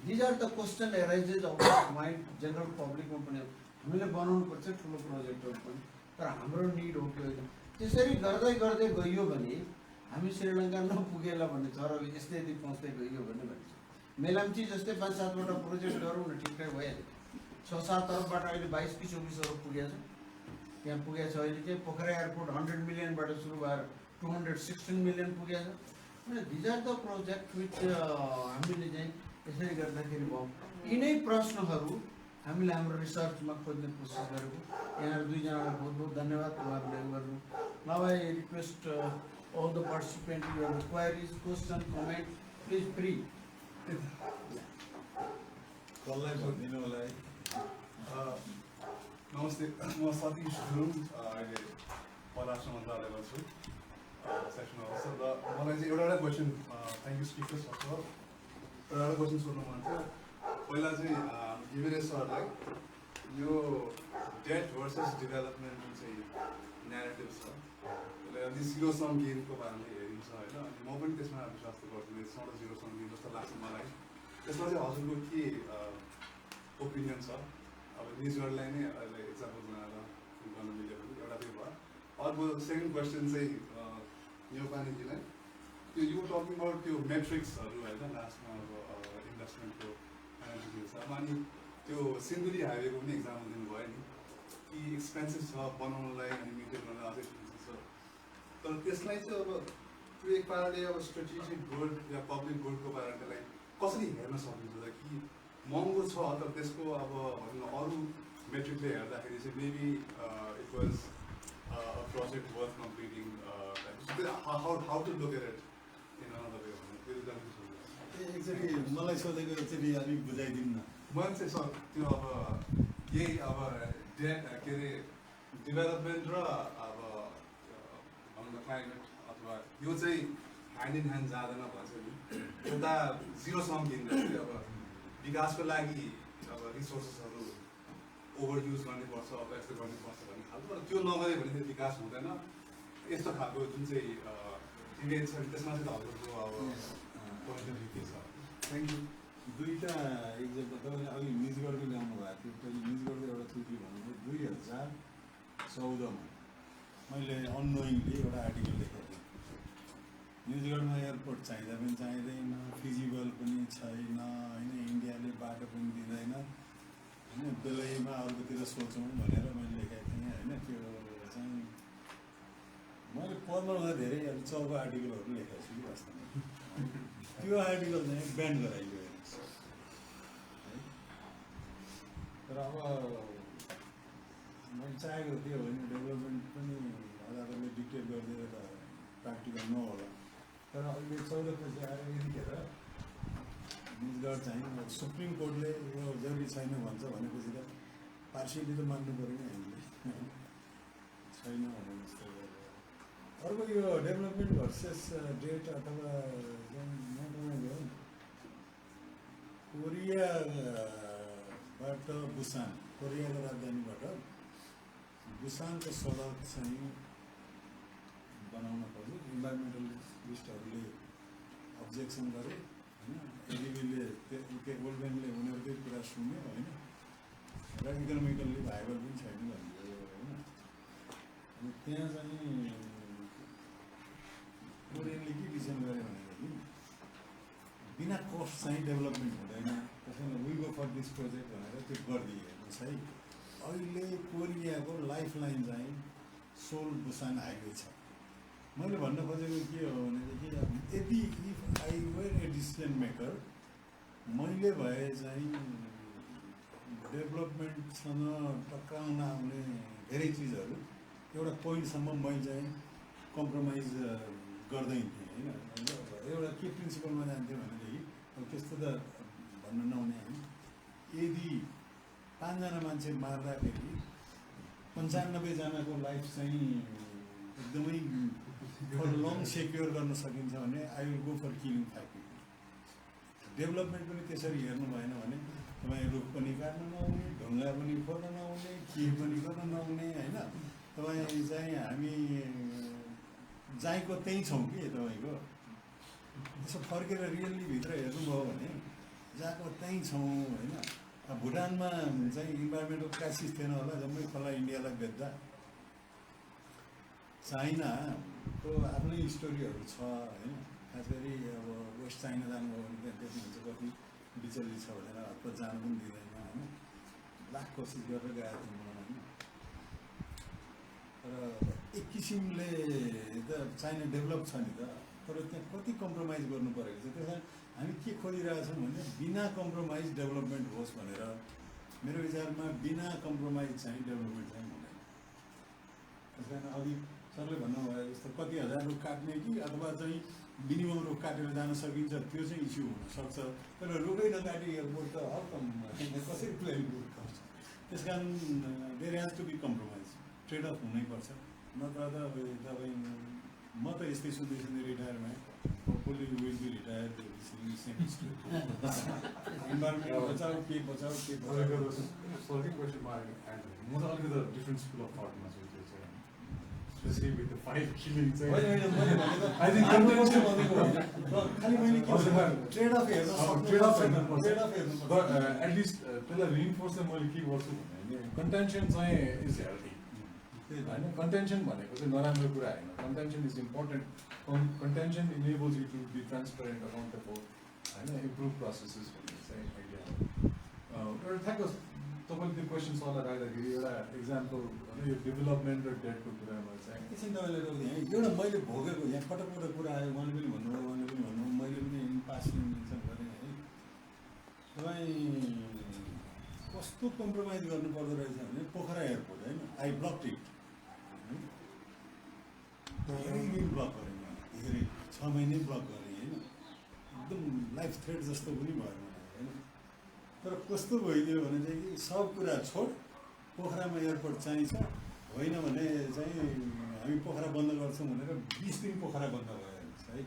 Speaker 1: these are the question arises of mind general पब्लिकमा पनि हामीले बनाउनु पर्छ ठुलो प्रोजेक्टहरू पनि तर हाम्रो निड हो कि होइन त्यसरी गर्दै गर्दै गइयो भने हामी श्रीलङ्का नपुगेला भन्ने छ र यस्तै यदि पहुँच्दै गइयो भने भन्छ मेलाम्ची जस्तै 5-7वटा प्रोजेक्ट गरौँ न ठिकठाक भइहाल्यो 6-7 अरबबाट अहिले 22 कि 24 अरब पुगेको छ त्यहाँ पुगेको छ अहिले चाहिँ पोखरा एयरपोर्ट 100 मिलियनबाट सुरु भएर 216 मिलियन पुगेको छ भने these are the project which हामीले चाहिँ यसरी गर्दाखेरि भयो यिनै प्रश्नहरू हामीले हाम्रो रिसर्चमा खोज्ने कोसिस गरेको यहाँहरू दुईजनालाई बहुत बहुत धन्यवाद उहाँहरूले गर्नु now I request all the participants your queries, question, comment, please free.
Speaker 2: कसलाई भनिदिनु होला है
Speaker 5: नमस्ते म सतीश गुरुङ अहिले परराष्ट्र मन्त्रालयमा छु सेक्सन अफिसर र मलाई चाहिँ एउटा question thank you speaker first of all एउटा क्वेसन सोध्नु मन थियो पहिला चाहिँ घिमिरे सरलाई यो डेट भर्सेस डेभलपमेन्ट जुन चाहिँ न्यारेटिभ छ त्यसले जिरो सम गेमको बारेमा हेरिन्छ होइन अनि म पनि त्यसमा विश्वास गर्छु यसमा जिरो सम गेम जस्तो लाग्छ मलाई त्यसमा चाहिँ हजुरको के ओपिनियन छ अब निजहरूलाई नै अहिले इक्जाम्पल बनाएर गर्न मिल्यो भने एउटा त्यो भयो अर्को सेकेन्ड क्वेसन चाहिँ न्युपानेजीलाई त्यो यु टकिङ अबाउट त्यो मेट्रिक्सहरू होइन लास्टमा अब इन्भेस्टमेन्टको फाइनेन्सियल छ अनि त्यो सिन्धुली हाइवेको पनि इक्जाम्पल दिनुभयो नि कि एक्सपेन्सिभ छ बनाउनलाई अनि मेन्टेन गर्नलाई अझै एक्सपेन्सिभ छ तर त्यसलाई चाहिँ अब त्यो एक पाराले अब स्ट्रेटेजिक गुड या पब्लिक गुडको पाराले त्यसलाई कसरी हेर्न सकिन्छ कि महँगो छ तर त्यसको अब भनौँ अरू मेट्रिकले हेर्दाखेरि चाहिँ maybe it was a project worth completing. How to look at it in another way?
Speaker 2: Actually मलाई सोधेको एकचोटि अलिक बुझाइदिनु न।
Speaker 5: मैले चाहिँ सर त्यो अब यही अब के अरे डेभलपमेन्ट र अब भनौँ न क्लाइमेट अथवा यो चाहिँ ह्यान्ड इन ह्यान्ड जाँदैन भन्छ नि, एउटा जिरो सम गेमले अब विकासको लागि अब रिसोर्सेसहरू ओभर युज गर्नुपर्छ, एक्सप्लोइट गर्नुपर्छ भन्ने खालको, तर त्यो नगर्यो भने चाहिँ विकास हुँदैन। यस्तो खालको जुन चाहिँ इमेज छ त्यसमा चाहिँ हजुरको अब पोइन्ट अफ भ्यू के छ?
Speaker 2: Thank you. दुईवटा इक्जाम्पल तपाईँले अघि निजगढको ल्याउनु भएको थियो, पहिला निजगढको एउटा त्रुटि भन्नुभयो। 2014मा मैले अननोइङली एउटा आर्टिकल लेखेको थिएँ, निजगढमा एयरपोर्ट चाहिँदा पनि चाहिँदैन, फिजिबल पनि छैन होइन, इन्डियाले बाटो पनि दिँदैन होइन, बेलैमा अर्कोतिर सोचौँ भनेर मैले लेखेको थिएँ होइन। त्यो चाहिँ मैले पढ्नमा धेरै चौको आर्टिकलहरू लेखेको छु कि वास्तवमा। त्यो आर्टिकल चाहिँ ब्यान गराइयो हेर्नुहोस् है। तर अब मैले चाहेको त्यो होइन, डेभलपमेन्ट पनि अदालतले डिक्टेट गरिदिएर त प्र्याक्टिकल नहोला। तर अहिले 14 पछि आएर यतिखेर निजगढ चाहिँ सुप्रिम कोर्टले यो जरुरी छैन भन्छ भनेपछि त पार्सियली त मान्नु पऱ्यो नि हामीले, छैन भने जस्तो गरेर। अर्को यो डेभलपमेन्ट भर्सेस डेट अथवा तपाईँको कोरियाबाट बुसान, कोरियाको राजधानीबाट बुसानको सडक चाहिँ बनाउन खोज्यो। इन्भाइरोमेन्टलिस्टहरूले अब्जेक्सन गरे होइन, एडिबीले वर्ल्ड ब्याङ्कले उनीहरूकै कुरा सुन्यो होइन, र इकोनोमिकल्ली भाइबल पनि छैन भन्यो होइन। अनि त्यहाँ चाहिँ कोरियनले के डिसिजन गर्यो भनेदेखि बिना कस्ट चाहिँ डेभलपमेन्ट हुँदैन, त्यसैले we go for this project भनेर त्यो गरिदिए। हेर्नुहोस् है, अहिले कोरियाको लाइफ लाइन चाहिँ सोल बुसान हाइवे छ। मैले भन्न खोजेको के हो भनेदेखि यदि if I were a decision maker, मैले भए चाहिँ डेभलपमेन्टसँग टक्राउन आउने धेरै चिजहरू एउटा पोइन्टसम्म मैले चाहिँ कम्प्रोमाइज गर्दैन थिएँ होइन। एउटा के प्रिन्सिपलमा जान्थेँ भनेदेखि अब त्यस्तो त भन्न नहुने होइन, यदि 5 जना मान्छे मार्दाखेरि 95 जनाको लाइफ चाहिँ एकदमै फर लङ सेक्योर गर्न सकिन्छ भने I will go for killing 5 people. Development पनि त्यसरी हेर्नु भएन भने तपाईँ रुख पनि काट्न नहुने, ढुङ्गा पनि खोल्न नहुने, के पनि गर्न नहुने होइन। तपाईँ चाहिँ हामी जाहीँको त्यहीँ छौँ कि तपाईँको, यसो फर्केर रियल्ली भित्र हेर्नुभयो भने जहाँको त्यहीँ छौँ होइन। भुटानमा चाहिँ इन्भाइरोमेन्टल क्राइसिस थिएन होला, जम्मै खोला इन्डियालाई बेच्दा। चाइनाको आफ्नै स्टोरीहरू छ होइन, खास गरी अब वेस्ट चाइना जानुभयो भने त्यहाँ त्यति हुन्छ, कति बिचल्ली छ भनेर हतपत जानु पनि दिँदैन होइन। लाख कोसिस गरेर गएको थियौँ होइन। तर एक किसिमले त चाइना डेभलप छ नि त, तर त्यहाँ कति कम्प्रोमाइज गर्नु परेको छ। त्यस कारण हामी के खोजिरहेछौँ भने बिना कम्प्रोमाइज डेभलपमेन्ट होस् भनेर। मेरो विचारमा बिना कम्प्रोमाइज चाहिँ डेभलपमेन्ट चाहिँ हुँदैन। त्यस कारण अघि सरले भन्नुभयो जस्तो कति हजार रुख काट्ने कि अथवा चाहिँ मिनिमम रुख काटेर जान सकिन्छ, त्यो चाहिँ इस्यु हुनसक्छ। तर रुखै नकाटी एयरपोर्ट त हरकम कसरी प्लेन रुख गर्छ। त्यस कारण there has to be compromise, trade off हुनैपर्छ। नत्र त अब तपाईँ म त यस्तै सुन्दैछु रिटायरमा, hopefully will be retire environment बचाऊ के बचाऊ के बचाऊ।
Speaker 3: सरकै क्वेसनमा म त अलिकति डिफ्रेन्ट स्कुल अफ थटमा छु, त्यो चाहिँ स्पेसली विथ द 5 किलिङ चाहिँ आई थिङ्क
Speaker 2: खालि मैले ट्रेड अफ हेर्नु
Speaker 3: बट एटलिस्ट त्यसलाई रिइन्फोर्स चाहिँ मैले के गर्छु भने कन्टेन्सन चाहिँ इज हेल्दी होइन। कन्टेन्सन भनेको चाहिँ नराम्रो कुरा होइन, contention is important. Contention enables you to be transparent, accountable होइन, इम्प्रुभ प्रोसेसेस भन्ने चाहिँ आइडिया हो। एउटा ठ्याक्क तपाईँले त्यो क्वेसन सल्लाह राख्दाखेरि एउटा इक्जाम्पल यो डेभलपमेन्ट र डेटको कुरामा चाहिँ
Speaker 2: एकछिन तपाईँले रोक्ने है। एउटा मैले भोगेको यहाँ कटकबाट कुरा आयो, उहाँले पनि भन्नुभयो, उहाँले पनि भन्नुभयो, मैले पनि पासिङ मेन्सन गरेँ है। तपाईँ कस्तो कम्प्रोमाइज गर्नु पर्दो रहेछ भने पोखरा एयरपोर्ट होइन आई ब्लक इट धेरै दिन ब्लक गरेँ मैले धेरै 6 महिनै ब्लक गरेँ होइन एकदम लाइफ थ्रेट जस्तो पनि भयो मलाई होइन तर कस्तो भइदियो भने चाहिँ कि सब कुरा छोड पोखरामा एयरपोर्ट चाहिन्छ होइन भने चाहिँ हामी पोखरा बन्द गर्छौँ भनेर 20 दिन पोखरा बन्द भयो है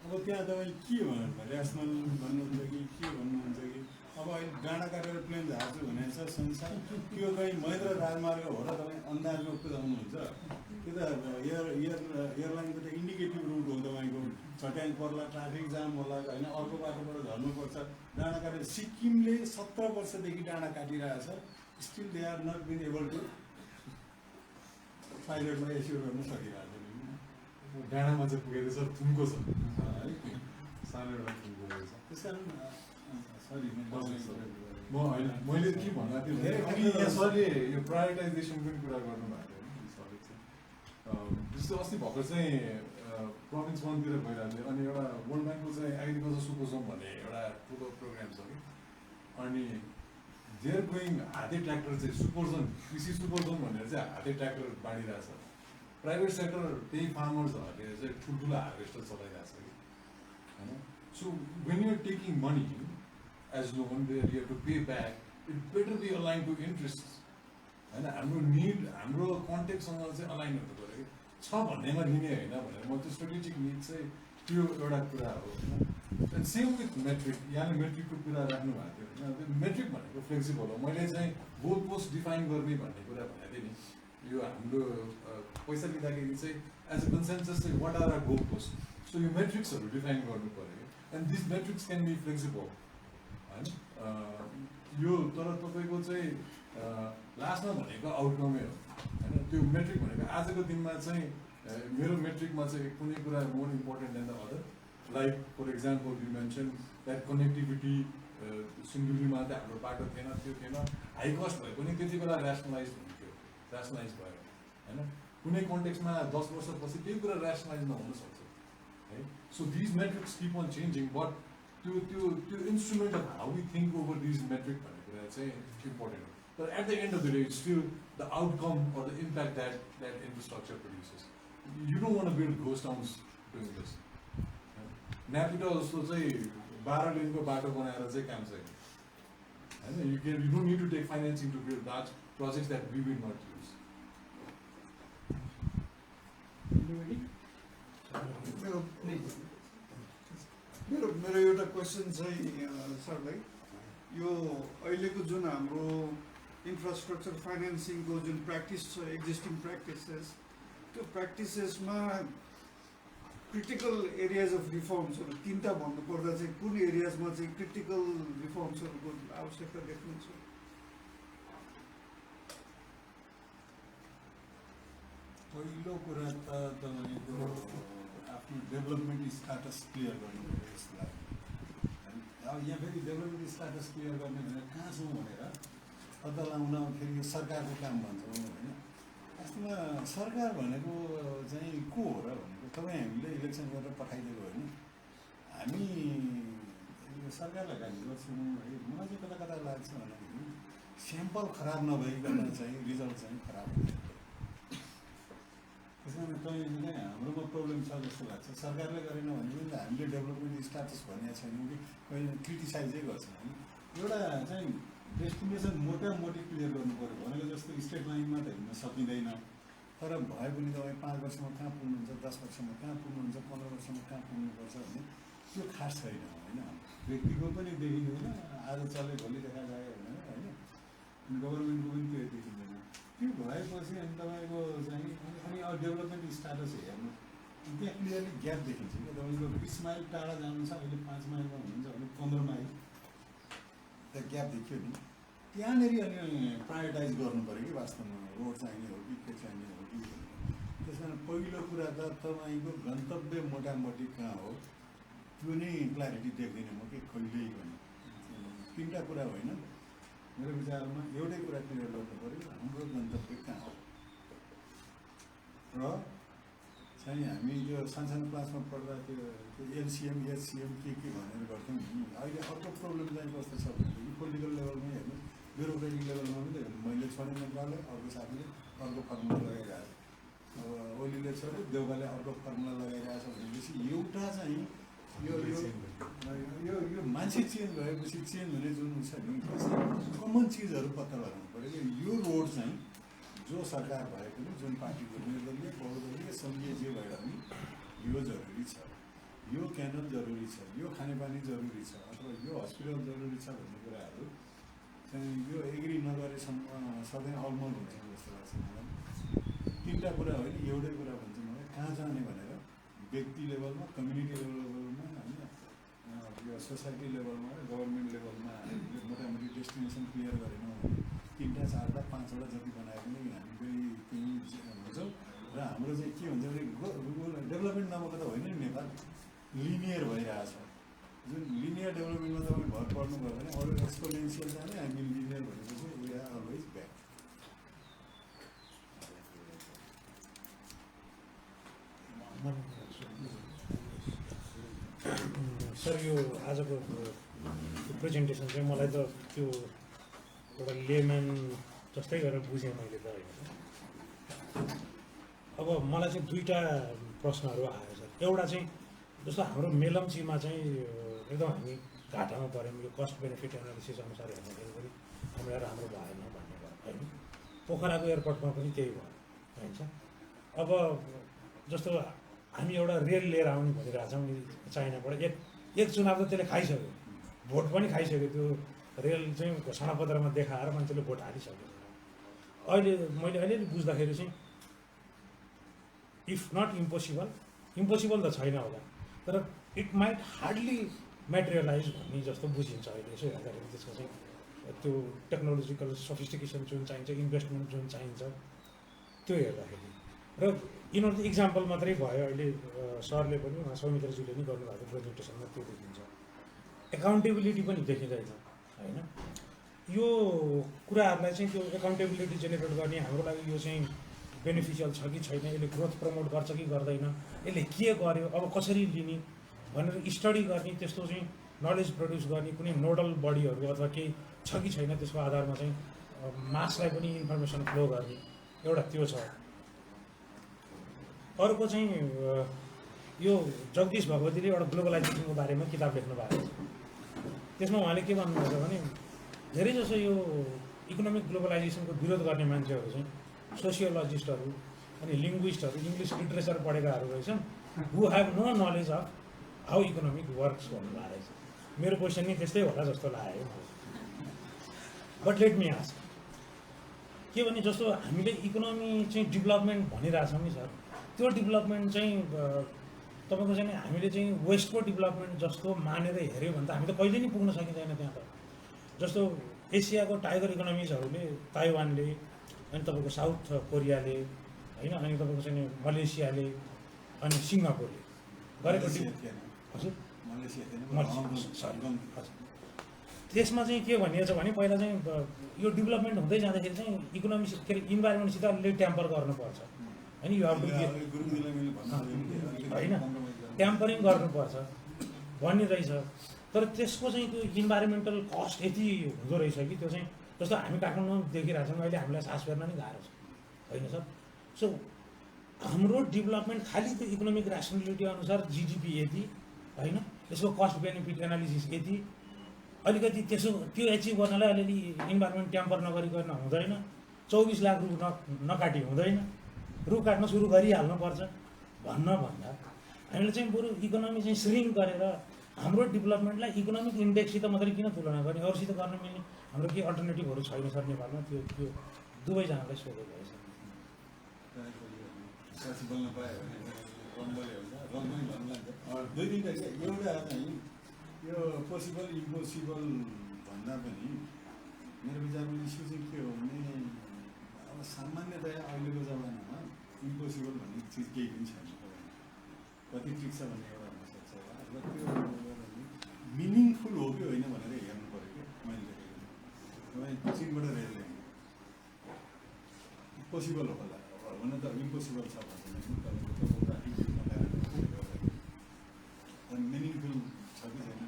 Speaker 2: अब त्यहाँ तपाईँ के भन्नु ऱ्यासनल भन्नुहुन्छ कि के भन्नुहुन्छ कि अब अहिले डाँडा काटेर प्लेन झार्छु भनेको छ संसार त्यो चाहिँ महेन्द्र राजमार्ग हो र तपाईँ अन्दाजमा कुदाउनुहुन्छ त्यो त एयरलाइनको त इन्डिकेटिभ रुट हो तपाईँको चट्याङ पर्ला ट्राफिक जाम होला होइन अर्को बाटोबाट झर्नुपर्छ डाँडा काटेर सिक्किमले 17 वर्षदेखि डाँडा काटिरहेछ still they are not been able to पाइलटलाई एस्योर गर्न सकिरहेको
Speaker 3: डाँडामा चाहिँ पुगेको छ थुम्को छ है सानो एउटा थुम्को रहेछ
Speaker 2: त्यस कारण सरी
Speaker 3: म होइन मैले के भन्दा थियो अनि यहाँ सरले यो प्रायोरिटाइजेसनको कुरा गर्नुभएको थियो सरले चाहिँ जस्तो अस्ति भर्खर चाहिँ प्रोभिन्स 1 तिर गइरहेको थियो अनि एउटा वर्ल्ड ब्याङ्कको चाहिँ एग्रिकल्चर सुपरजोन भन्ने एउटा ठुलो प्रोग्राम छ कि अनि देयर गोइङ हाते ट्र्याक्टर चाहिँ सुपरजोन कृषि सुपरजोन भनेर चाहिँ हाते ट्र्याक्टर बाँडिरहेछ प्राइभेट सेक्टर त्यही फार्मर्सहरूले चाहिँ ठुल्ठुलो हार्भेस्टर चलाइरहेछ कि होइन so when you're taking money as loan where you to pay back it better be align to interest होइन हाम्रो निड हाम्रो कन्टेक्टसँग चाहिँ अलाइन हुनु पऱ्यो कि छ भन्नेमा लिने होइन भनेर म त्यो स्ट्रेटेजिक निड चाहिँ त्यो एउटा कुरा हो होइन एन्ड सेम विथ मेट्रिक यहाँले मेट्रिकको कुरा राख्नु भएको थियो होइन त्यो मेट्रिक भनेको फ्लेक्सिबल हो मैले चाहिँ गोल पोस्ट डिफाइन गर्ने भन्ने कुरा भनेको थिएँ नि यो हाम्रो पैसा लिँदाखेरि चाहिँ एज अ कन्सेन्सस चाहिँ what are are goal post so यो मेट्रिक्सहरू डिफाइन गर्नु पऱ्यो and this metrics can be flexible होइन यो तर तपाईँको चाहिँ लास्टमा भनेको आउटकमै हो होइन त्यो मेट्रिक भनेको आजको दिनमा चाहिँ मेरो मेट्रिकमा चाहिँ कुनै कुरा more important than the other like for example you mention that connectivity सिन्धुलीमा त हाम्रो बाटो थिएन त्यो थिएन हाई कस्ट भए पनि त्यति बेला ऱ्यासनलाइज हुन्थ्यो ऱ्यासनलाइज भयो होइन कुनै कन्टेक्समा 10 वर्षपछि त्यही कुरा ऱ्यासनलाइज नहुन सक्छ है so these metrics keep on changing but त्यो instrument of how we think over these metric भन्ने कुरा चाहिँ इम्पोर्टेन्ट हो तर at the end of the day it's still the outcome or the impact that infrastructure produces you don't want build ghost towns doing this Naypyidaw जस्तो चाहिँ 12 लेनको बाटो बनाएर चाहिँ काम छैन होइन you don't need to take financing to build large projects that we will not use
Speaker 6: मेरो एउटा क्वेसन चाहिँ सरलाई यो अहिलेको जुन हाम्रो इन्फ्रास्ट्रक्चर फाइनेन्सिङको जुन प्र्याक्टिस छ एक्जिस्टिङ प्र्याक्टिसेस त्यो प्र्याक्टिसेसमा क्रिटिकल एरियाज अफ रिफर्म्सहरू 3टा भन्नुपर्दा चाहिँ कुन एरियाजमा चाहिँ क्रिटिकल रिफर्म्सहरूको आवश्यकता देख्नुहुन्छ
Speaker 2: पहिलो कुरा त तपाईँको आफ्नो डेभलपमेन्ट स्टाटस क्लियर गर्नु पऱ्यो जस्तो लाग्यो अब यहाँ फेरि डेभलपमेन्ट स्टाटस क्लियर गर्ने भनेर कहाँ छौँ भनेर पत्ता लगाउन फेरि यो सरकारको काम भन्छौँ होइन वास्तवमा सरकार भनेको चाहिँ को हो र भनेको तपाईँ हामीले इलेक्सन गरेर पठाइदिएको होइन हामी यो सरकारलाई गाली गर्छौँ है मलाई चाहिँ कता कता लाग्छ भन्दाखेरि स्याम्पल खराब नभइकन चाहिँ रिजल्ट चाहिँ खराब हुन्छ त्यस कारण तपाईँले हाम्रोमा प्रब्लम छ जस्तो लाग्छ सरकारले गरेन भने पनि हामीले डेभलपमेन्ट स्टाटस भनेको छैनौँ कि कहिले क्रिटिसाइजै गर्छौँ होइन एउटा चाहिँ डेस्टिनेसन मोटामोटी क्लियर गर्नु पऱ्यो भनेको जस्तो स्टेट लाइनमा त हिँड्न सकिँदैन तर भए पनि तपाईँ 5 वर्षमा कहाँ पुग्नुहुन्छ 10 वर्षमा कहाँ पुग्नुहुन्छ 15 वर्षमा कहाँ पुग्नुपर्छ भने त्यो खास छैन होइन व्यक्तिको पनि देखिँदैन आज चले भोलि देखा गयो भनेर होइन गभर्मेन्टको पनि त्यो देखिँदैन त्यो भएपछि अनि तपाईँको चाहिँ अनि अब डेभलपमेन्ट स्टाटस हेर्नु त्यहाँ क्लियरली ग्याप देखिन्छ क्या तपाईँको 20 माइल टाढा जानु छ अहिले 5 माइलमा हुनुहुन्छ भने 15 माइल त्यहाँ ग्याप देखियो नि त्यहाँनिर अनि प्रायोरिटाइज गर्नु पऱ्यो कि वास्तवमा रोड चाहिने हो कि के चाहिने हो कि त्यस कारण पहिलो कुरा त तपाईँको गन्तव्य मोटामोटी कहाँ हो त्यो नै क्ल्यारिटी देख्दिनँ म कि कहिल्यै पनि 3टा कुरा होइन मेरो विचारमा एउटै कुरा क्लियर गर्नु पऱ्यो हाम्रो गन्तव्य कहाँ हो र चाहिँ हामी त्यो सानसानो क्लासमा पढ्दा त्यो एलसिएम एचसिएम के भनेर गर्थ्यौँ नि अहिले अर्को प्रब्लम चाहिँ कस्तो छ भनेदेखि पोलिटिकल लेभलमै हेर्नु ब्युरोक्रेटिक लेभलमा पनि मैले छोडेँ मन्त्रालय, अर्को साथीले अर्को फर्मुला लगाइरहेको छ। अब ओलीले छोड्यो, देउबाले अर्को फर्मुला लगाइरहेको छ भनेपछि एउटा चाहिँ यो मान्छे चेन्ज भएपछि चेन्ज हुने जुन छ नि कमन चिजहरू पत्ता लगाउनु पऱ्यो कि यो रोड चाहिँ जो सरकार भए पनि जुन पार्टीको निर्दलीय बहुदलीय सङ्घीय जे भएर पनि यो जरुरी छ, यो क्यानल जरुरी छ, यो खानेपानी जरुरी छ अथवा यो हस्पिटल जरुरी छ भन्ने कुराहरू चाहिँ यो एग्री नगरेसम्म सधैँ अलमल हुन्छ जस्तो लाग्छ मलाई। तिनवटा कुरा होइन, एउटै कुरा भन्छ मलाई, कहाँ जाने भनेर व्यक्ति लेभलमा, कम्युनिटी लेभलमा होइन, यो सोसाइटी लेभलमा, गभर्मेन्ट लेभलमा मोटामोटी डेस्टिनेसन क्लियर गरेनौँ भने 3टा 4टा 5वटा जति बनाए पनि हामी फेरि त्यहीँ हुन्छौँ। र हाम्रो चाहिँ के हुन्छ भने डेभलपमेन्ट नभएको त होइन नि, नेपाल लिनियर भइरहेछ। जुन लिनियर डेभलपमेन्टमा तपाईँ भर पर्नुभयो भने अरू एक्सपोनेन्सियल जाने, हामी लिनियर भनेपछि we are always back.
Speaker 7: Sir यो आजको प्रेजेन्टेसन चाहिँ मलाई त त्यो एउटा लेम्यान जस्तै गरेर बुझेँ मैले त होइन। अब मलाई चाहिँ 2टा प्रश्नहरू आयो सर। एउटा चाहिँ जस्तो हाम्रो मेलम्चीमा चाहिँ एकदम हामी घाटामा पऱ्यौँ, यो कस्ट बेनिफिट एनालिसिस अनुसार हेर्दाखेरि पनि हाम्रो राम्रो भएन भन्ने भयो होइन। पोखराको एयरपोर्टमा पनि त्यही भयो होइन। अब जस्तो हामी एउटा रेल लिएर आउने भनिरहेछौँ नि चाइनाबाट, एक चुनाव त त्यसले खाइसक्यो, भोट पनि खाइसक्यो। त्यो रेल चाहिँ घोषणापत्रमा देखाएर मान्छेले भोट हालिसक्यो। अहिले मैले अलिअलि बुझ्दाखेरि चाहिँ इफ नट इम्पोसिबल त छैन होला, तर इट माइट हार्डली मेटेरियलाइज भन्ने जस्तो बुझिन्छ अहिले यसो हेर्दाखेरि। त्यसको चाहिँ त्यो टेक्नोलोजिकल सफिस्टिकेसन जुन चाहिन्छ, इन्भेस्टमेन्ट जुन चाहिन्छ त्यो हेर्दाखेरि। र यिनीहरू त इक्जाम्पल मात्रै भयो। अहिले सरले पनि सौमित्रज्यूले पनि गर्नुभएको प्रेजेन्टेसनमा त्यो देखिन्छ। एकाउन्टेबिलिटी पनि देखिँदैन होइन। यो कुराहरूलाई चाहिँ त्यो एकाउन्टेबिलिटी जेनेरेट गर्ने हाम्रो लागि यो चाहिँ बेनिफिसियल छ कि छैन, यसले ग्रोथ प्रमोट गर्छ कि गर्दैन, यसले के गर्यो, अब कसरी लिने भनेर स्टडी गर्ने, त्यस्तो चाहिँ नलेज प्रड्युस गर्ने कुनै नोडल बडीहरू अथवा केही छ कि छैन, त्यसको आधारमा चाहिँ मासलाई पनि इन्फर्मेसन फ्लो गर्ने एउटा त्यो छ। अर्को चाहिँ यो जगदीश भगवतीले एउटा ग्लोबलाइजेसनको बारेमा किताब लेख्नु भएको छ। त्यसमा उहाँले के भन्नुहुन्छ भने धेरैजसो यो इकोनोमिक ग्लोबलाइजेसनको विरोध गर्ने मान्छेहरू चाहिँ सोसियोलोजिस्टहरू अनि लिङ्ग्विस्टहरू, इङ्ग्लिस लिटरेचर पढेकाहरू रहेछन्, who have no knowledge of how economic works भन्नुभएको रहेछ। मेरो क्वेसन नि त्यस्तै होला जस्तो लाग्यो। बट लेट मी आस्क के भने जस्तो हामीले इकोनोमी चाहिँ डेभलपमेन्ट भनिरहेछौँ नि सर, त्यो डेभलपमेन्ट चाहिँ तपाईँको चाहिँ हामीले चाहिँ वेस्टको डेभलपमेन्ट जस्तो मानेर हेऱ्यो भने त हामी त कहिले नि पुग्न सकिँदैन त्यहाँ त। जस्तो एसियाको टाइगर इकोनोमिजहरूले, ताइवानले, अनि तपाईँको साउथ कोरियाले होइन, अनि तपाईँको चाहिँ मलेसियाले अनि सिङ्गापुरले गरेको हजुर त्यसमा चाहिँ के भनिएको छ भने पहिला चाहिँ यो डेभलपमेन्ट हुँदै जाँदाखेरि चाहिँ इकोनोमी के अरे इन्भाइरोमेन्टसित अलिअलि ट्याम्पर गर्नुपर्छ होइन। यो होइन ट्याम्परिङ गर्नुपर्छ भन्ने रहेछ। तर त्यसको चाहिँ त्यो इन्भाइरोमेन्टल कस्ट यति हुँदो रहेछ कि त्यो चाहिँ जस्तो हामी काठमाडौँमा देखिरहेछौँ अहिले, हामीलाई सास फेर्न नि गाह्रो छ होइन सर। सो हाम्रो डेभलपमेन्ट खालि त्यो इकोनोमिक ऱ्यासनलिटी अनुसार जिडिपी यति होइन, यसको कस्ट बेनिफिट एनालिसिस यति, अलिकति त्यसो त्यो एचिभ गर्नलाई अलिअलि इन्भाइरोमेन्ट ट्याम्पर नगरिकन हुँदैन। 24 लाख रुख नकाटी हुँदैन, रुख काट्न सुरु गरिहाल्नुपर्छ भन्दा हामीले चाहिँ बरु इकोनोमी चाहिँ श्रिङ्क गरेर हाम्रो डेभलपमेन्टलाई इकोनोमिक इन्डेक्ससित मात्रै किन तुलना गर्ने, अरूसित गर्न मिल्ने हाम्रो केही अल्टरनेटिभहरू छैन सर नेपालमा। त्यो दुवैजनालाई सोधेको भएछ।
Speaker 2: बोल्न पायो भने रम्बले हुन्छ, रम्बै भन्नु लाग्छ। 2-3टा एउटा चाहिँ यो पोसिबल इम्पोसिबल भन्दा पनि मेरो विचारमा इस्यु चाहिँ के हो भने अब सामान्यतया अहिलेको जमानामा इम्पोसिबल भन्ने चिज केही पनि छैन। कति ठिक छ भन्ने एउटा हुन सक्छ होला, र त्यो मिनिङफुल हो कि होइन भनेर हेर्नु पऱ्यो क्या। मैले देखेको तपाईँ चीनबाट रेल ल्याउनु पोसिबल होला, हुन त इम्पोसिबल छ भने मिनिङफुल छ कि छैन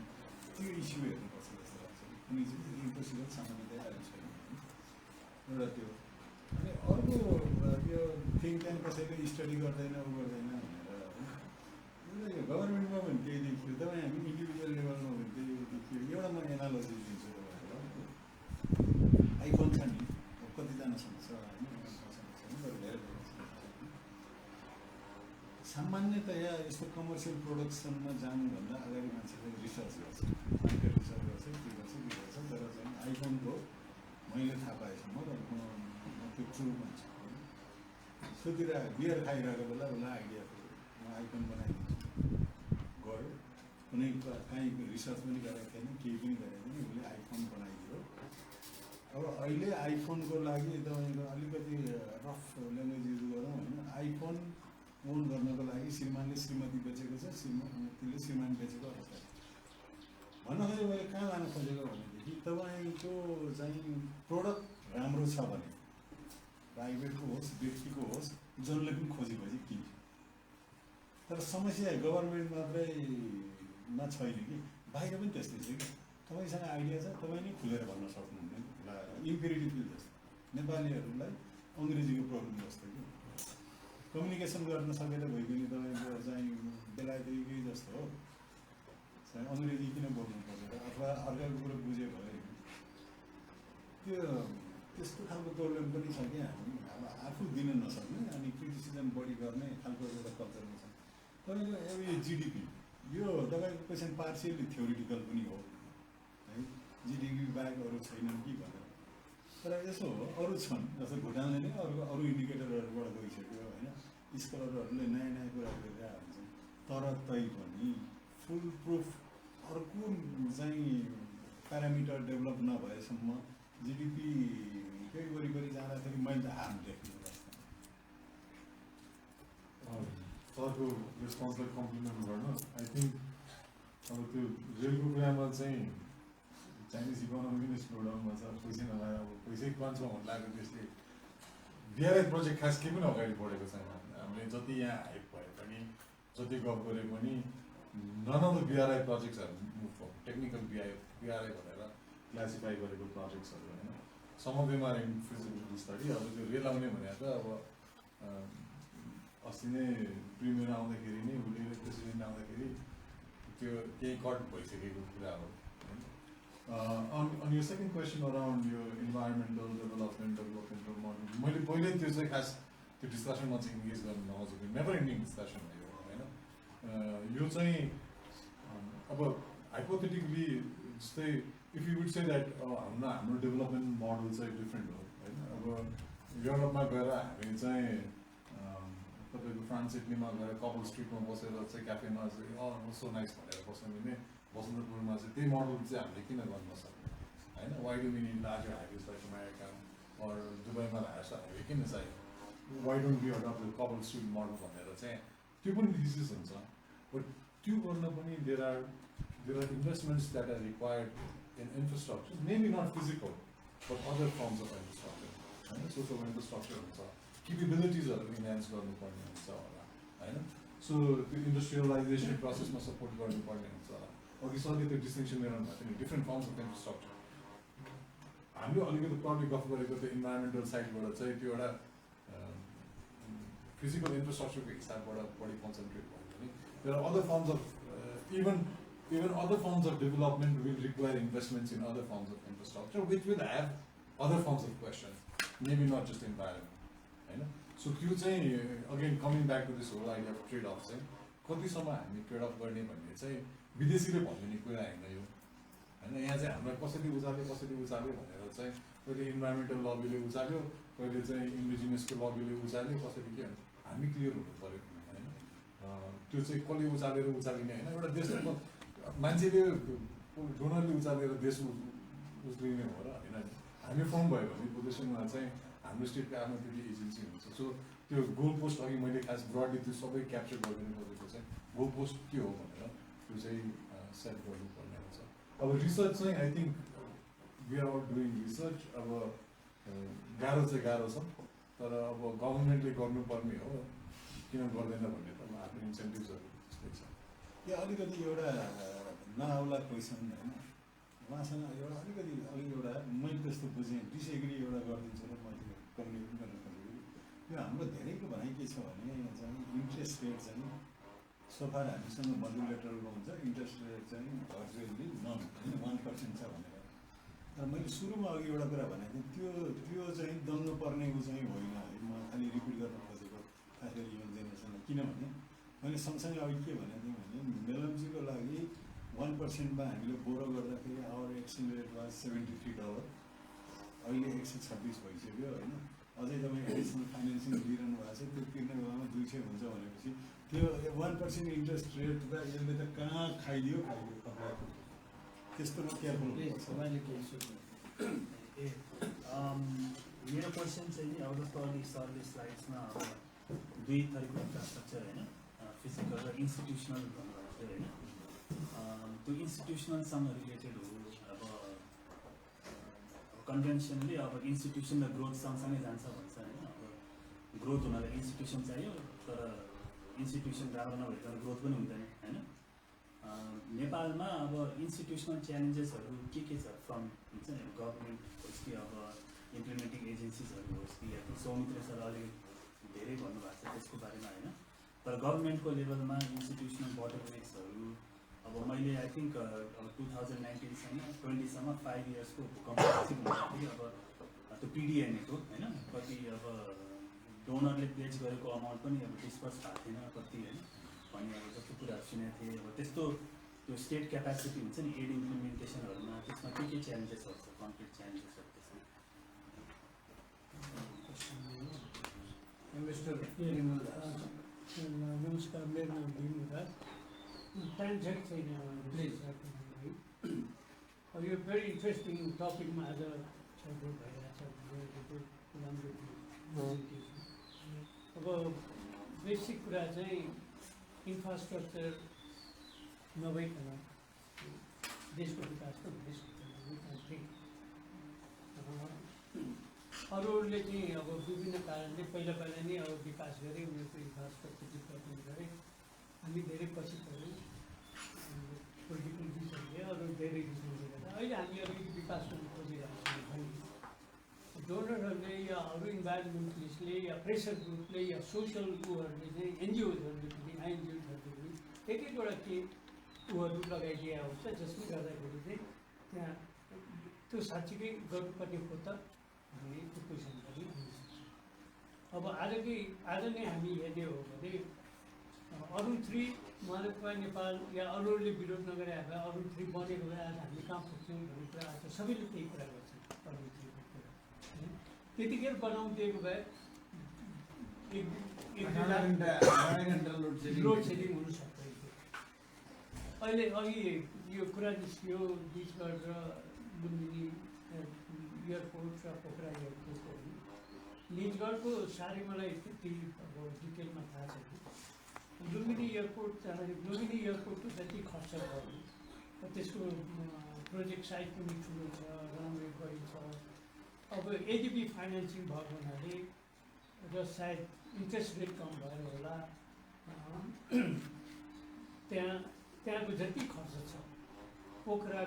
Speaker 2: त्यो इस्यु हेर्नुपर्छ जस्तो लाग्छ। कुनै चिज इम्पोसिबल सामान्यतया आएको छैन। एउटा त्यो अनि अर्को यो थिङ्क ट्याङ्क कसैले स्टडी गर्दैन उ गर्दैन भनेर होइन यो गभर्मेन्टमा पनि त्यही देखियो तपाईँ हामी इन्डिभिजुअल लेभलमा पनि त्यही देखियो एउटा म एनालोजी दिन्छु तपाईँहरूलाई आइफोन छ नि कतिजनासँग छ होइन सामान्यतया यस्तो कमर्सियल प्रोडक्सनमा जानुभन्दा अगाडि मान्छेले रिसर्च गर्छ मार्केट रिसर्च गर्छ के गर्छ तर चाहिँ आइफोनको मैले थाहा पाएसम्म र म त्यो ट्रु मान्छे सोतिर बियर खाइरहेको बेला उसलाई आइडिया थियो म आइफोन बनाइदिन्छु गयो कुनै काहीँ रिसर्च पनि गरेको थिएन केही पनि गरेको थिएन उसले आइफोन बनाइदियो अब अहिले आइफोनको लागि तपाईँको अलिकति रफ ल्याङ्ग्वेज युज गरौँ होइन आइफोन ओन गर्नको लागि श्रीमानले श्रीमती बेचेको छ श्रीमतीले श्रीमान बेचेको अवस्था भन्नु खोजेको मैले कहाँ लानु खोजेको भनेदेखि तपाईँको चाहिँ प्रोडक्ट राम्रो छ भने प्राइभेटको होस् व्यक्तिको होस् जसले पनि खोजी किन्छ तर समस्या गभर्मेन्ट मात्रमा छैन कि बाहिर पनि त्यस्तै छ कि तपाईँसँग आइडिया छ तपाईँ नै खुलेर भन्न सक्नुहुन्न इम्पेरेटिभ जस्तो नेपालीहरूलाई अङ्ग्रेजीको प्रब्लम जस्तो कि कम्युनिकेसन गर्न सकेर भइकन तपाईँको चाहिँ बेलायती जस्तो हो चाहिँ अङ्ग्रेजी किन बोल्नु पर्छ अथवा अर्काको कुरो बुझ्यो भयो त्यो त्यस्तो खालको प्रब्लम पनि छ कि हामी अब आफू दिन नसक्ने अनि क्रिटिसिजम बढी गर्ने खालको एउटा कल्चरमा छ तपाईँको अब यो जिडिपी यो तपाईँको क्वेसन पार्सियली थ्योरिटिकल पनि हो है जिडिपी बाहेक अरू छैनन् कि भनेर तर यसो हो अरू छन् जस्तो भुटानले नै अरू इन्डिकेटरहरूबाट गइसक्यो होइन स्कलरहरूले नयाँ कुरा गरिरहेको हुन्छन् तर तैपनि फुल प्रुफ अर्को चाहिँ प्यारामिटर डेभलप नभएसम्म जिडिपीकै वरिपरि जाँदाखेरि मैले त हार्म देख्ने
Speaker 3: सरको रेस्पोन्सलाई कम्प्लिमेन्ट गर्न आई थिङ्क अब त्यो रेलको कुरामा चाहिँ चाइनिज इकोनोमी नै स्लो डाउनमा छ पैसा नलाएर अब पैसै पान्छौँ भन्नु लाग्यो त्यसले बिआरआई प्रोजेक्ट खास केही पनि अगाडि बढेको छैन हामीले जति यहाँ हाइप भए पनि जति गफ गरे पनि नन अफ द बिआरआई प्रोजेक्ट्सहरू मुभ टेक्निकल बिआरआई भनेर क्लासिफाई गरेको प्रोजेक्ट्सहरू होइन some of them are in feasibility study अब त्यो रेल आउने भनेर त अब अस्ति नै प्रिमियर आउँदाखेरि नै उसले प्रेसिडेन्ट आउँदाखेरि त्यो केही कट भइसकेको कुरा हो on your second question around your environmental developmental model, मैले पहिले त्यो चाहिँ खास त्यो डिस्कसनमा चाहिँ इङ्गेज गर्नु नखोजेको नेभर एन्डिङ डिस्कसन हो यो होइन यो चाहिँ अब हाइपोथेटिकली जस्तै if you would say that हाम्रो डेभलपमेन्ट मोडल चाहिँ डिफ्रेन्ट हो होइन अब युरोपमा गएर हामी चाहिँ तपाईँको फ्रान्स इटलीमा गएर कपल स्ट्रिटमा बसेर चाहिँ क्याफेमा चाहिँ सो नाइस भनेर बस्नु भने बसन्तपुरमा चाहिँ त्यही मोडल चाहिँ हामीले किन गर्न सक्ने होइन why do we need larger highways like America or दुबईमा हायर हाइवे किन चाहियो why don't be adopt cobble street model भनेर चाहिँ त्यो पनि डिसिस हुन्छ बट त्यो गर्न पनि there are investments that are required in infrastructure maybe not physical but other forms of infrastructure होइन सोसल इन्फ्रास्ट्रक्चर हुन्छ केपेबिलिटिजहरू इन्हान्स गर्नुपर्ने हुन्छ होला होइन सो त्यो इन्डस्ट्रियलाइजेसन प्रोसेसमा सपोर्ट गर्नुपर्ने हुन्छ अघि सरले त्यो डिस्टिङसन गराउनु भएको थियो नि डिफ्रेन्ट फर्म्स अफ इन्फ्रास्ट्रक्चर हामीले अलिकति प्रब्लम गफ गरेको त्यो इन्भाइरोमेन्टल साइडबाट चाहिँ त्यो एउटा फिजिकल इन्फ्रास्ट्रक्चरको हिसाबबाट बढी कन्सन्ट्रेट भयो भने there are other forms of even other forms of development will require investments in other forms of infrastructure which will have other forms of question maybe not just environment होइन so त्यो चाहिँ again coming back to this whole idea of trade off चाहिँ कतिसम्म हामी trade off गर्ने भन्ने चाहिँ विदेशीले भनिने कुरा होइन यो होइन यहाँ चाहिँ हामीलाई कसरी उचाल्यो भनेर चाहिँ कहिले इन्भाइरोमेन्टल लबीले उचाल्यो कहिले चाहिँ इन्डिजिनियसको लबीले उचाल्यो कसरी के हुन्छ हामी क्लियर हुनु पऱ्यो होइन त्यो चाहिँ कसले उचालिने होइन एउटा देशको मान्छेले डोनरले उचालेर देश उचालिने हो र होइन हामी फर्म भयो भने पोजिसनमा चाहिँ हाम्रो स्टेटको आफ्नो फेरि एजेन्सी हुन्छ सो त्यो गोल पोस्ट अघि मैले खास ब्रडली त्यो सबै क्याप्चर गरिदिनु खोजेको चाहिँ गोल पोस्ट के हो भनेर त्यो चाहिँ सेट गर्नुपर्ने हुन्छ अब रिसर्च चाहिँ I think we are doing research अब गाह्रो छ तर अब गभर्मेन्टले गर्नुपर्ने हो किन गर्दैन भन्ने त आफ्नो इन्सेन्टिभ्सहरू त्यस्तै छ
Speaker 2: यो अलिकति एउटा नआउला क्वेसन होइन उहाँसँग एउटा अलिकति एउटा मैले त्यस्तो बुझेँ डिसएग्री एउटा गरिदिन्छु र म कम्युनिकेट गर्न खोजेको यो हाम्रो धेरैको भनाइ के छ भने चाहिँ इन्ट्रेस्ट रेट चाहिँ सोफार हामीसँग मोडुलेटरको हुन्छ इन्ट्रेस्ट रेट चाहिँ भर्चुअली नन होइन 1% छ भनेर तर मैले सुरुमा अघि एउटा कुरा भनेको थिएँ त्यो चाहिँ दङ्ग पर्नेको चाहिँ होइन है म खालि रिपिट गर्न खोजेको खास गरी यङ जेनेरेसनलाई किनभने मैले सँगसँगै अघि के भनेको थिएँ भने मेलम्चीको लागि 1%मा हामीले बोरो गर्दाखेरि आवर एक्सचेन्ज रेट वा $73 अहिले 126 भइसक्यो होइन अझै तपाईँ एडिसनल फाइनेन्सिङ दिइरहनु भएको छ त्यो तिर्ने बेलामा 200 हुन्छ भनेपछि त्यो 1% इन्ट्रेस्ट रेट त यसले त कहाँ खाइदियो त्यस्तोमा केयरफुल हुनुपर्छ
Speaker 4: मेरो क्वेसन चाहिँ अब जस्तो अघि सरले स्लाइड्समा अब दुई थरीको इन्फ्रास्ट्रक्चर होइन फिजिकल र इन्स्टिट्युसनल भन्नुभएको थियो होइन त्यो इन्स्टिट्युसनलसँग रिलेटेड हो अब कन्भेन्सनली अब इन्स्टिट्युसन र ग्रोथ सँगसँगै जान्छ भन्छ होइन अब ग्रोथ हुनलाई इन्स्टिट्युसन चाहियो तर इन्स्टिट्युसन राम्रो नभइकन ग्रोथ पनि हुँदैन होइन नेपालमा अब इन्स्टिट्युसनल च्यालेन्जेसहरू के छ फ्रम हुन्छ नि गभर्मेन्ट होस् कि अब इम्प्लिमेन्टिङ एजेन्सिजहरू होस् कि या सौमित्र सर अलिक धेरै भन्नुभएको छ त्यसको बारेमा होइन तर गभर्मेन्टको लेभलमा इन्स्टिट्युसनल बोटलनेक्सहरू अब मैले आई थिङ्क अब 2019सम्म 20सम्म 5 इयर्सको कम्प्रिहेन्सिभ हुँदाखेरि अब त्यो पिडिएनएको होइन कति अब डोनरले प्लेज गरेको अमाउन्ट पनि अब डिस्पर्स भएको थिएन कति होइन भन्ने अब जस्तो कुराहरू सुनेको थिएँ अब त्यस्तो त्यो स्टेट क्यापासिटी हुन्छ नि एड इम्प्लिमेन्टेसनहरूमा त्यसमा के च्यालेन्जेसहरू छ कन्क्रिट च्यालेन्जेसहरू त्यसमा
Speaker 8: नमस्कार मेरो नाम भीमराज टाइम छैन प्लिज यो भेरी इन्ट्रेस्टिङ टपिकमा आज छलफल भइरहेको छ अब बेसिक कुरा चाहिँ इन्फ्रास्ट्रक्चर नभइकन देशको विकास त हुनै सक्दैन अरूहरूले चाहिँ अब विभिन्न कारणले पहिला नै अब विकास गरे उनीहरूको इन्फ्रास्ट्रक्चर डेभलपमेन्ट गरे हामी धेरै पछि पऱ्यौँ पोलिटिकल रिजनले अरू धेरै रिजनले गर्दा अहिले हामी अलिकति विकास गर्न खोजिरहेको छौँ भने डोनरहरूले या अरू इन्भाइरोमेन्टलिस्टले या प्रेसर ग्रुपले या सोसल उहरूले चाहिँ एनजिओजहरूले पनि आइएनजिओजहरूले पनि एक एकवटा के उहरू लगाइदिए हुन्छ जसले गर्दाखेरि चाहिँ त्यहाँ त्यो साँच्चीकै गर्नुपर्ने हो त भन्ने त्यो क्वेसन पनि आउनसक्छ अब आज नै हामी हेर्ने हो भने अरू 3 मानवता नेपाल या अरूहरूले विरोध नगरे भए अरू 3 बनेको भए आज हामी कहाँ पुग्छौँ भन्ने कुरा आज सबैले त्यही कुरा गर्छन् अरू 3 को कुरा त्यतिखेर बनाउँदिएको भए लोड सेडिङ हुन सक्दैन थियो अहिले अघि यो कुरा निस्कियो बिचगढ र लुम्बिनी एयरपोर्ट र पोखरा एयरपोर्टको निजगढको साह्रै मलाई त्यति अब डिटेलमा थाहा छैन लुम्बिनी एयरपोर्ट जाँदाखेरि लुम्बिनी एयरपोर्टको जति खर्च भयो त्यसको प्रोजेक्ट साइज पनि ठुलो छ राम्रो गरी छ अब एडिबी फाइनेन्सिङ भएको हुनाले र सायद इन्ट्रेस्ट रेट कम भएर होला त्यहाँको जति खर्च छ पोखरा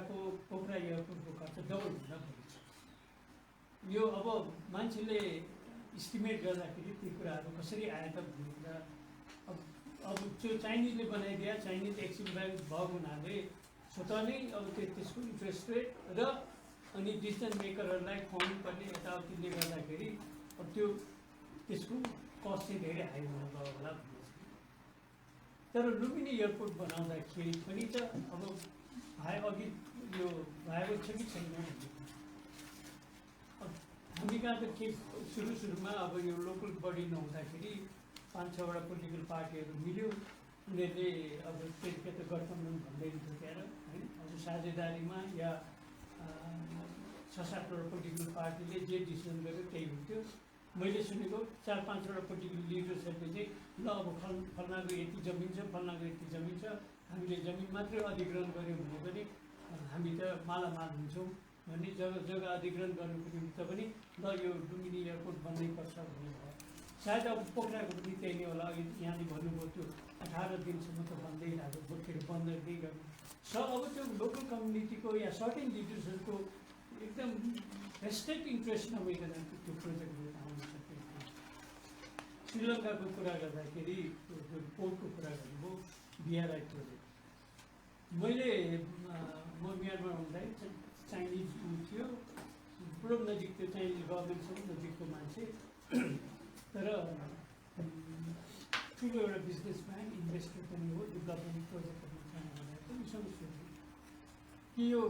Speaker 8: एयरपोर्टको खर्च डबलभन्दा बढी छ यो अब मान्छेले इस्टिमेट गर्दाखेरि ती कुराहरू कसरी आयो त भन्ने कुरा अब त्यो चाइनिजले बनाइदिए चाइनिज एक्सिम ब्याङ्क भएको हुनाले स्वतः नै अब त्यसको इन्ट्रेस्ट रेट र अनि डिसिजन मेकरहरूलाई खुवाउनु पर्ने यताउतिले गर्दाखेरि अब त्यसको कस्ट चाहिँ धेरै हाई हुन गयो होला भन्ने छ तर लुम्बिनी एयरपोर्ट बनाउँदाखेरि पनि त अब अघि यो भएको छ कि छैन हामी कहाँ त के सुरुमा अब यो लोकल बडी नहुँदाखेरि 5-6वटा पोलिटिकल पार्टीहरू मिल्यो उनीहरूले अब त्यसको त गठबन्धन भन्दै थोकेर होइन अब साझेदारीमा या 6-7वटा पोलिटिकल पार्टीले जे डिसिजन गर्यो त्यही हुन्थ्यो मैले सुनेको 4-5वटा पोलिटिकल लिडर्सहरूले चाहिँ ल अब फल्नाको यति जमिन छ फल्नाको यति जमिन छ हामीले जमिन मात्रै अधिग्रहण गऱ्यौँ भने पनि हामी त मालामाल हुन्छौँ भन्ने जग्गा अधिग्रहण गर्नुको निमित्त पनि ल यो लुम्बिनी एयरपोर्ट बन्नै पर्छ भन्ने भयो सायद अब पोखराको पनि त्यही नै होला अघि यहाँले भन्नुभयो त्यो 18 दिनसम्म त बन्दै रहेको बोकेर बन्दै गर्नु अब त्यो लोकल कम्युनिटीको या सर्टेन लिडर्सहरूको एकदम रेस्पेक्ट इन्ट्रेस्ट नभइकन त्यो प्रोजेक्टहरू आउनु श्रीलङ्काको कुरा गर्दाखेरि पोर्टको कुरा गर्नुभयो बिआरआई प्रोजेक्ट। मैले म म्यानमा हुँदाखेरि चाइनिज थियो पुरो नजिक त्यो चाइनिज गभर्मेन्टसँग नजिकको मान्छे तर ठुलो एउटा बिजनेसम्यान इन्भेस्टर पनि हो डेभलपमेन्ट प्रोजेक्टहरू चाइना भनेर पनि उसँग सोध्यो कि यो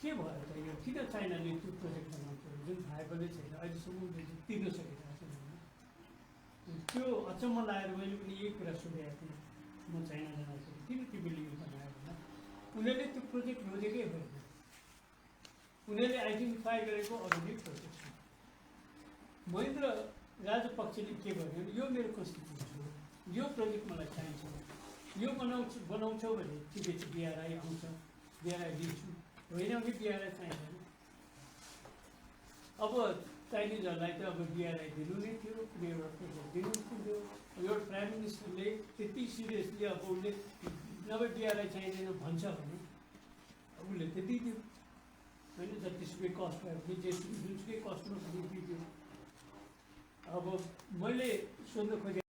Speaker 8: के भयो त यो किन चाइनाले त्यो प्रोजेक्ट बनाउँछ जुन भाइबलै छैन अहिलेसम्म उसले तिर्न सकेको छैन। त्यो अचम्म लागेर मैले पनि यही कुरा सोधेको थिएँ म चाइना जाँदाखेरि किन तिमीले यो बनायो भन्दा उनीहरूले त्यो प्रोजेक्ट रोजेकै होइन, उनीहरूले आइडेन्टिफाई गरेको अरू नै प्रोजेक्ट छ। महेन्द्र राजपक्षले के भन्यो भने यो मेरो कन्स्टिट्युसन हो, यो प्रोजेक्ट मलाई चाहिन्छ, यो बनाउँछौ भने ठिकै छ बिआरआई आउँछ, बिआरआई दिन्छु, होइन भने बिआरआई चाहिँदैन। अब चाइनिजहरूलाई त अब बिआरआई दिनु नै थियो, कुनै एउटा प्रोजेक्ट दिनु थियो। एउटा प्राइम मिनिस्टरले त्यति सिरियसली अब उसले नभए बिआरआई चाहिँदैन भन्छ भने उसले त दिइदियो होइन, जतिसुकै कस्ट भयो भने जेसुकै जुनसुकै कस्टमा पनि दिइदियो। अब मैले सोध्न खोजेँ